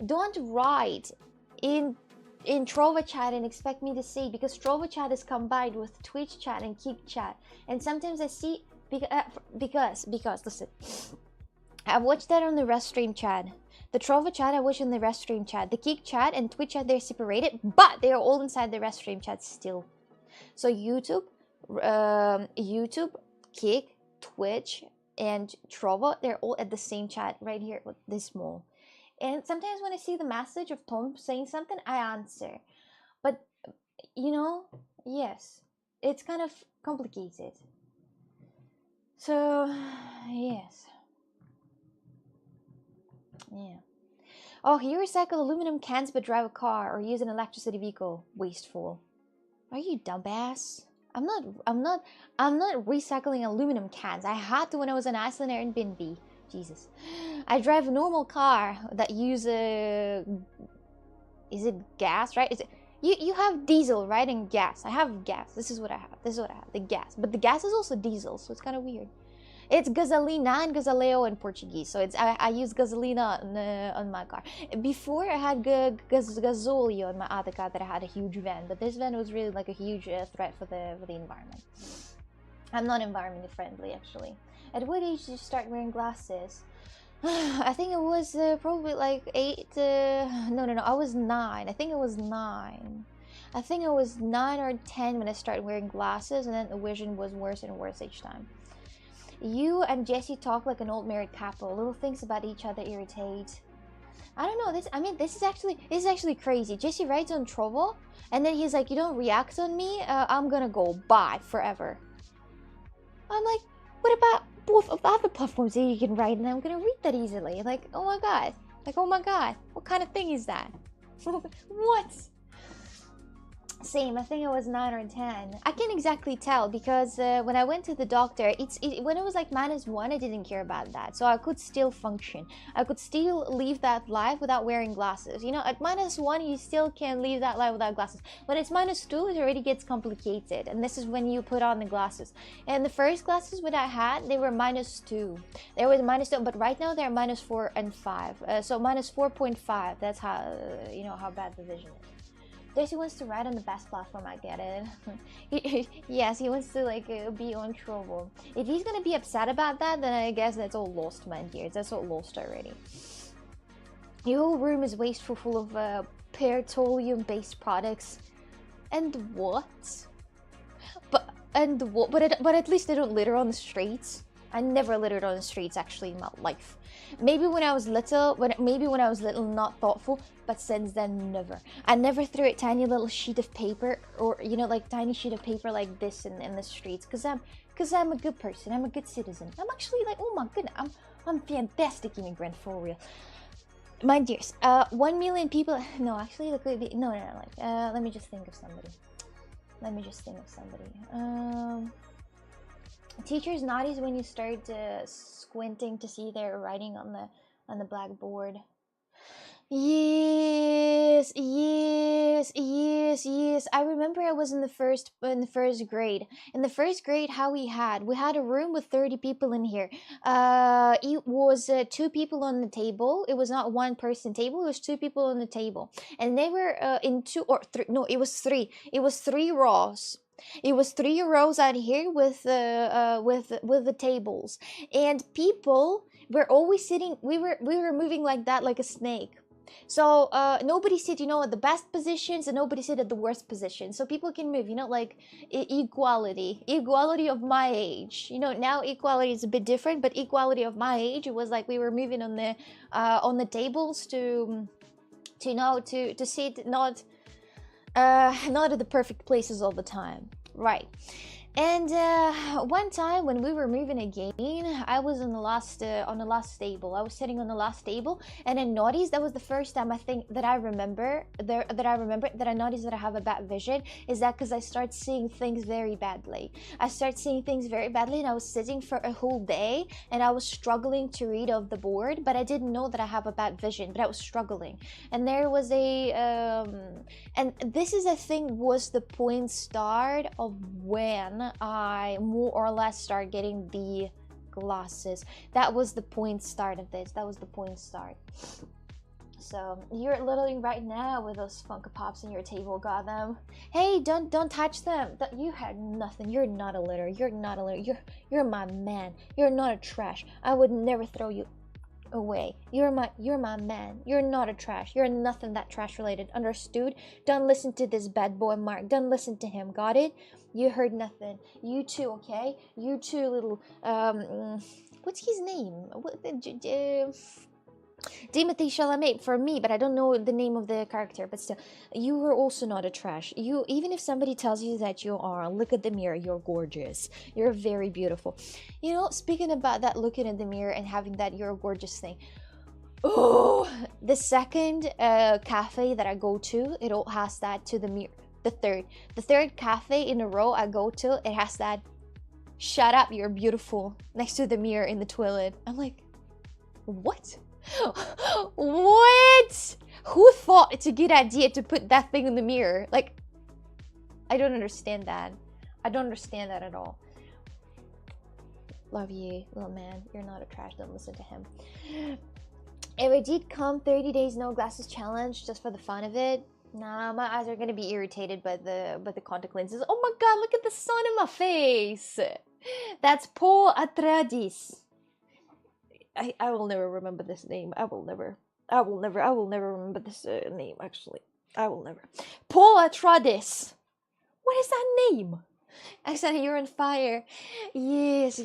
Don't write in Trova chat and expect me to say, because Trova chat is combined with Twitch chat and Kick chat, and sometimes I see because listen, I watched that on the Restream chat. The Trova chat I watch in the Restream chat. The Kick chat and Twitch chat, they're separated, but they are all inside the Restream chat still. So YouTube, YouTube, Kick, Twitch, and Trovo, they're all at the same chat right here, this small. And sometimes when I see the message of Tom saying something, I answer. But, you know, yes, it's kind of complicated. So, yes. Yeah. Oh, you recycle aluminum cans but drive a car or use an electricity vehicle. Wasteful. Are you dumbass? I'm not recycling aluminum cans. I had to when I was in Iceland Airbnb. Jesus. I drive a normal car that uses is it gas, right? Is it you have diesel, right? And gas. I have gas. This is what I have. The gas. But the gas is also diesel, so it's kind of weird. It's gasolina and gasoleo in Portuguese. So it's I use gasolina on my car. Before I had gasolio on my other car that I had a huge van, but this van was really like a huge threat for the environment. I'm not environment friendly actually. At what age did you start wearing glasses? I think it was probably like 8. No, I was 9. I think it was 9. I think it was 9 or 10 when I started wearing glasses, and then the vision was worse and worse each time. You and Jesse talk like an old married couple. Little things about each other irritate. I don't know. This is actually crazy. Jesse writes on Trovo, and then he's like, "You don't react on me. I'm gonna go bye forever." I'm like, what about both of the other platforms that you can write, and I'm gonna read that easily? Like, oh my god. What kind of thing is that? What? Same, I think it was 9 or 10. I can't exactly tell because when I went to the doctor, when it was like -1, I didn't care about that. So I could still function. I could still live that life without wearing glasses. You know, at -1, you still can live that life without glasses. When it's -2, it already gets complicated. And this is when you put on the glasses. And the first glasses that I had, they were -2. They were -2, but right now they're -4 and 5. So -4.5, that's how, you know, how bad the vision is. Jesse wants to ride on the best platform, I get it. Yes, he wants to like be on Trovo. If he's gonna be upset about that, then I guess that's all lost, man. Here, that's all lost already. Your whole room is wasteful, full of petroleum-based products. And what? But at least I don't litter on the streets. I never littered on the streets actually in my life. Maybe when I was little, not thoughtful, but since then, never. I never threw a tiny little sheet of paper, or you know, like tiny sheet of paper like this in the streets, cause I'm a good person. I'm a good citizen. I'm actually like, oh my goodness, I'm fantastic immigrant for real. My dears, 1 million people. No, actually, no. Like, let me just think of somebody. Teachers notice when you start squinting to see their writing on the blackboard. Yes. I remember I was in the first grade. In the first grade, how we had a room with 30 people in here. It was 2 people on the table. It was not one person table. It was 2 people on the table, and they were in 2 or 3. No, it was 3. It was 3 rows. It was 3 rows out here with the tables, and people were always sitting. We were moving like that, like a snake. So nobody sit, you know, at the best positions, and nobody sit at the worst position. So people can move, you know, like equality of my age. You know, now equality is a bit different, but equality of my age, it was like we were moving on the tables to sit not at the perfect places all the time, right? And one time when we were moving again, I was on the last table. I was sitting on the last table, and I noticed that was the first time I think that I remember that I noticed that I have a bad vision. Is that because I start seeing things very badly? And I was sitting for a whole day, and I was struggling to read off the board, but I didn't know that I have a bad vision. But I was struggling, and there was and this is I think was the point start of when I more or less start getting the glasses. That was the point start of this. So you're littering right now with those Funko Pops in your table. Got them. Hey, don't touch them. You had nothing. You're not a litter. You're my man. You're not a trash. I would never throw you away. You're my man. You're not a trash. You're nothing that trash related. Understood? Don't listen to this bad boy Mark. Don't listen to him. Got it? You heard nothing. You too, okay? You too, little what's his name? What the Timothy Chalamet for me, but I don't know the name of the character. But still, you are also not a trash. You, even if somebody tells you that you are, look at the mirror. You're gorgeous. You're very beautiful. You know, speaking about that, looking in the mirror and having that you're gorgeous thing. Oh, the second cafe that I go to, it all has that to the mirror. The third cafe in a row I go to, it has that. Shut up, you're beautiful. Next to the mirror in the toilet. I'm like, what? What? Who thought it's a good idea to put that thing in the mirror? Like, I don't understand that. I don't understand that at all. Love you, little man. You're not a trash. Don't listen to him. If I did come 30 days no glasses challenge just for the fun of it, nah, my eyes are gonna be irritated by the contact lenses. Oh my god, look at the sun in my face. That's Paul Atreides. I will never remember this name. I will never remember this name, actually. I will never. Paul Atreides. What is that name? Accent, you're on fire. Yes.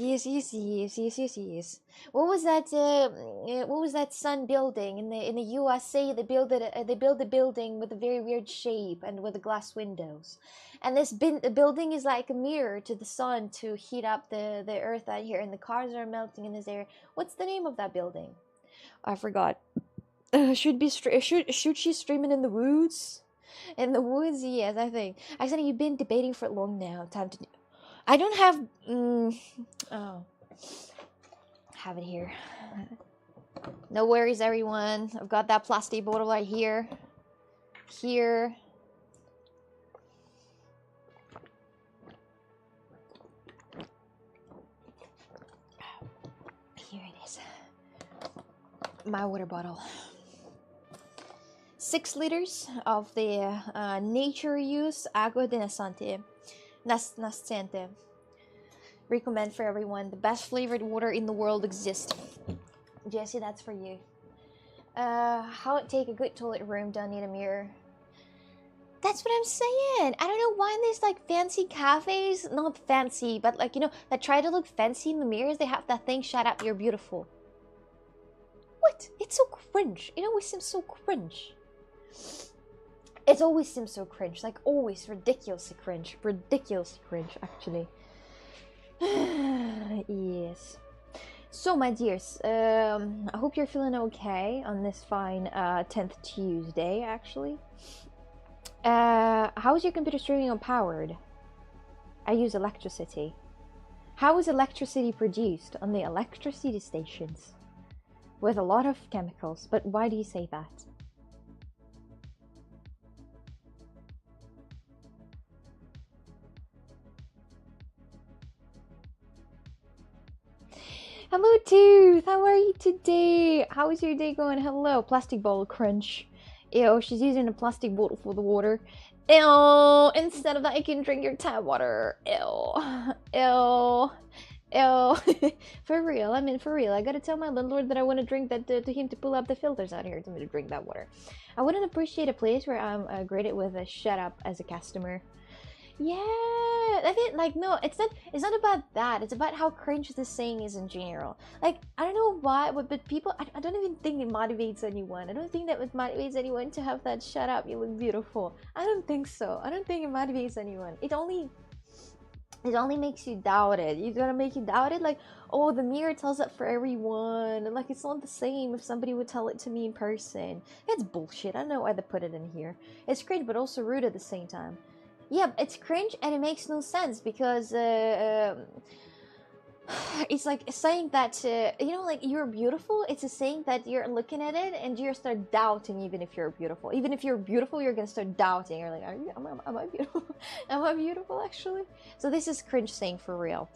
What was that sun building in the USA? They build a building with a very weird shape and with the glass windows. And this building is like a mirror to the sun to heat up the earth out here, and the cars are melting in this area. What's the name of that building? I forgot. Should she streaming in the woods? In the woods, yes, I think. Actually, you've been debating for long now. Time to. I don't have. Oh, have it here. No worries, everyone. I've got that plastic bottle right here. Here. Here it is. My water bottle. 6 liters of the nature use agua de nascente. Recommend for everyone. The best flavored water in the world exists. Jesse, that's for you. How to take a good toilet room, don't need a mirror. That's what I'm saying. I don't know why in these like fancy cafes, not fancy, but like, you know, that try to look fancy in the mirrors, they have that thing, shut up, you're beautiful. What? It's so cringe. It always seems so cringe. It always seems so cringe, like always ridiculously cringe, actually. Yes. So my dears, I hope you're feeling okay on this fine 10th Tuesday, actually. How is your computer streaming on powered? I use electricity. How is electricity produced on the electricity stations? With a lot of chemicals, but why do you say that? Hello, Tooth! How are you today? How is your day going? Hello, plastic bottle crunch. Ew, she's using a plastic bottle for the water. Ew, instead of that, you can drink your tap water. Ew. Ew. Ew. For real, I mean, for real. I gotta tell my landlord that I want to drink that to him to pull up the filters out here to me to drink that water. I wouldn't appreciate a place where I'm graded with a shut up as a customer. Yeah, I think like no, it's not about that. It's about how cringe this saying is in general. Like I don't know why, but people, I don't even think it motivates anyone. I don't think that it motivates anyone to have that shut up, you look beautiful. I don't think so. I don't think it motivates anyone. It only makes you doubt it. You're gonna make you doubt it, like, oh, the mirror tells that for everyone, and like it's not the same if somebody would tell it to me in person. It's bullshit. I don't know why they put it in here. It's cringe, but also rude at the same time. Yeah, it's cringe and it makes no sense because it's like saying that you know, like you're beautiful. It's a saying that you're looking at it and you start doubting even if you're beautiful. Even if you're beautiful, you're gonna start doubting. You're like, am I beautiful? Am I beautiful actually? So this is cringe saying for real.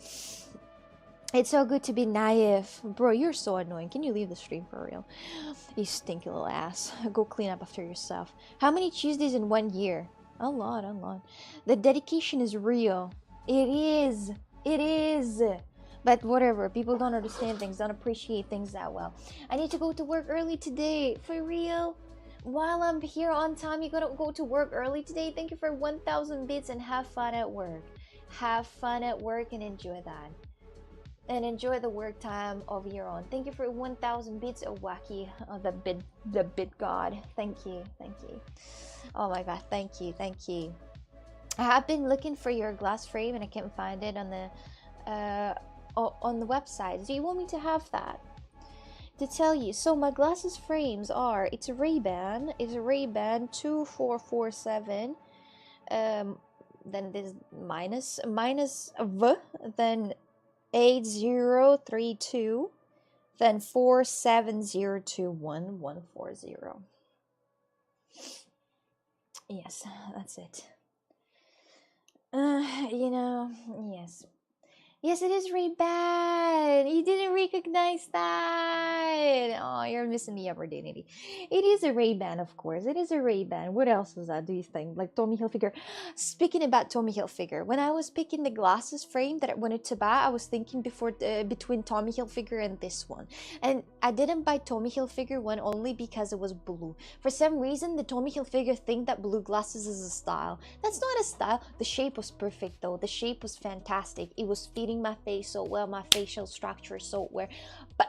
It's so good to be naive. Bro, you're so annoying. Can you leave the stream for real? You stinky little ass. Go clean up after yourself. How many Tuesdays in 1 year? A lot. The dedication is real. It is. But whatever, people don't understand things, don't appreciate things that well. I need to go to work early today. For real? While I'm here on time, you gotta go to work early today? Thank you for 1,000 bits and have fun at work. Have fun at work and enjoy that. And enjoy the work time of your own. Thank you for 1,000 bits of wacky, the bit god. Thank you, thank you. Oh my god, thank you, thank you. I have been looking for your glass frame and I can't find it on the website. Do you want me to have that? To tell you, so my glasses frames are, it's a Ray-Ban 2447, then this minus V, then 8032, then 47021 Yes, that's it. You know, yes. Yes, it is Ray-Ban. You didn't recognize that. Oh, you're missing the opportunity. It is a Ray-Ban, of course. It is a Ray-Ban. What else was that, do you think? Like Tommy Hilfiger. Speaking about Tommy Hilfiger, when I was picking the glasses frame that I wanted to buy, I was thinking between Tommy Hilfiger and this one. And I didn't buy Tommy Hilfiger one only because it was blue. For some reason, the Tommy Hilfiger think that blue glasses is a style. That's not a style. The shape was perfect, though. The shape was fantastic. It was fitting my face so well, my facial structure so well, but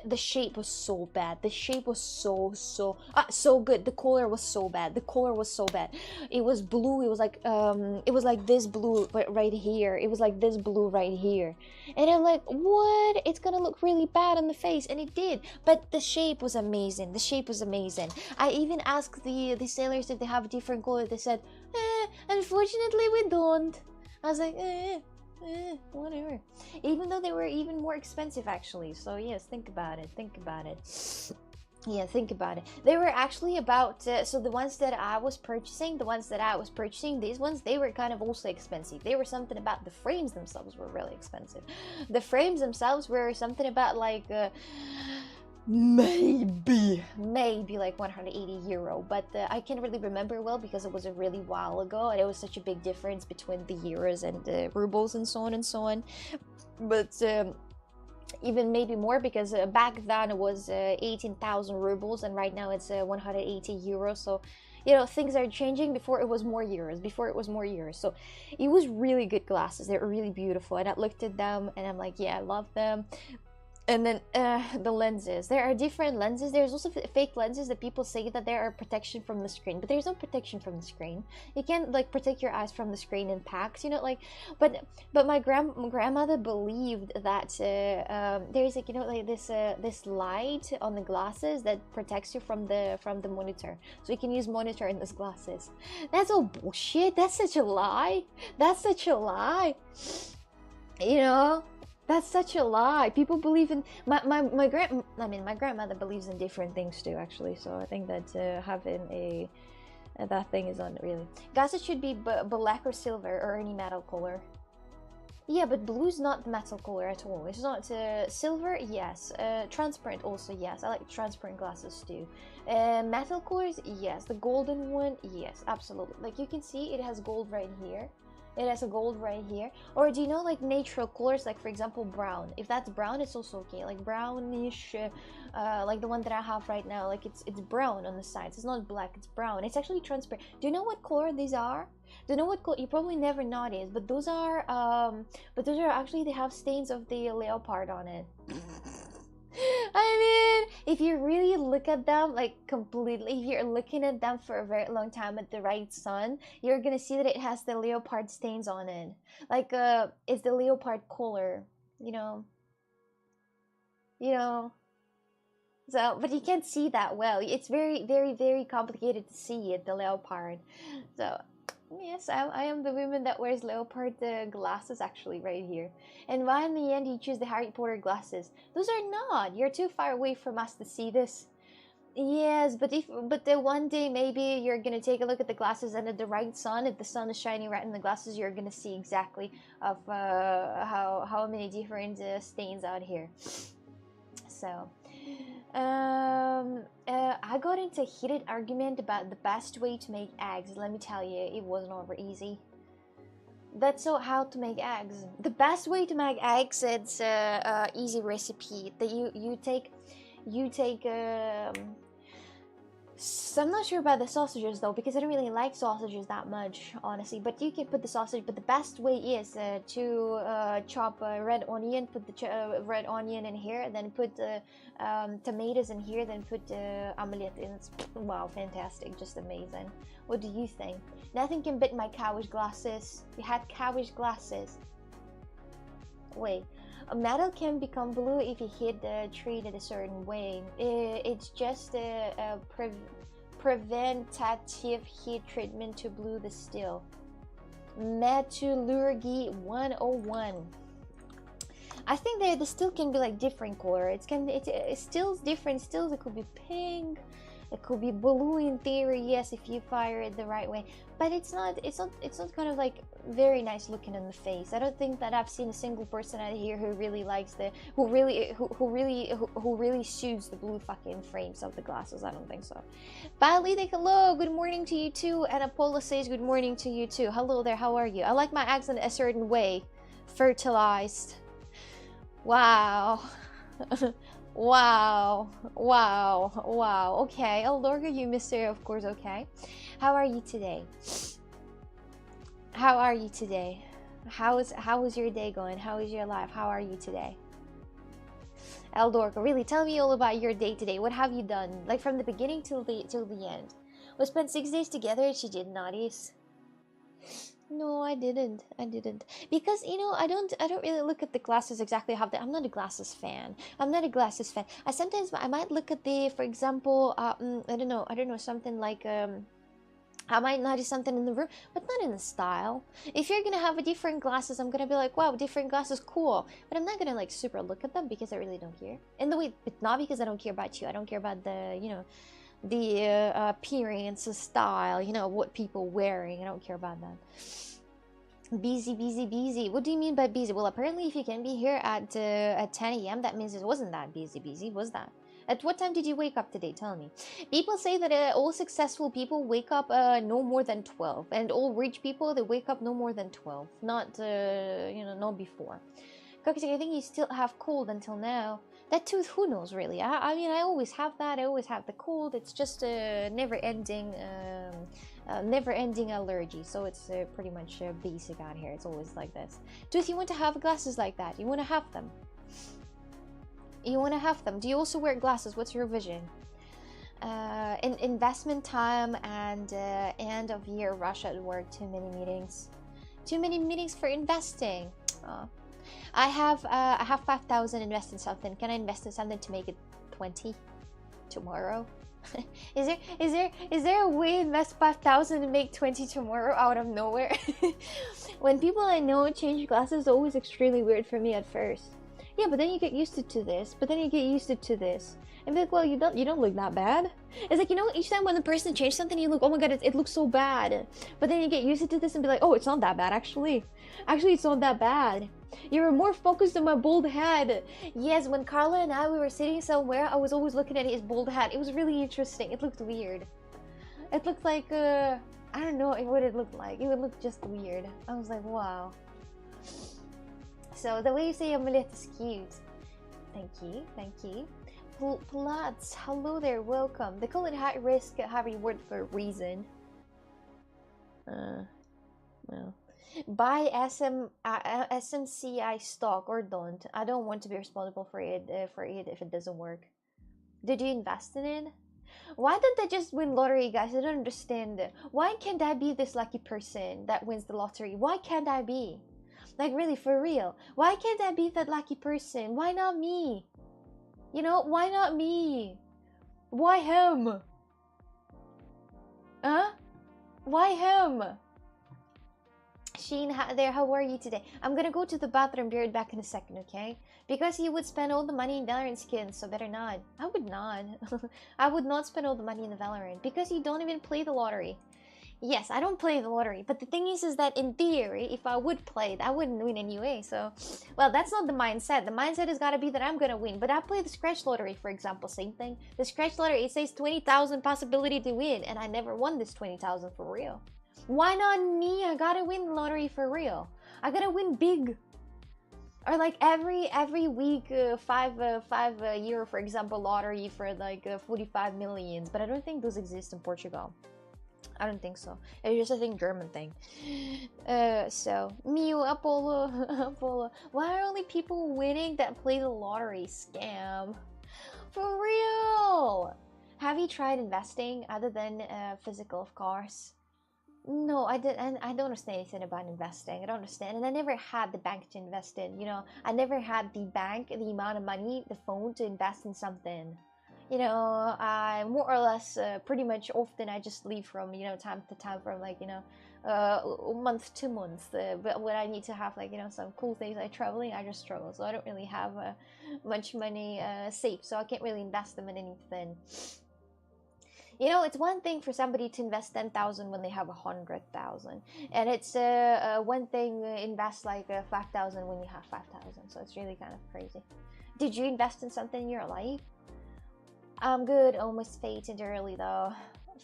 the shape was so bad. The shape was so good. The color was so bad. It was blue. It was like this blue right here. It was like this blue right here, and I'm like, what? It's gonna look really bad on the face, and it did. But the shape was amazing. I even asked the sailors if they have a different color. They said, unfortunately we don't. I was like, whatever. Even though they were even more expensive, actually. So yes, think about it. Yeah, think about it. They were actually about so the ones that I was purchasing, these ones, they were kind of also expensive. They were something about the frames themselves were really expensive. The frames themselves were something about like maybe like 180 euro, but I can't really remember well because it was a really while ago and it was such a big difference between the euros and the rubles and so on. But even maybe more because back then it was 18,000 rubles and right now it's 180 euros. So you know, things are changing. Before it was more euros, so it was really good glasses. They were really beautiful and I looked at them and I'm like, yeah, I love them. And then the lenses. There are different lenses. There's also fake lenses that people say that there are protection from the screen, but there's no protection from the screen. You can't like protect your eyes from the screen in packs, you know, like. But my grandmother believed that there's like, you know, like this light on the glasses that protects you from the monitor, so you can use monitor in these glasses. That's all bullshit. That's such a lie. You know. That's such a lie. People believe in my grandmother believes in different things too, actually. So I think that having that thing is on really. Glasses should be black or silver or any metal color. Yeah, but blue's not metal color at all. It's not silver. Yes, transparent also. Yes, I like transparent glasses too. Metal colors. Yes, the golden one. Yes, absolutely. Like you can see, it has gold right here. It has a gold right here. Or do you know like natural colors, like for example brown? If that's brown, it's also okay. Like brownish, like the one that I have right now. Like it's brown on the sides. It's not black. It's brown. It's actually transparent. Do you know what color these are? Do you know what color? You probably never noticed, but those are actually, they have stains of the leopard on it. I mean, if you really look at them like completely, if you're looking at them for a very long time at the right sun, you're gonna see that it has the leopard stains on it. Like it's the leopard color, you know. So, but you can't see that well. It's very, very, very complicated to see it, the leopard. So yes, I am the woman that wears leopard glasses actually right here. And why in the end you choose the Harry Potter glasses? Those are not. You're too far away from us to see this. Yes, but the one day maybe you're gonna take a look at the glasses and at the right sun, if the sun is shining right in the glasses, you're gonna see exactly of how many different stains out here. So. I got into a heated argument about the best way to make eggs. Let me tell you, it was not easy. That's so how to make eggs. The best way to make eggs, it's a easy recipe that you take so I'm not sure about the sausages though, because I don't really like sausages that much, honestly. But you can put the sausage. But the best way is to chop red onion, put the red onion in here, then put tomatoes in here, then put omelette in. It's, wow, fantastic, just amazing. What do you think? Nothing can beat my cowish glasses. You had cowish glasses. Wait. A metal can become blue if you hit the tree in a certain way. It's just a preventative heat treatment to blue the steel. Metallurgy 101. I think the steel can be like different color. It's still's different. Stills, it could be pink. It could be blue in theory, yes, if you fire it the right way. But it's not kind of like very nice looking in the face. I don't think that I've seen a single person out here who really likes who really suits the blue fucking frames of the glasses. I don't think so. Balide, hello, good morning to you too. And Apollo says good morning to you too. Hello there, how are you? I like my accent a certain way. Fertilized. Wow. Wow, okay, Elorga, you mister, of course, okay. How are you today? How is your day going? How is your life? How are you today? Eldorga, really, tell me all about your day today. What have you done? Like from the beginning till the end. We spent 6 days together and she did notice. No, I didn't. Because, you know, I don't really look at the glasses exactly how they... I'm not a glasses fan. I might look at the, for example, I don't know, something like, I might notice something in the room, but not in the style. If you're gonna have a different glasses, I'm gonna be like, wow, different glasses, cool. But I'm not gonna like super look at them because I really don't care. In the way, but not because I don't care about you. I don't care about the, you know, the appearance, the style, you know, what people wearing. I don't care about that. Busy. What do you mean by busy? Well, apparently if you can be here at 10 a.m, that means it wasn't that busy, was that? At what time did you wake up today? Tell me. People say that all successful people wake up no more than 12, and all rich people, they wake up no more than 12, not you know, not before. Cocktail, I think you still have cold until now. That tooth, who knows really? I mean, I always have that. I always have the cold. It's just a never-ending allergy. So it's pretty much basic out here. It's always like this. Tooth, you want to have glasses like that? You want to have them? You want to have them? Do you also wear glasses? What's your vision? Investment time and end of year rush at work. Too many meetings. Too many meetings for investing. Oh. I have 5,000 invest in something. Can I invest in something to make it 20 tomorrow? Is there a way to invest 5,000 and make 20 tomorrow out of nowhere? When people I know change glasses, it's always extremely weird for me at first. Yeah, but then you get used to this. But then you get used to this. And be like, well, you don't look that bad. It's like, you know, each time when the person changes something, you look, oh my god, it looks so bad. But then you get used to this and be like, oh, it's not that bad, actually. Actually, it's not that bad. You were more focused on my bald head. Yes, when Carla and we were sitting somewhere, I was always looking at his bald head. It was really interesting. It looked weird. It looked like, I don't know what it looked like. It would look just weird. I was like, wow. So the way you say omelette is cute. Thank you. Plats, hello there, welcome. They call it high risk, high reward for a reason. Well. Buy SMCI stock or don't. I don't want to be responsible for it if it doesn't work. Did you invest in it? Why don't they just win lottery, guys? I don't understand. Why can't I be this lucky person that wins the lottery? Why can't I be? Like, really, for real. Why can't I be that lucky person? Why not me? You know, why not me? Why him? Huh? Why him? Sheen, there, how are you today? I'm gonna go to the bathroom, be right back in a second, okay? Because you would spend all the money in Valorant skins, so better not. I would not. I would not spend all the money in the Valorant, because you don't even play the lottery. Yes, I don't play the lottery, but the thing is that in theory, if I would play it, I wouldn't win anyway, so... Well, that's not the mindset. The mindset has gotta be that I'm gonna win, but I play the scratch lottery, for example, same thing. The scratch lottery, it says 20,000 possibility to win, and I never won this 20,000 for real. Why not me? I gotta win the lottery for real. I gotta win big. Or like every week, five euro, for example, lottery for like 45 millions. But I don't think those exist in Portugal. I don't think so. It's just a thing, German thing. So Mew, Apollo, Apollo. Why are only people winning that play the lottery? Scam. For real. Have you tried investing other than physical, of course? No, I didn't. I don't understand anything about investing. I don't understand, and I never had the bank to invest in. You know, I never had the bank, the amount of money, the phone to invest in something. You know, I more or less, pretty much often I just leave from, you know, time to time, from like, you know, month to month. But when I need to have like, you know, some cool things like traveling, I just struggle. So I don't really have much money saved, so I can't really invest them in anything. You know, it's one thing for somebody to invest 10,000 when they have 100,000, and it's one thing invest like 5,000 when you have 5,000. So it's really kind of crazy. Did you invest in something in your life? I'm good. Almost fated early though.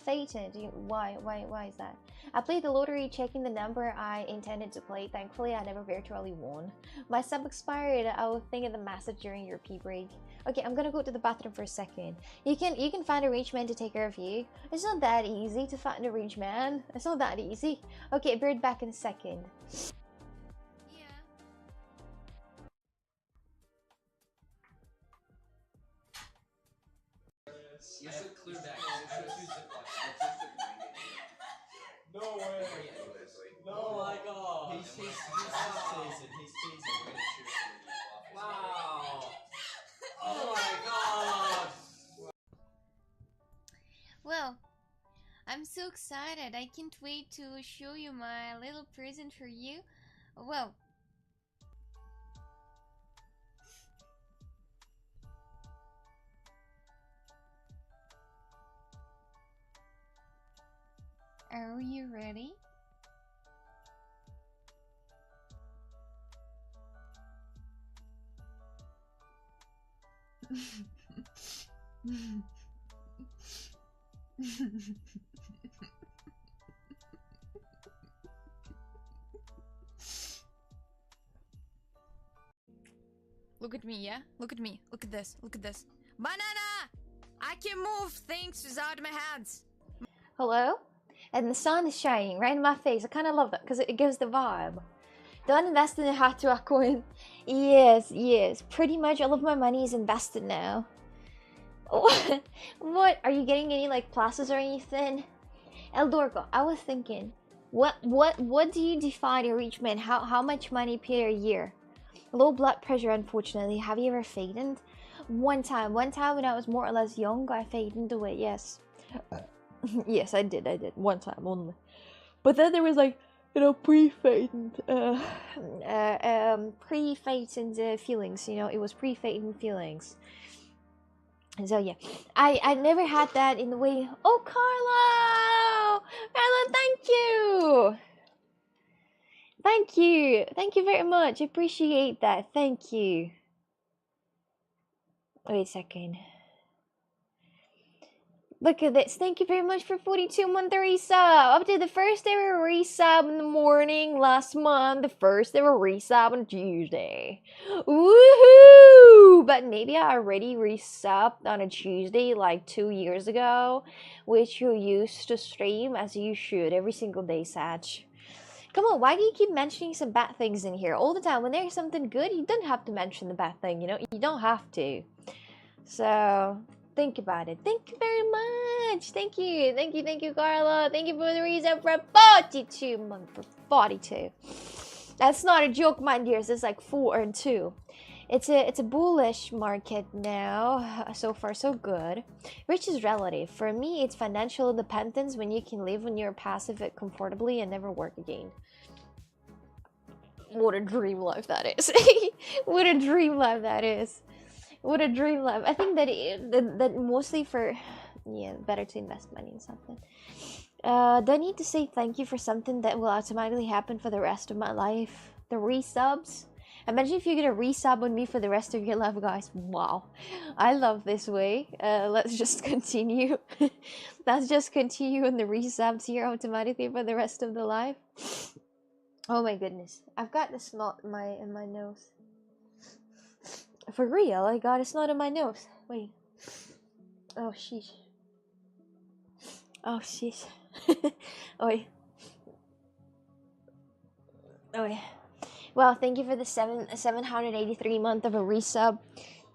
Fated? Why is that? I played the lottery checking the number I intended to play. Thankfully, I never virtually won. My sub expired. I will think of the message during your pee break. Okay, I'm gonna go to the bathroom for a second. You can find a rich man to take care of you. It's not that easy to find a rich man. It's not that easy. Okay, be right back in a second. Yes, a clear bag. I have 2 Ziplocs. No way. No. Oh my god. He's teasing. He's teasing. We're gonna cheers some of these waffles. Wow. Oh my god. Well, I'm so excited. I can't wait to show you my little present for you. Well, are you ready? Look at me, yeah? Look at me. Look at this. Look at this. Banana! I can move things without my hands. Hello? And the sun is shining right in my face. I kind of love that because it gives the vibe. Don't invest in a hard rock coin. Yes. Pretty much all of my money is invested now. What? Are you getting any like pluses or anything? Eldorgo, I was thinking, what do you define a rich man? How much money per year? Low blood pressure, unfortunately. Have you ever faded? One time when I was more or less young, I faded into it, yes. Yes, I did. One time only. But then there was like, you know, pre-fatent feelings, you know, it was pre-fatent feelings. And so yeah, I never had that in the way. Oh, Carlo! Carlo, thank you very much. Appreciate that. Thank you. Wait a second. Look at this. Thank you very much for 42-month resub. Up to the first ever resub in the morning last month. The first ever resub on Tuesday. Woohoo! But maybe I already resubbed on a Tuesday like 2 years ago, which you used to stream as you should every single day, Satch. Come on, why do you keep mentioning some bad things in here all the time? When there's something good, you don't have to mention the bad thing, you know? You don't have to. So, think about it. Thank you very much. Thank you, Carla. Thank you for the reason for 42 months, for 42. That's not a joke, my dears. It's like 4 and 2. It's a bullish market now. So far, so good. Rich is relative. For me, it's financial independence when you can live on your passive comfortably and never work again. What a dream life that is. What a dream life that is. What a dream life. I think that mostly for, yeah, better to invest money in something. Do I need to say thank you for something that will automatically happen for the rest of my life? The resubs? Imagine if you're gonna resub on me for the rest of your life, guys. Wow, I love this way. Let's just continue. Let's just continue on the resubs here automatically for the rest of the life. Oh my goodness, I've got a snot in my nose. For real, I got a snot in my nose. Wait. Oh sheesh. Oh sheesh. Oi. Oh yeah. Well, thank you for the 783 month of a resub.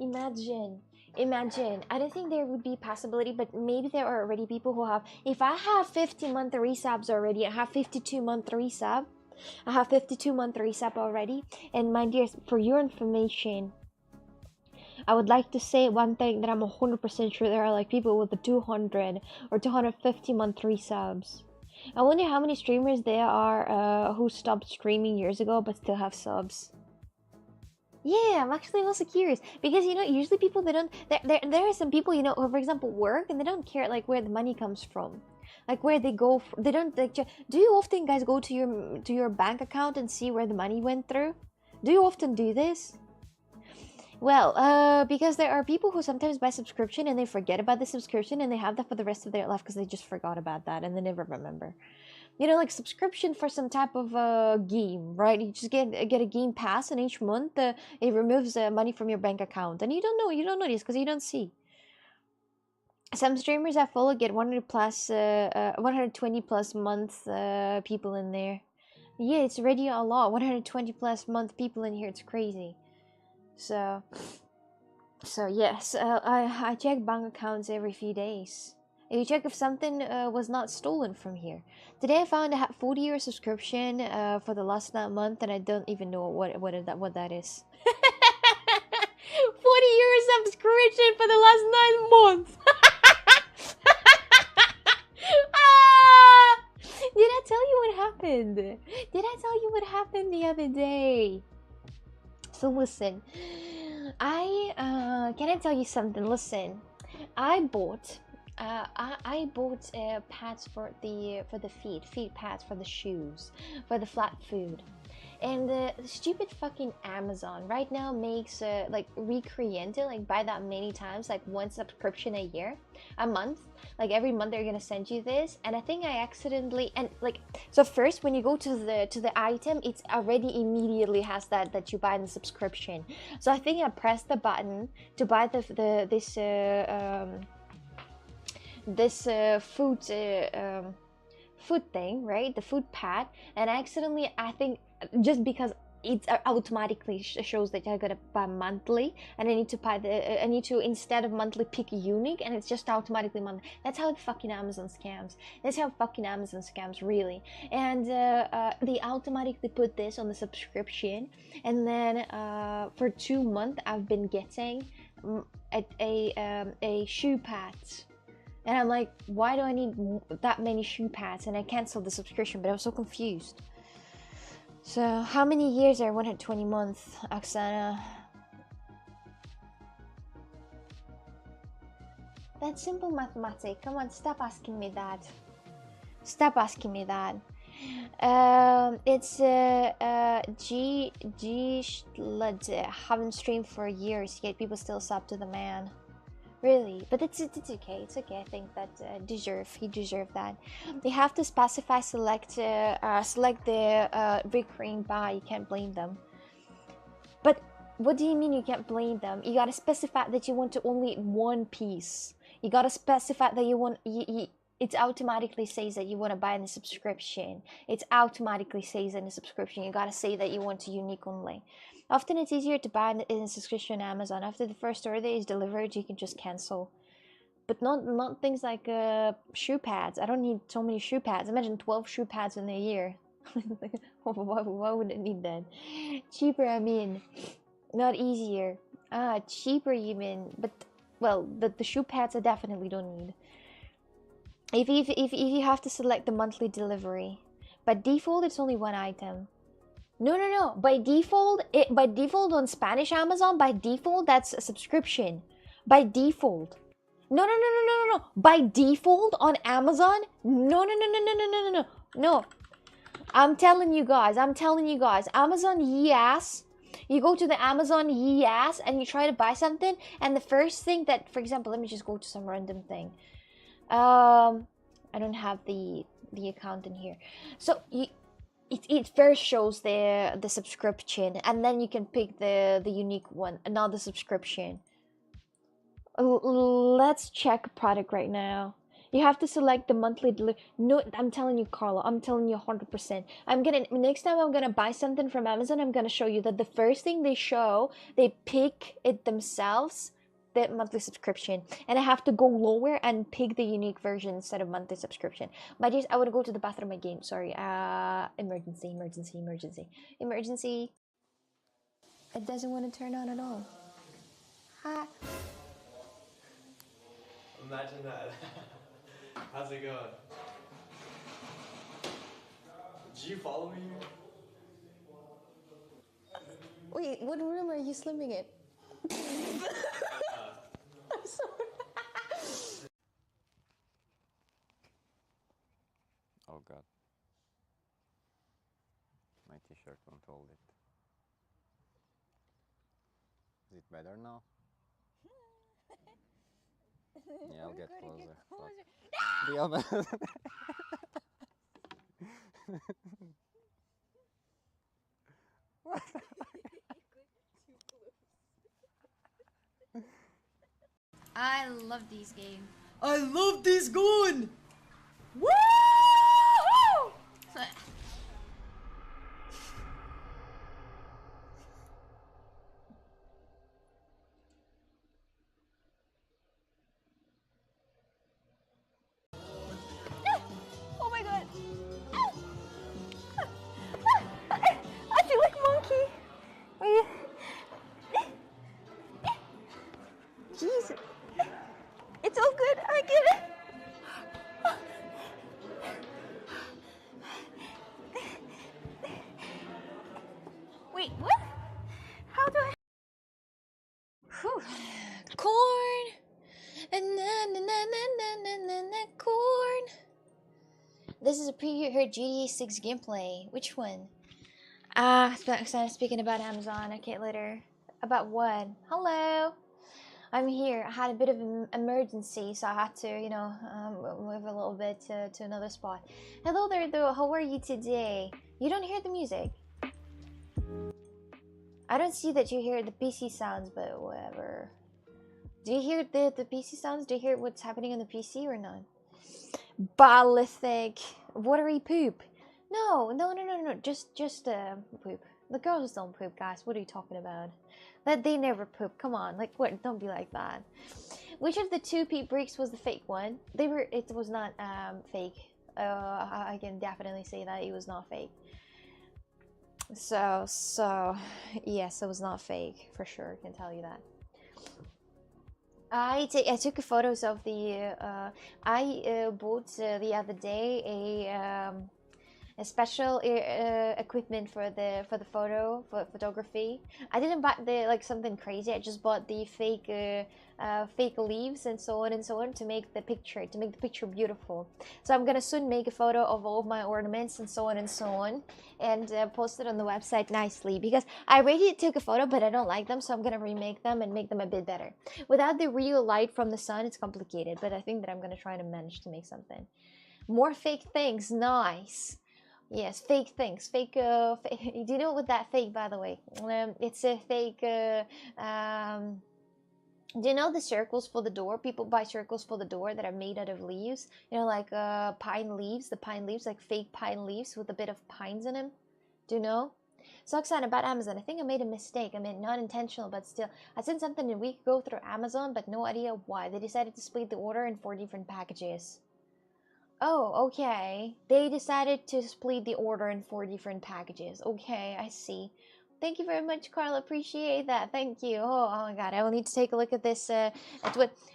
Imagine. I don't think there would be possibility, but maybe there are already people who have. If I have 50-month resubs already, I have 52-month resub. I have 52-month resub already. And my dears, for your information, I would like to say one thing that I'm 100% sure there are like people with the 200 or 250-month resubs. I wonder how many streamers there are who stopped streaming years ago but still have subs. Yeah, I'm actually also curious because you know usually people they don't there are some people you know who for example work and they don't care like where the money comes from, like where they go. They don't like. Do you often guys go to your bank account and see where the money went through? Do you often do this? Well, because there are people who sometimes buy subscription and they forget about the subscription and they have that for the rest of their life because they just forgot about that and they never remember. You know, like subscription for some type of game, right? You just get a game pass, and each month it removes money from your bank account, and you don't know this because you don't see. Some streamers I follow get 120 plus month people in there. Yeah, it's already a lot. 120 plus month people in here. It's crazy. So yes, I check bank accounts every few days. You check if something was not stolen from here. Today I found I had 40-year subscription for the last month, and I don't even know what that is. 40-year subscription for the last 9 months. Did I tell you what happened? Did I tell you what happened the other day? So listen, can I tell you something? Listen, I bought pads for the feet pads for the shoes, for the flat food, and the stupid fucking Amazon right now makes like recreate it, like buy that many times, like one subscription a month, like every month they're gonna send you this, and I think I accidentally and like so first when you go to the item, it's already immediately has that you buy the subscription. So I think I pressed the button to buy this food thing, right? The food pad, and accidentally I think just because it automatically shows that I gotta buy monthly, and I need to instead of monthly pick unique, and it's just automatically monthly. That's how the fucking Amazon scams. That's how fucking Amazon scams, really. And they automatically put this on the subscription, and then for 2 months I've been getting a shoe pads. And I'm like, why do I need that many shoe pads? And I canceled the subscription, but I was so confused. So, how many years are 120 months, Oksana? That's simple mathematics. Come on, stop asking me that. Stop asking me that. It's G haven't streamed for years, yet people still sub to the man. Really, but it's okay. It's okay. I think that he deserved that. They have to specify select the recurring buy. You can't blame them. But what do you mean you can't blame them? You gotta specify that you want to only eat one piece. You gotta specify that you want. It automatically says that you want to buy in the subscription. It automatically says in the subscription. You gotta say that you want to unique only. Often it's easier to buy in a subscription on Amazon. After the first order is delivered, you can just cancel. But not things like shoe pads. I don't need so many shoe pads. Imagine 12 shoe pads in a year. Why would I need that? Cheaper, I mean. Not easier. Cheaper you mean. But, well, the shoe pads I definitely don't need. If you have to select the monthly delivery. By default, it's only one item. No. By default on Spanish Amazon, by default, that's a subscription. By default. No. By default on Amazon? No. I'm telling you guys. Amazon, yes. You go to the Amazon yes, and you try to buy something, and the first thing that, for example, let me just go to some random thing. I don't have the account in here. So it first shows the subscription, and then you can pick the unique one, another subscription. Let's check product right now. You have to select the monthly delivery. No, I'm telling you, Carla. I'm telling you 100%. Next time I'm gonna buy something from Amazon, I'm gonna show you that the first thing they pick it themselves, the monthly subscription, and I have to go lower and pick the unique version instead of monthly subscription. But yes, I would go to the bathroom again. Sorry. Emergency. It doesn't want to turn on at all. Hi. Imagine that. How's it going? Do you follow me here? Wait, what room are you slimming in? I'm sorry. Oh god. My t-shirt won't hold it. Is it better now? Yeah, I'll get closer. The other. What? I love these games. I love this gun! Woo! Oh my god! I feel like monkey. Jesus, it's all good. I get it. Wait, what? How do I? Whew. Corn. Corn. This is a pre-heard GTA 6 gameplay. Which one? Speaking about Amazon, okay, later. About what? Hello. I'm here. I had a bit of an emergency, so I had to, move a little bit to another spot. Hello there, though. How are you today? You don't hear the music. I don't see that you hear the PC sounds, but whatever. Do you hear the PC sounds? Do you hear what's happening on the PC or not? Ballistic, watery poop. No. Just poop. The girls don't poop, guys. What are you talking about? That they never poop. Come on, like what? Don't be like that. Which of the two peep bricks was the fake one? It was not fake. I can definitely say that it was not fake. So yes, it was not fake for sure. I can tell you that. I took photos of the. I bought the other day a special equipment for the photography. I didn't buy something crazy. I just bought the fake leaves and so on to make the picture beautiful. So I'm gonna soon make a photo of all of my ornaments and so on and post it on the website nicely, because I already took a photo but I don't like them, so I'm gonna remake them and make them a bit better. Without the real light from the sun, it's complicated, but I think that I'm gonna try to manage to make something. More fake things, nice. Yes, fake things. Fake, do you know what that fake, by the way? It's a fake, do you know the circles for the door? People buy circles for the door that are made out of leaves. You know, like pine leaves, the pine leaves, like fake pine leaves with a bit of pines in them. Do you know? Soxan, about Amazon. I think I made a mistake. I mean, not intentional, but still. I sent something a week ago through Amazon, but no idea why. They decided to split the order in 4 different packages. Oh, okay. They decided to split the order in 4 different packages. Okay, I see. Thank you very much, Carla. Appreciate that. Thank you. Oh my god, I will need to take a look at this.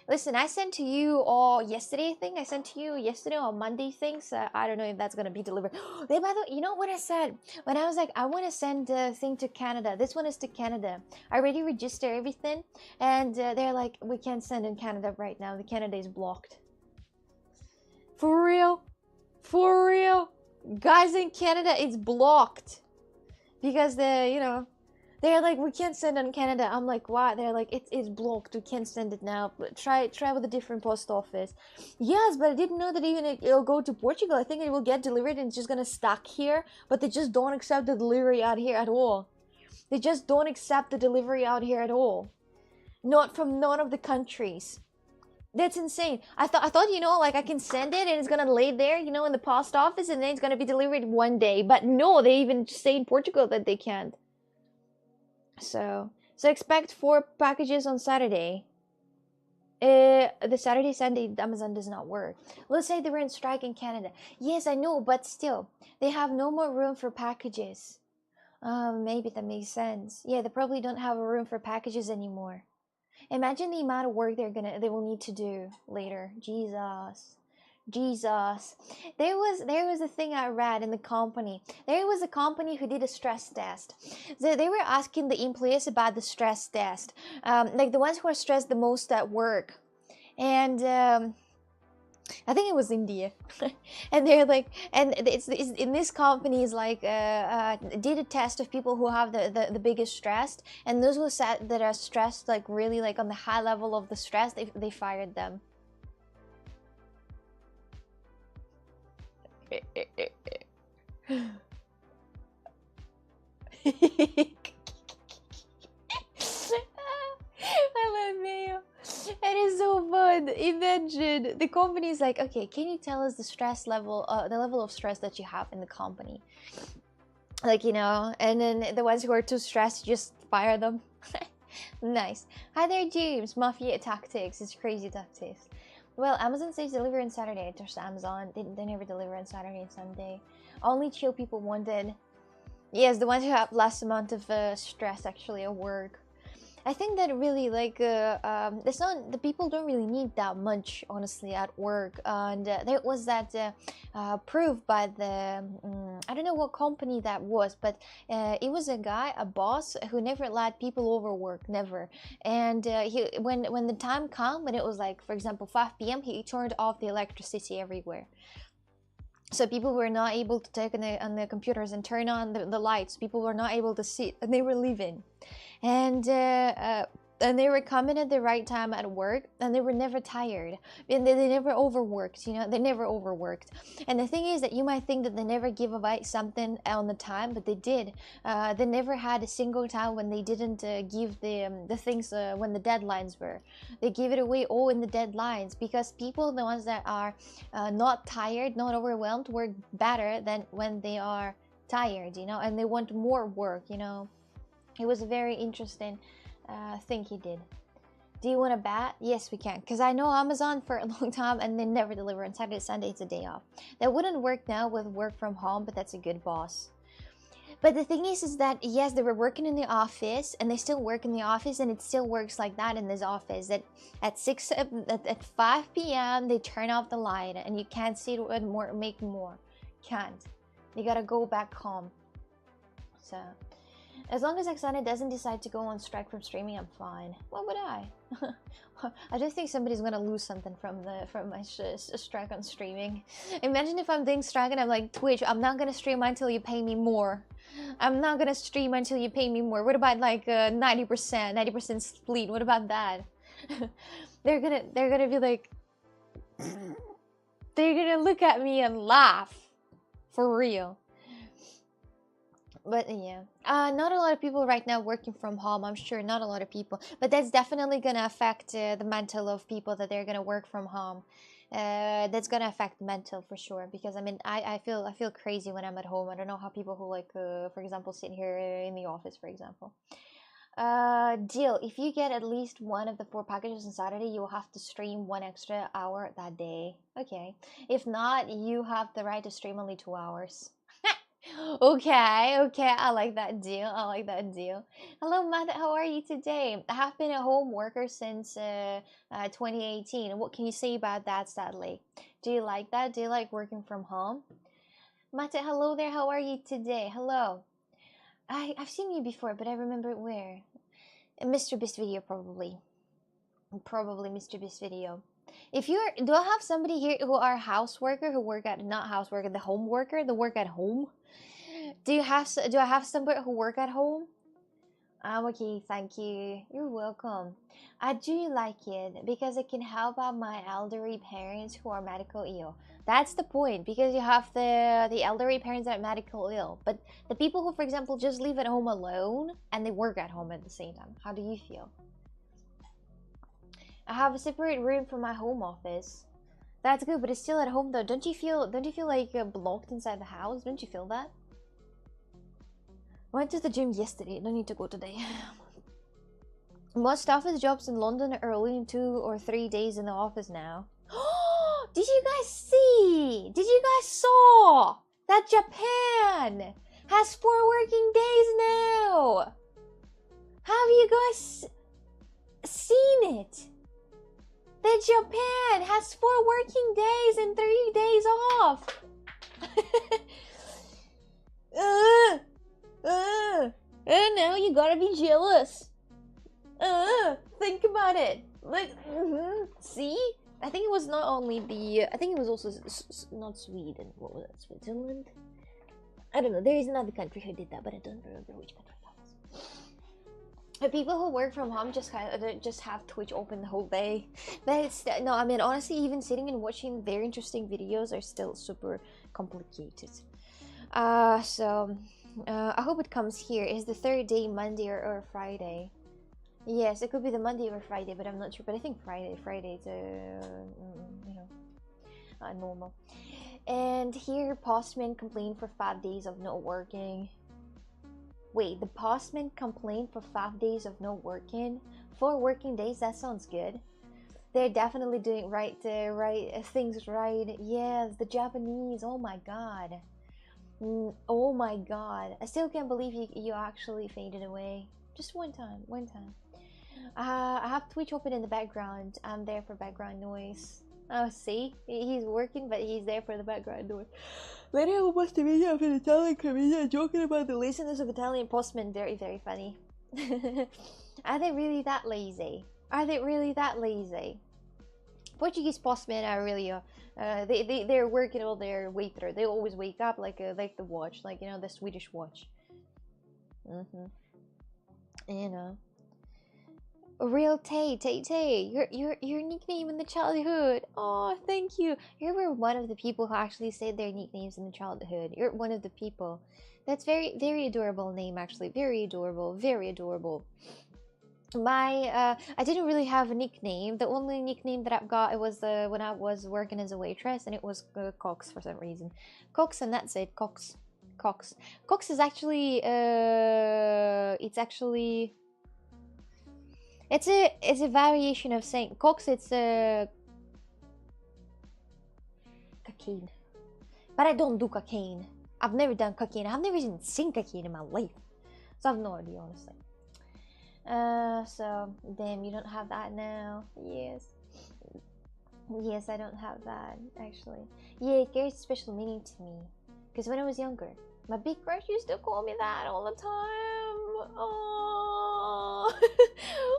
Listen, I sent to you all yesterday, I think. I sent to you yesterday or Monday things. I don't know if that's going to be delivered. They, by the way, you know what I said? When I was like, I want to send a thing to Canada. This one is to Canada. I already registered everything. And they're like, we can't send in Canada right now. The Canada is blocked. For real? For real? Guys in Canada, it's blocked. Because the They're like, we can't send on Canada. I'm like, why? They're like, it's blocked. We can't send it now. But try with a different post office. Yes, but I didn't know that even it'll go to Portugal. I think it will get delivered and it's just gonna stuck here. But they just don't accept the delivery out here at all. They just don't accept the delivery out here at all. Not from none of the countries. That's insane. I thought, you know, like I can send it and it's gonna lay there, you know, in the post office and then it's gonna be delivered one day. But no, they even say in Portugal that they can't. So expect 4 packages on Saturday. The Saturday, Sunday, Amazon does not work. Let's say they were in strike in Canada. Yes, I know, but still, they have no more room for packages. Maybe that makes sense. Yeah, they probably don't have a room for packages anymore. Imagine the amount of work they will need to do later. Jesus. There was a thing I read in the company. There was a company who did a stress test. They were asking the employees about the stress test, like the ones who are stressed the most at work, and I think it was India, and they're like, and it's in this company is like did a test of people who have the biggest stress, and those who said that are stressed like really like on the high level of the stress, they fired them. I love Mayo. It is so fun. Imagine the company is like, okay, can you tell us the stress level, the level of stress that you have in the company? Like, you know, and then the ones who are too stressed, just fire them. Nice. Hi there, James. Mafia tactics. It's crazy tactics. Well, Amazon says deliver on Saturday. I trust Amazon. They never deliver on Saturday and Sunday. Only chill people wanted. Yes, the ones who have less amount of stress actually at work. I think that really like it's not, the people don't really need that much honestly at work, and there was that proved by the I don't know what company that was, but it was a guy, a boss who never let people overwork, never. And he when the time came, when it was like, for example, 5 p.m., he turned off the electricity everywhere. So people were not able to take on the computers and turn on the lights. People were not able to sit, and they were leaving. And they were coming at the right time at work, and they were never tired, and they never overworked, you know, they never overworked. And the thing is that you might think that they never give away something on the time, but they did. They never had a single time when they didn't give the things when the deadlines were. They give it away all in the deadlines, because people, the ones that are not tired, not overwhelmed, work better than when they are tired, you know, and they want more work, you know. It was a very interesting thing he did. Do you want to bet? Yes, we can. Because I know Amazon for a long time and they never deliver on Saturday, Sunday. It's a day off. That wouldn't work now with work from home, but that's a good boss. But the thing is that yes, they were working in the office, and they still work in the office, and it still works like that in this office. That at 5 p.m. they turn off the light, and you can't see it more, make more. Can't. You gotta go back home. So. As long as Oksana doesn't decide to go on strike from streaming, I'm fine. What would I? I don't think somebody's gonna lose something from my strike on streaming. Imagine if I'm doing strike and I'm like, Twitch, I'm not gonna stream until you pay me more. I'm not gonna stream until you pay me more. What about like 90% split? What about that? They're gonna be like, they're gonna look at me and laugh, for real. But yeah, not a lot of people right now working from home. I'm sure not a lot of people, but that's definitely gonna affect the mental of people that they're gonna work from home. That's gonna affect mental for sure, because I mean, I feel crazy when I'm at home. I don't know how people who like, for example, sit here in the office, for example. Deal. If you get at least one of the 4 packages on Saturday, you will have to stream 1 extra hour that day. Okay. If not, you have the right to stream only 2 hours. Okay, I like that deal. Hello, Matt. How are you today? I have been a home worker since 2018. What can you say about that, sadly? Do you like that? Do you like working from home? Matt, hello there. How are you today? Hello. I've seen you before, but I remember where. Mr. Beast video, probably. Probably Mr. Beast video. If you're, do I have somebody here who are house worker, who work at, not house worker, the home worker, the work at home? Do I have somebody who work at home? I'm okay, thank you. You're welcome. I do like it because it can help out my elderly parents who are medical ill. That's the point, because you have the elderly parents that are medical ill, but the people who, for example, just live at home alone and they work at home at the same time. How do you feel? I have a separate room for my home office. That's good, but it's still at home though. Don't you feel like blocked inside the house? Don't you feel that? Went to the gym yesterday. Don't need to go today. Most office jobs in London are only 2 or 3 days in the office now. Did you guys see? Did you guys saw that Japan has 4 working days now? Have you guys seen it? That Japan has 4 working days and 3 days off. Now you gotta be jealous. Think about it. Like, see? I think it was not only the. I think it was also not Sweden. What was it? Switzerland? I don't know. There is another country who did that, but I don't remember which country that was. But people who work from home just have Twitch open the whole day. That's no. I mean, honestly, even sitting and watching very interesting videos are still super complicated. So I hope it comes here. Is the 3rd day Monday or Friday? Yes, it could be the Monday or Friday, but I'm not sure. But I think Friday. Friday's normal. And here, postman complained for 5 days of not working. Wait, the postman complained for 5 days of not working? 4 working days? That sounds good. They're definitely doing things right. Yes, the Japanese. Oh my god. Oh my god. I still can't believe you actually faded away. Just one time. I have Twitch open in the background. I'm there for background noise. Oh, see? He's working, but he's there for the background noise. Later, I will post a video of an Italian comedian joking about the laziness of Italian postmen. Very, very funny. Are they really that lazy? Portuguese postmen are really they're working all their way through. They always wake up like the watch, like, you know, the Swedish watch. You know. Real Tay, your nickname in the childhood. Oh, thank you. You were one of the people who actually said their nicknames in the childhood. You're one of the people. That's very, very adorable name, actually. Very adorable. Very adorable. I didn't really have a nickname. The only nickname that I've got, it was when I was working as a waitress, and it was Cox for some reason. Cox, and that's it. Cox. Cox is actually it's a variation of saying Cox. It's cocaine, but I don't do cocaine. I've never done cocaine. I've never even seen cocaine in my life, so I have no idea, honestly. So damn, you don't have that now. Yes, I don't have that actually. Yeah, it carries special meaning to me because when I was younger, my big crush used to call me that all the time. Oh, oh,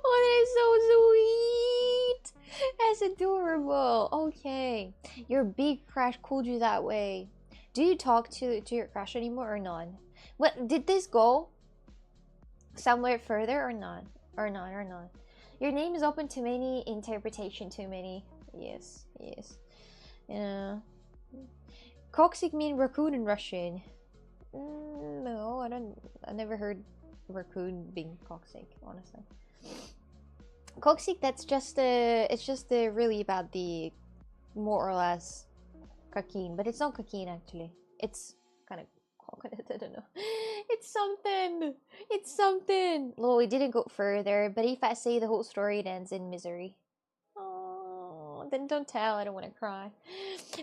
that is so sweet. That's adorable. Okay, your big crush called you that way. Do you talk to your crush anymore or not? What did this go somewhere further or not? Or not? Your name is open to many interpretation. Too many. Yes. Yeah. Coxic mean raccoon in Russian. No, I don't. I never heard raccoon being coxic, honestly. Coxic, that's just it's just really about the more or less cocaine, but it's not cocaine actually. It's kind of coconut. I don't know. It's something. Well, we didn't go further, but if I say the whole story, it ends in misery. Oh, then don't tell. I don't want to cry.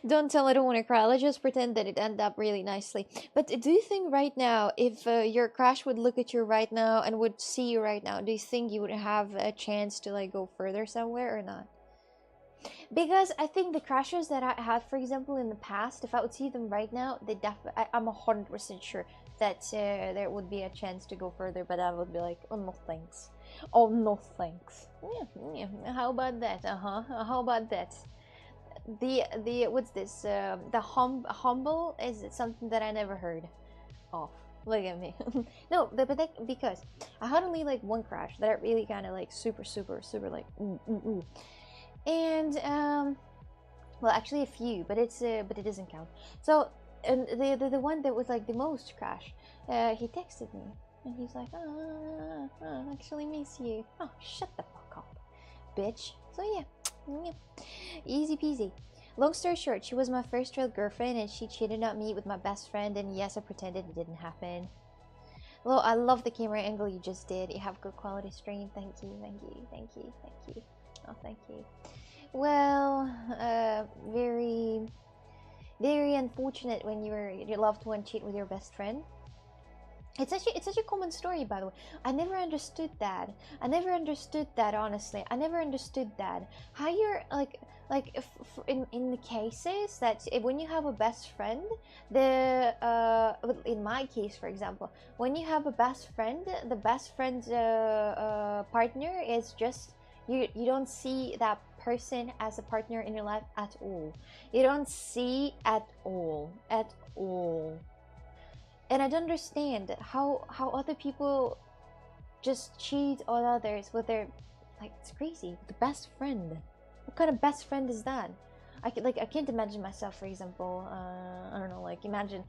Don't tell. I don't want to cry. Let's just pretend that it ended up really nicely. But do you think right now, if your crush would look at you right now and would see you right now, do you think you would have a chance to like go further somewhere or not? Because I think the crushes that I had, for example, in the past, if I would see them right now, they I'm 100% sure that there would be a chance to go further, but I would be like, oh no thanks. Oh no thanks. Yeah. How about that? How about that? The what's this? The humble is something that I never heard of. Look at me. No, but because I had only like one crush that I really kind of like super like and well, actually a few, but but it doesn't count. So and the one that was like the most crush, he texted me and he's like, I actually miss you. Oh, shut the fuck up, bitch. So yeah, easy peasy. Long story short, she was my first real girlfriend and she cheated on me with my best friend, and yes, I pretended it didn't happen. Well, I love the camera angle you just did. You have good quality stream. Thank you, thank you, thank you, thank you. Oh, thank you. Well, very, very unfortunate when your loved one cheat with your best friend. It's such a common story, by the way. I never understood that. I never understood that, honestly. I never understood that. How you're like if, in the cases that when you have a best friend, the in my case, for example, when you have a best friend, the best friend's partner is just you don't see that person as a partner in your life at all. You don't see at all. And I don't understand how other people just cheat on others with their, like, it's crazy. The best friend. What kind of best friend is that? I can't imagine myself, for example. I don't know. Like, imagine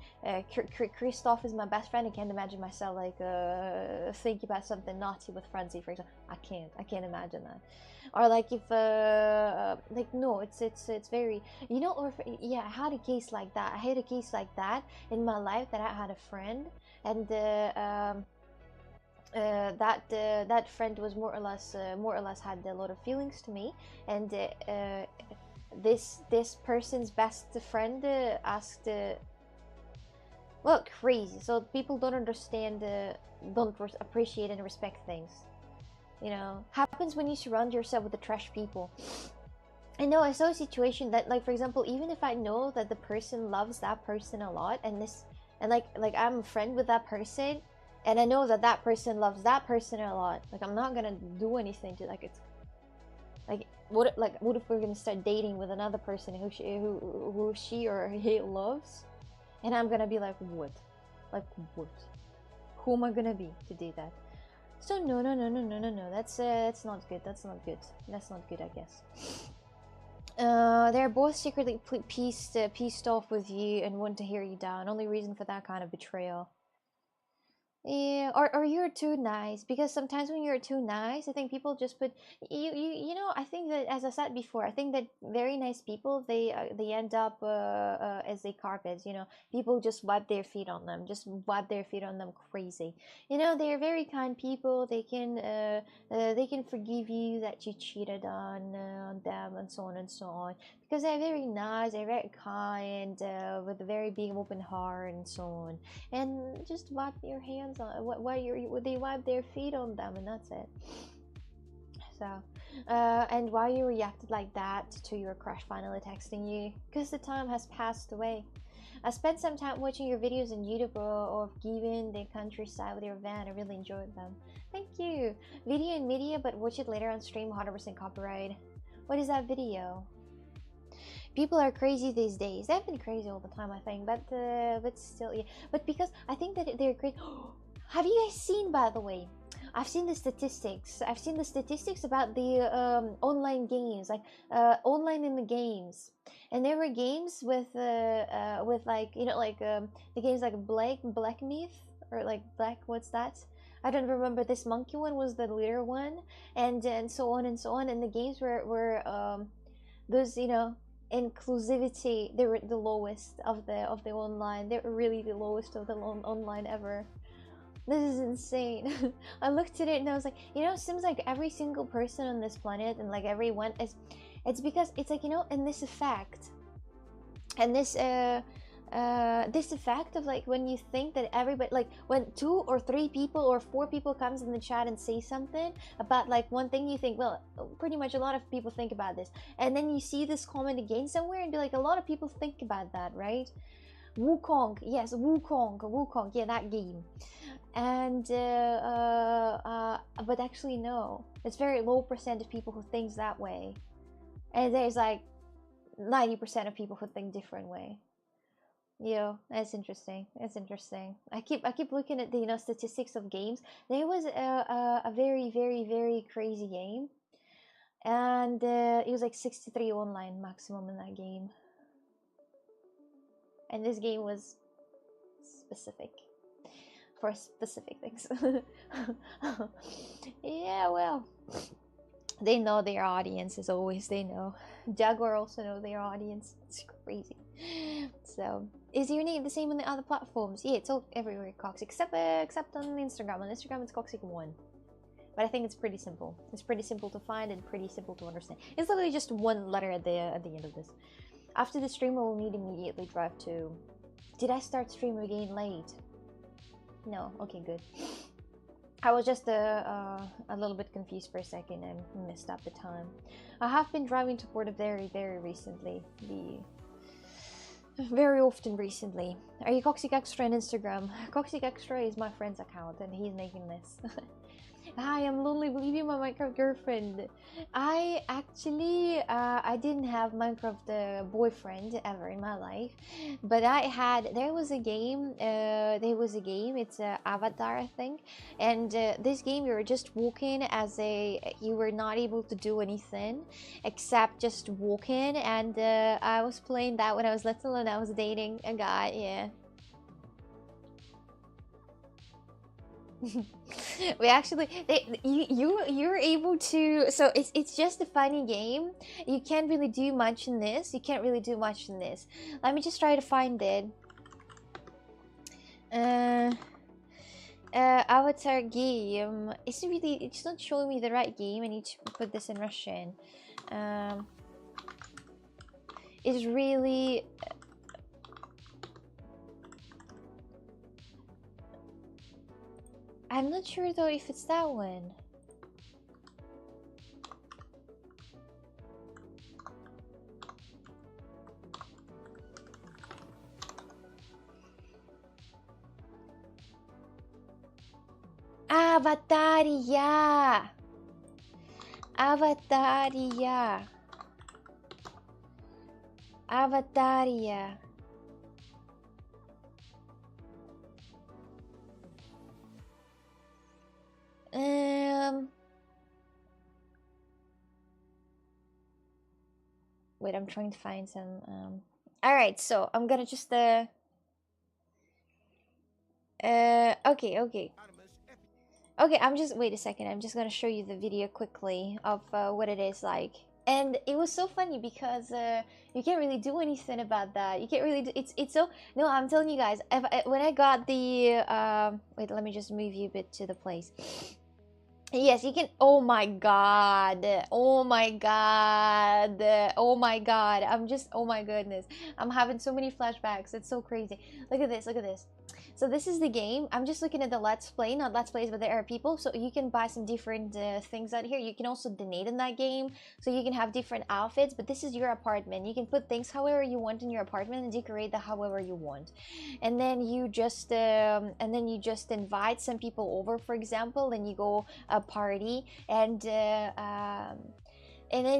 Christoph is my best friend. I can't imagine myself like thinking about something naughty with Francie, for example. I can't imagine that. Or like if like, no, it's very, you know. Or yeah, I had a case like that. I had a case like that in my life, that I had a friend, and that friend was more or less had a lot of feelings to me, and this person's best friend asked, well, crazy. So people don't understand, don't appreciate and respect things. You know, happens when you surround yourself with the trash people. I know I saw a situation that, like, for example, even if I know that the person loves that person a lot, and like I'm a friend with that person, and I know that that person loves that person a lot, like, I'm not gonna do anything to, like, it's like, what if we're gonna start dating with another person who she or he loves, and I'm gonna be like, what? Like, what? Who am I gonna be to do that? So no. That's not good. That's not good, I guess. They're both secretly pieced off with you and want to hear you down. Only reason for that kind of betrayal. Yeah, or you're too nice, because sometimes when you're too nice, I think people just put you know. I think that, as I said before, I think that very nice people, they end up as a carpets. You know, people just wipe their feet on them, crazy. You know, they're very kind people. They can forgive you that you cheated on them, and so on and so on, because they're very nice, they're very kind, with a very big open heart, and so on. And just wipe your hands on they wipe their feet on them, and that's it. So and why you reacted like that to your crush finally texting you? Because the time has passed away. I spent some time watching your videos on YouTube of giving the countryside with your van. I really enjoyed them. Thank you. Video and media, but watch it later on stream. 100% copyright. What is that video? People are crazy these days. They've been crazy all the time, I think, but still, yeah. But because I think that they're great. Have you guys seen, by the way? I've seen the statistics. I've seen the statistics about the online games, like online in the games, and there were games with like, you know, like the games like Black Myth, or like Black, what's that? I don't remember. This monkey one was the leader one, and so on and so on. And the games were those, you know, inclusivity, they were the lowest of the online. They were really the lowest of the online ever. This is insane. I looked at it and I was like, you know, it seems like every single person on this planet, and like everyone is, it's because it's like, you know, and this effect, and this effect of, like, when you think that everybody, like, when 2 or 3 people or 4 people comes in the chat and say something about like one thing, you think, well, pretty much a lot of people think about this, and then you see this comment again somewhere and be like, a lot of people think about that, right? Wukong, yes, Wukong, yeah, that game. And but actually no, it's very low percent of people who thinks that way, and there's like 90% of people who think different way. Yeah, that's interesting. That's interesting. I keep looking at the statistics of games. There was a very very crazy game, and it was like 63 online maximum in that game. And this game was specific for specific things. Yeah, well, they know their audience as always. They know. Jaguar also know their audience. It's crazy. So, is your name the same on the other platforms? Yeah, it's all everywhere, Cox, except on Instagram. On Instagram, it's Coxic1. But I think it's pretty simple. It's pretty simple to find and pretty simple to understand. It's literally just one letter at the end of this. After the stream, I will need immediately drive to. Did I start stream again late? No. Okay, good. I was just a little bit confused for a second and messed up the time. I have been driving to Porto very recently. Very often recently. Are you Coxic Extra on Instagram? Coxic Extra is my friend's account and he's making this. Hi, I'm lonely. Believe you, my Minecraft girlfriend. I actually, I didn't have Minecraft boyfriend ever in my life, but there was a game, it's Avatar, I think, and this game you were just walking you were not able to do anything except just walking, and I was playing that when I was little and I was dating a guy, yeah. We actually you're able to, so it's just a funny game. You can't really do much in this. Let me just try to find it. Avatar game. It's not showing me the right game. I need to put this in Russian. It's really I'm not sure though if it's that one. Avataria. Avataria. Avataria. Wait, I'm trying to find some all right, so I'm gonna just okay, I'm just wait a second, I'm just gonna show you the video quickly of what it is like. And it was so funny because you can't really do anything about that. You can't really do, it's so, no, I'm telling you guys, when I got the wait, let me just move you a bit to the place. Yes, you can. Oh my god. Oh my god. Oh my god. I'm just, oh my goodness. I'm having so many flashbacks. It's so crazy. Look at this. Look at this. So this is the game. I'm just looking at the Let's Play, not Let's Plays, but there are people. So you can buy some different things out here. You can also donate in that game. So you can have different outfits, but this is your apartment. You can put things however you want in your apartment and decorate that however you want. And then you just invite some people over, for example, and you go a party, and then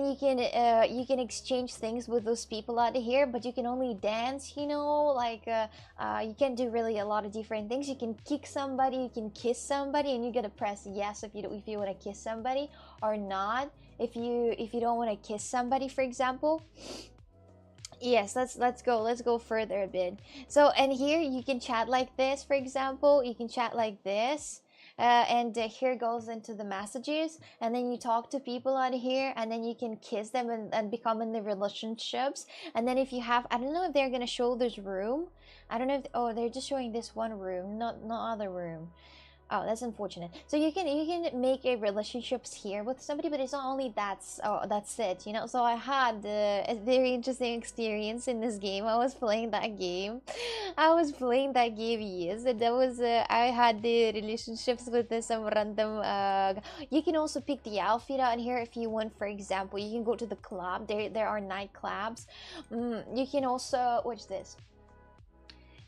you can exchange things with those people out here, but you can only dance, like you can't do really a lot of different things. You can kick somebody, you can kiss somebody, and you gotta press yes if you want to kiss somebody, or not if you don't want to kiss somebody, for example. Yes, let's go further a bit. So, and here you can chat like this, for example. You can chat like this. And here goes into the messages, and then you talk to people on here, and then you can kiss them and become in the relationships. And then if you have, I don't know if they're gonna show this room. I don't know if, oh, they're just showing this one room, not other room. Oh, that's unfortunate. So you can make a relationships here with somebody, but it's not only that's it, So I had a very interesting experience in this game. I was playing that game. Yes, and that was I had the relationships with some random. You can also pick the outfit out here if you want. For example, you can go to the club. There are nightclubs. You can also watch this.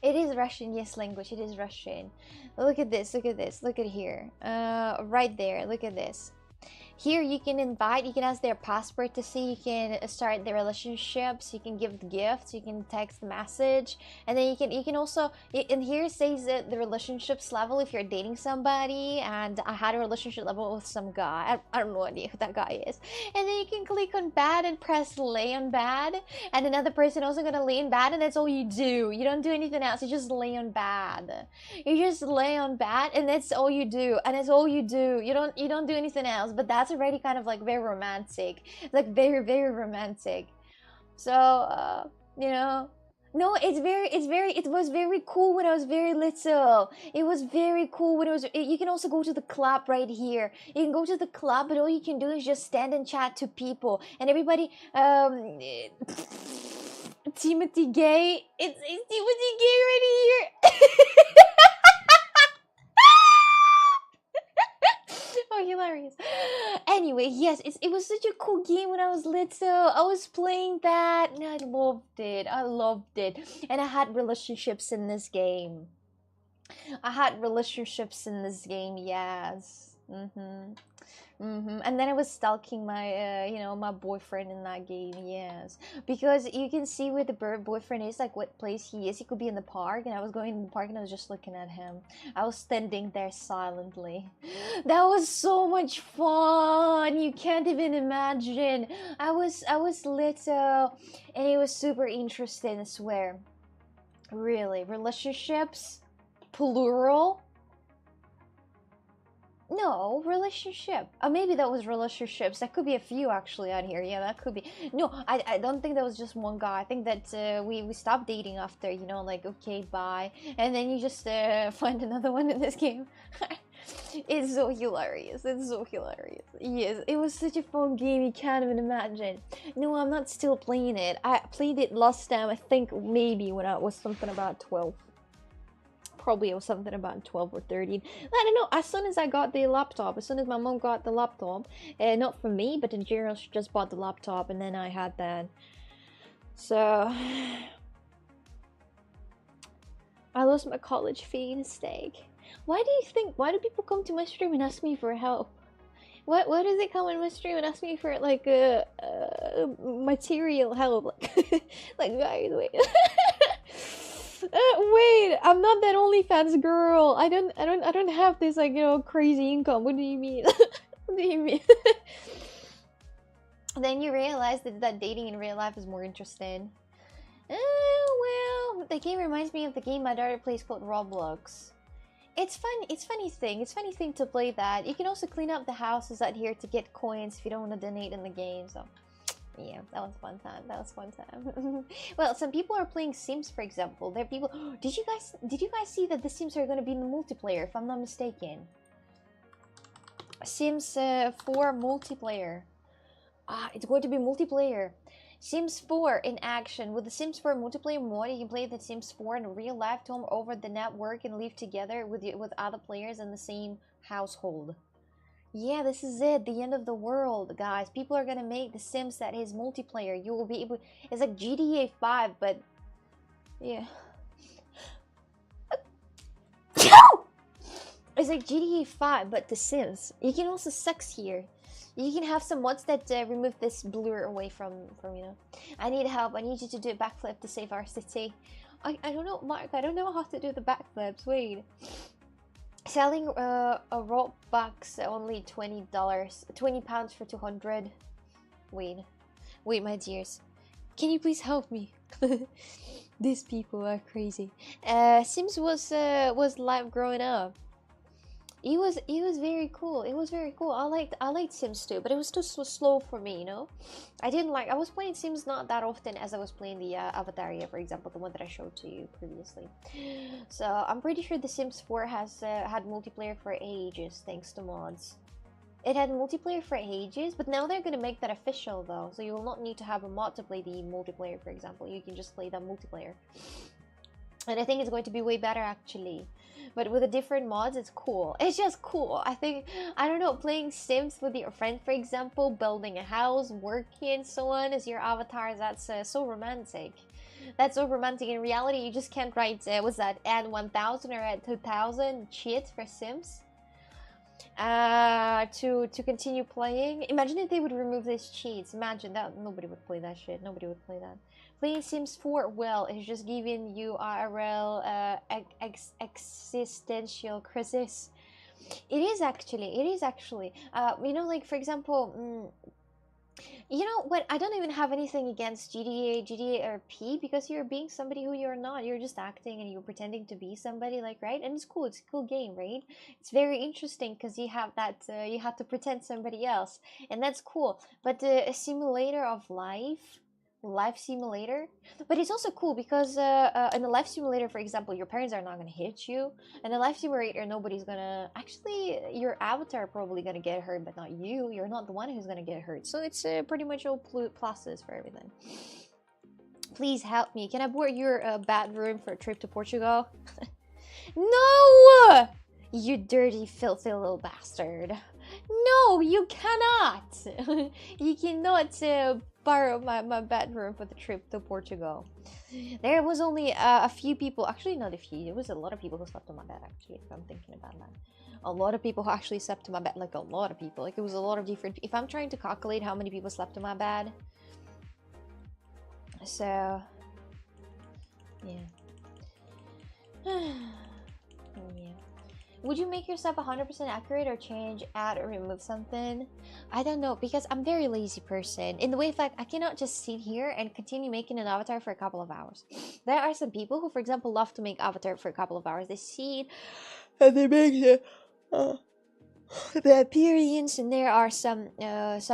It is Russian, yes, language. It is Russian. Look at this. Look at this. Look at here. Right there. Look at this. Here you can invite, you can ask their passport to see, you can start the relationships, you can give gifts, you can text message, and then you can also, and here it says that the relationships level if you're dating somebody, and I had a relationship level with some guy. I don't know idea who that guy is. And then you can click on bad and press lay on bad, and another person also gonna lay on bad, and that's all you do. You don't do anything else, you just lay on bad. You just lay on bad, and that's all you do, and that's all you do. You don't do anything else. But that's already kind of like very romantic, like very, very romantic. So you know, no, it was very cool when I was very little. It was very cool when it was. You can also go to the club right here. You can go to the club, but all you can do is just stand and chat to people, and everybody Timothy Gay. It's Timothy Gay right here. Oh, hilarious. Anyway, yes, it was such a cool game when I was little. I was playing that and I loved it. I loved it. And I had relationships in this game. Yes. And then I was stalking my, my boyfriend in that game, yes. Because you can see where the boyfriend is, like what place he is. He could be in the park, and I was going in the park and I was just looking at him. I was standing there silently. That was so much fun. You can't even imagine. I was little, and it was super interesting, I swear. Really, relationships, plural. No, relationship. Maybe that was relationships. That could be a few actually on here. Yeah, that could be. No, I don't think that was just one guy. I think that we stopped dating after, like, okay, bye. And then you just find another one in this game. It's so hilarious. It's so hilarious. Yes, it was such a fun game. You can't even imagine. No, I'm not still playing it. I played it last time, I think maybe when I was something about 12. Probably it was something about 12 or 13. I don't know. As soon as I got the laptop, as soon as my mom got the laptop, not for me, but in general, she just bought the laptop, and then I had that. So I lost my college fee mistake. Why do people come to my stream and ask me for help? Why does it come in my stream and ask me for like material help? Like guys, wait. Wait, I'm not that OnlyFans girl. I don't have this like crazy income. What do you mean? What do you mean? Then you realize that dating in real life is more interesting. Well, the game reminds me of the game my daughter plays called Roblox. It's fun. It's funny thing to play that. You can also clean up the houses out here to get coins if you don't want to donate in the game. So. Yeah, that was fun time. Well, some people are playing Sims, for example. There are people. Did you guys see that the Sims are going to be in the multiplayer? If I'm not mistaken, Sims 4 multiplayer. It's going to be multiplayer. Sims 4 in action. With the Sims 4 multiplayer mod, you can play the Sims 4 in real life, home over the network, and live together with other players in the same household. Yeah, this is it. The end of the world, guys. People are gonna make the Sims that is multiplayer. You will be able. It's like GTA 5, but yeah. It's like GTA 5, but the Sims. You can also sex here. You can have some mods that remove this blur away from I need help. I need you to do a backflip to save our city. I don't know, Mark. I don't know how to do the backflips. Wait. Selling a Robux only $20, £20 for 200. Wait, my dears, can you please help me? These people are crazy. Sims was live growing up. It was very cool. It was very cool. I liked Sims 2, but it was too slow for me, I was playing Sims not that often as I was playing the Avataria, for example, the one that I showed to you previously. So I'm pretty sure the Sims 4 has had multiplayer for ages, thanks to mods. It had multiplayer for ages, but now they're gonna make that official though, so you will not need to have a mod to play the multiplayer, for example. You can just play that multiplayer. And I think it's going to be way better actually. But with the different mods, it's cool. It's just cool. I don't know, playing Sims with your friend, for example, building a house, working, and so on as your avatar, that's so romantic. That's so romantic. In reality, you just can't write, what's that, add 1000 or add 2000 cheats for Sims. to continue playing. Imagine if they would remove these cheats. Imagine that. Nobody would play that shit. Nobody would play that. Playing Sims 4, well, it's just giving you IRL existential crisis. It is actually. It is actually. You know, like for example, you know what? I don't even have anything against GTA RP because you're being somebody who you're not. You're just acting and you're pretending to be somebody, like, right? And it's cool. It's a cool game, right? It's very interesting because you have that. You have to pretend somebody else, and that's cool. But a simulator of life simulator, but it's also cool because in a life simulator, for example, your parents are not going to hit you. In a life simulator, nobody's gonna, actually, your avatar probably gonna get hurt, but not you. You're not the one who's gonna get hurt, so it's pretty much all pluses for everything. Please help me. Can I board your bedroom for a trip to Portugal? No, you dirty filthy little bastard. No, you cannot. You cannot borrow my bedroom for the trip to Portugal. There was only a few people, actually not a few, there was a lot of people who slept on my bed, actually, if I'm thinking about that. A lot of people who actually slept on my bed, like a lot of people, like it was a lot of different, if I'm trying to calculate how many people slept on my bed. So, yeah. Yeah. Would you make yourself 100% accurate or change, add, or remove something? I don't know, because I'm a very lazy person. In the way of like, I cannot just sit here and continue making an avatar for a couple of hours. There are some people who, for example, love to make avatar for a couple of hours. They sit and they make the appearance, and there are some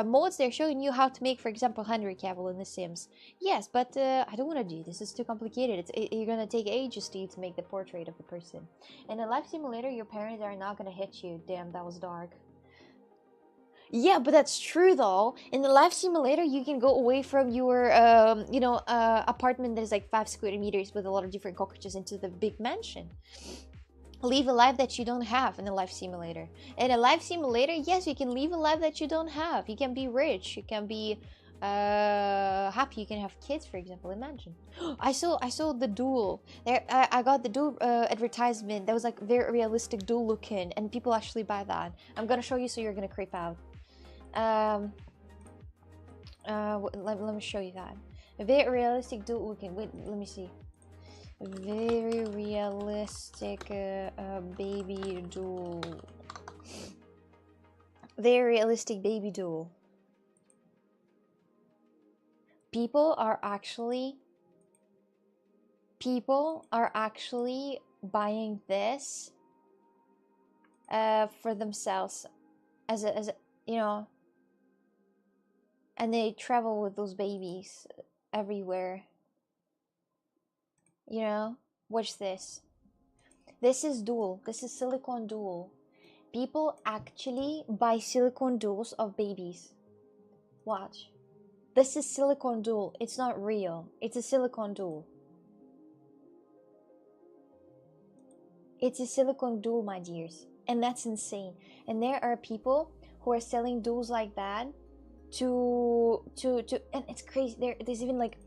mods they're showing you how to make, for example, Henry Cavill in The Sims. Yes, but I don't want to do this. It's too complicated. You're gonna take ages to make the portrait of the person. In a life simulator, your parents are not gonna hit you. Damn, that was dark. Yeah, but that's true though. In the life simulator, you can go away from your apartment that is like 5 square meters with a lot of different cockroaches into the big mansion. Live a life that you don't have in a life simulator. In a life simulator, yes, you can live a life that you don't have. You can be rich, you can be happy, you can have kids, for example. Imagine. I saw the duel there. I got the duel advertisement that was like very realistic duel looking, and people actually buy that. I'm gonna show you, so you're gonna creep out. Let me show you that. A very realistic duel looking. Wait, let me see. Very realistic baby doll. Very realistic baby doll. People are actually buying this for themselves as a you know, and they travel with those babies everywhere. You know, watch this. This is dual. This is silicone dual. People actually buy silicone duals of babies. Watch. This is silicone dual. It's not real. It's a silicone dual. It's a silicone dual, my dears. And that's insane. And there are people who are selling duals like that to and it's crazy. There's even like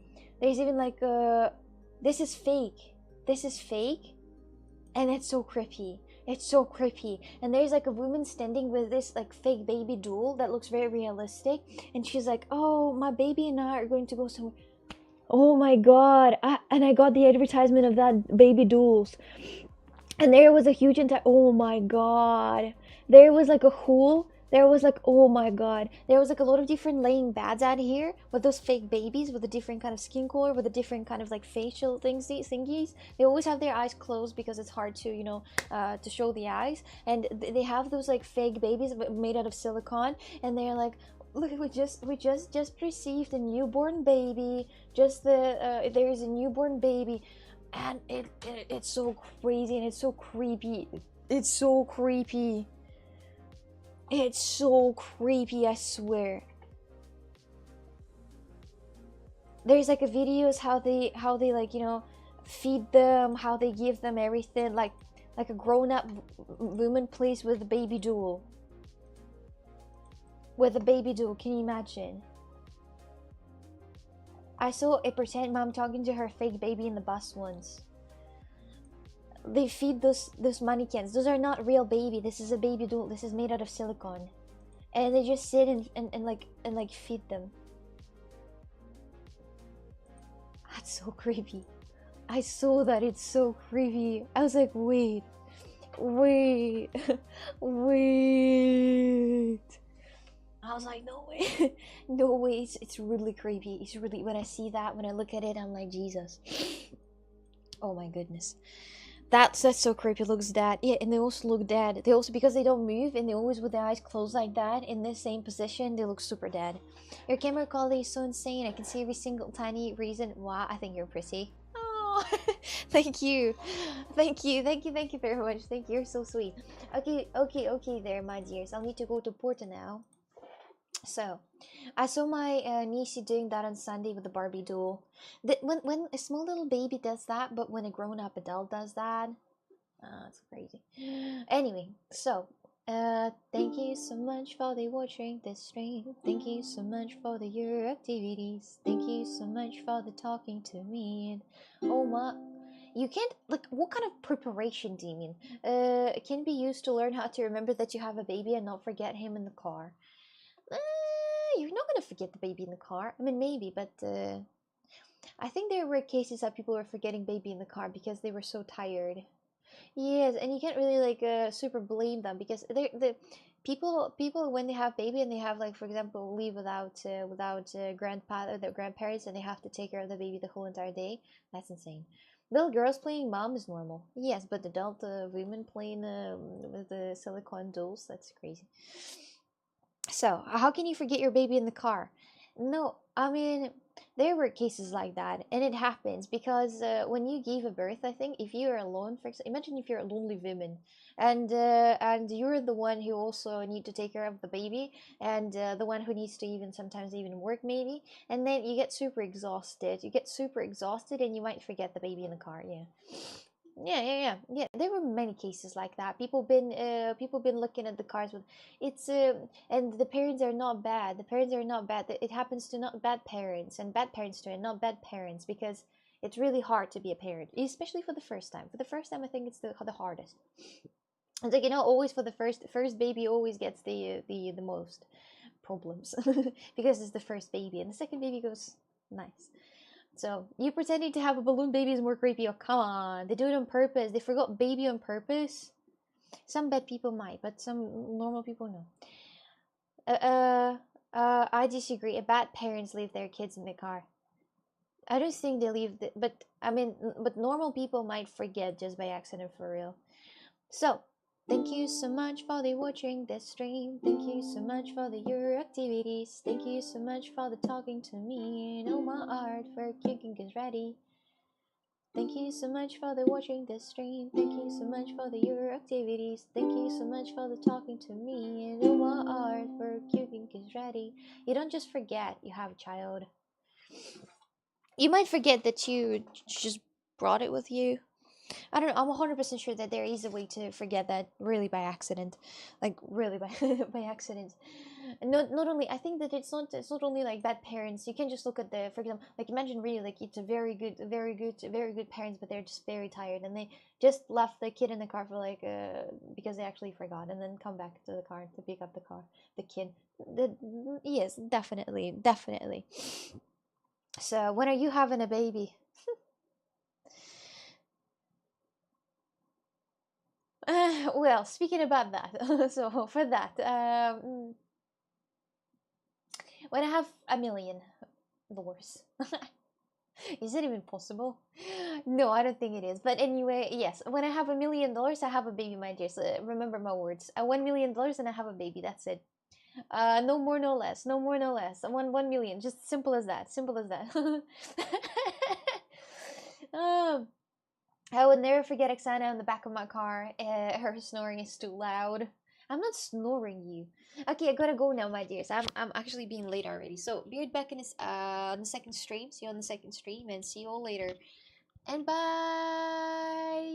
this is fake. This is fake. And it's so creepy. It's so creepy. And there's like a woman standing with this like fake baby doll that looks very realistic. And she's like, oh, my baby and I are going to go somewhere. Oh my god. And I got the advertisement of that baby dolls. And there was a huge oh my god. There was like a hole. There was like, oh my god, there was like a lot of different laying beds out here with those fake babies with a different kind of skin color, with a different kind of like facial thingies. They always have their eyes closed because it's hard to, you know, to show the eyes. And they have those like fake babies made out of silicone, and they're like, look, we just received a newborn baby. There is a newborn baby, and it's so crazy and it's so creepy. It's so creepy. It's so creepy, I swear. There's like a videos how they like, you know, feed them, how they give them everything, like a grown-up woman plays with a baby doll. With a baby doll, can you imagine? I saw a pretend mom talking to her fake baby in the bus once. they feed those mannequins. Those are not real baby. This is a baby doll. This is made out of silicone, and they just sit and like feed them. That's so creepy. I saw that. It's so creepy. I was like, wait, wait, wait. I was like, no way, no way. It's really creepy. It's really, when I see that, when I look at it, I'm like, Jesus. Oh my goodness. That's so creepy. It looks dead. Yeah, and they also look dead. They also, because they don't move and they always with their eyes closed like that in the same position, they look super dead. Your camera quality is so insane. I can see every single tiny reason. Wow, I think you're pretty. Oh, thank you. Thank you. Thank you. Thank you very much. Thank you. You're so sweet. Okay there, my dears. I'll need to go to Porto now. So, I saw my niece doing that on Sunday with the Barbie doll. When a small little baby does that, but when a grown-up adult does that, it's crazy. Anyway, so thank you so much for watching this stream. Thank you so much for your activities. Thank you so much for talking to me. And oh my, you can't, like, what kind of preparation do you mean? It can be used to learn how to remember that you have a baby and not forget him in the car. You're not gonna forget the baby in the car. I mean, maybe, but I think there were cases that people were forgetting baby in the car because they were so tired. Yes, and you can't really like super blame them because the people when they have baby and they have, like, for example, leave without grandpa or their grandparents, and they have to take care of the baby the whole entire day. That's insane. Little girls playing mom is normal. Yes, but adult women playing with the silicone dolls, that's crazy. So, how can you forget your baby in the car? No, I mean, there were cases like that, and it happens because when you give a birth, I think if you are alone, for example, imagine if you're a lonely woman, and you're the one who also need to take care of the baby, and the one who needs to sometimes even work maybe, and then you get super exhausted. You get super exhausted, and you might forget the baby in the car. Yeah. Yeah. There were many cases like that. People been looking at the cars with it's and the parents are not bad. The parents are not bad. It happens to not bad parents and bad parents too, and not bad parents, because it's really hard to be a parent, especially for the first time. For the first time, I think it's the hardest. It's like, always for the first baby always gets the most problems because it's the first baby, and the second baby goes nice. So, you pretending to have a balloon baby is more creepy. Oh, come on. They do it on purpose. They forgot baby on purpose. Some bad people might, but some normal people no. I disagree. Bad parents leave their kids in the car. I don't think they leave but normal people might forget just by accident, for real. So, thank you so much for watching this stream. Thank you so much for your activities. Thank you so much for talking to me. And my art for kicking is ready. Thank you so much for watching this stream. Thank you so much for your activities. Thank you so much for talking to me. And my art for kicking is ready. You don't just forget you have a child. You might forget that you just brought it with you. I don't know. I'm 100% sure that there is a way to forget that really by accident, like really by by accident. Not only, I think that it's not only like bad parents. You can just look at for example, like imagine really like it's a very good parents, but they're just very tired and they just left the kid in the car for like because they actually forgot, and then come back to the car to pick up the kid. Yes, definitely. So when are you having a baby? Well, speaking about that, so for that, when I have $1 million, is it even possible? No, I don't think it is. But anyway, yes, when I have $1 million, I have a baby, my dear. So remember my words. $1 million and I have a baby. That's it. No more, no less. No more, no less. 1 million. Just simple as that. Simple as that. I would never forget Oksana on the back of my car. Her snoring is too loud. I'm not snoring you. Okay, I gotta go now, my dears. I'm actually being late already. So be right back on the second stream. See you on the second stream, and see you all later. And bye.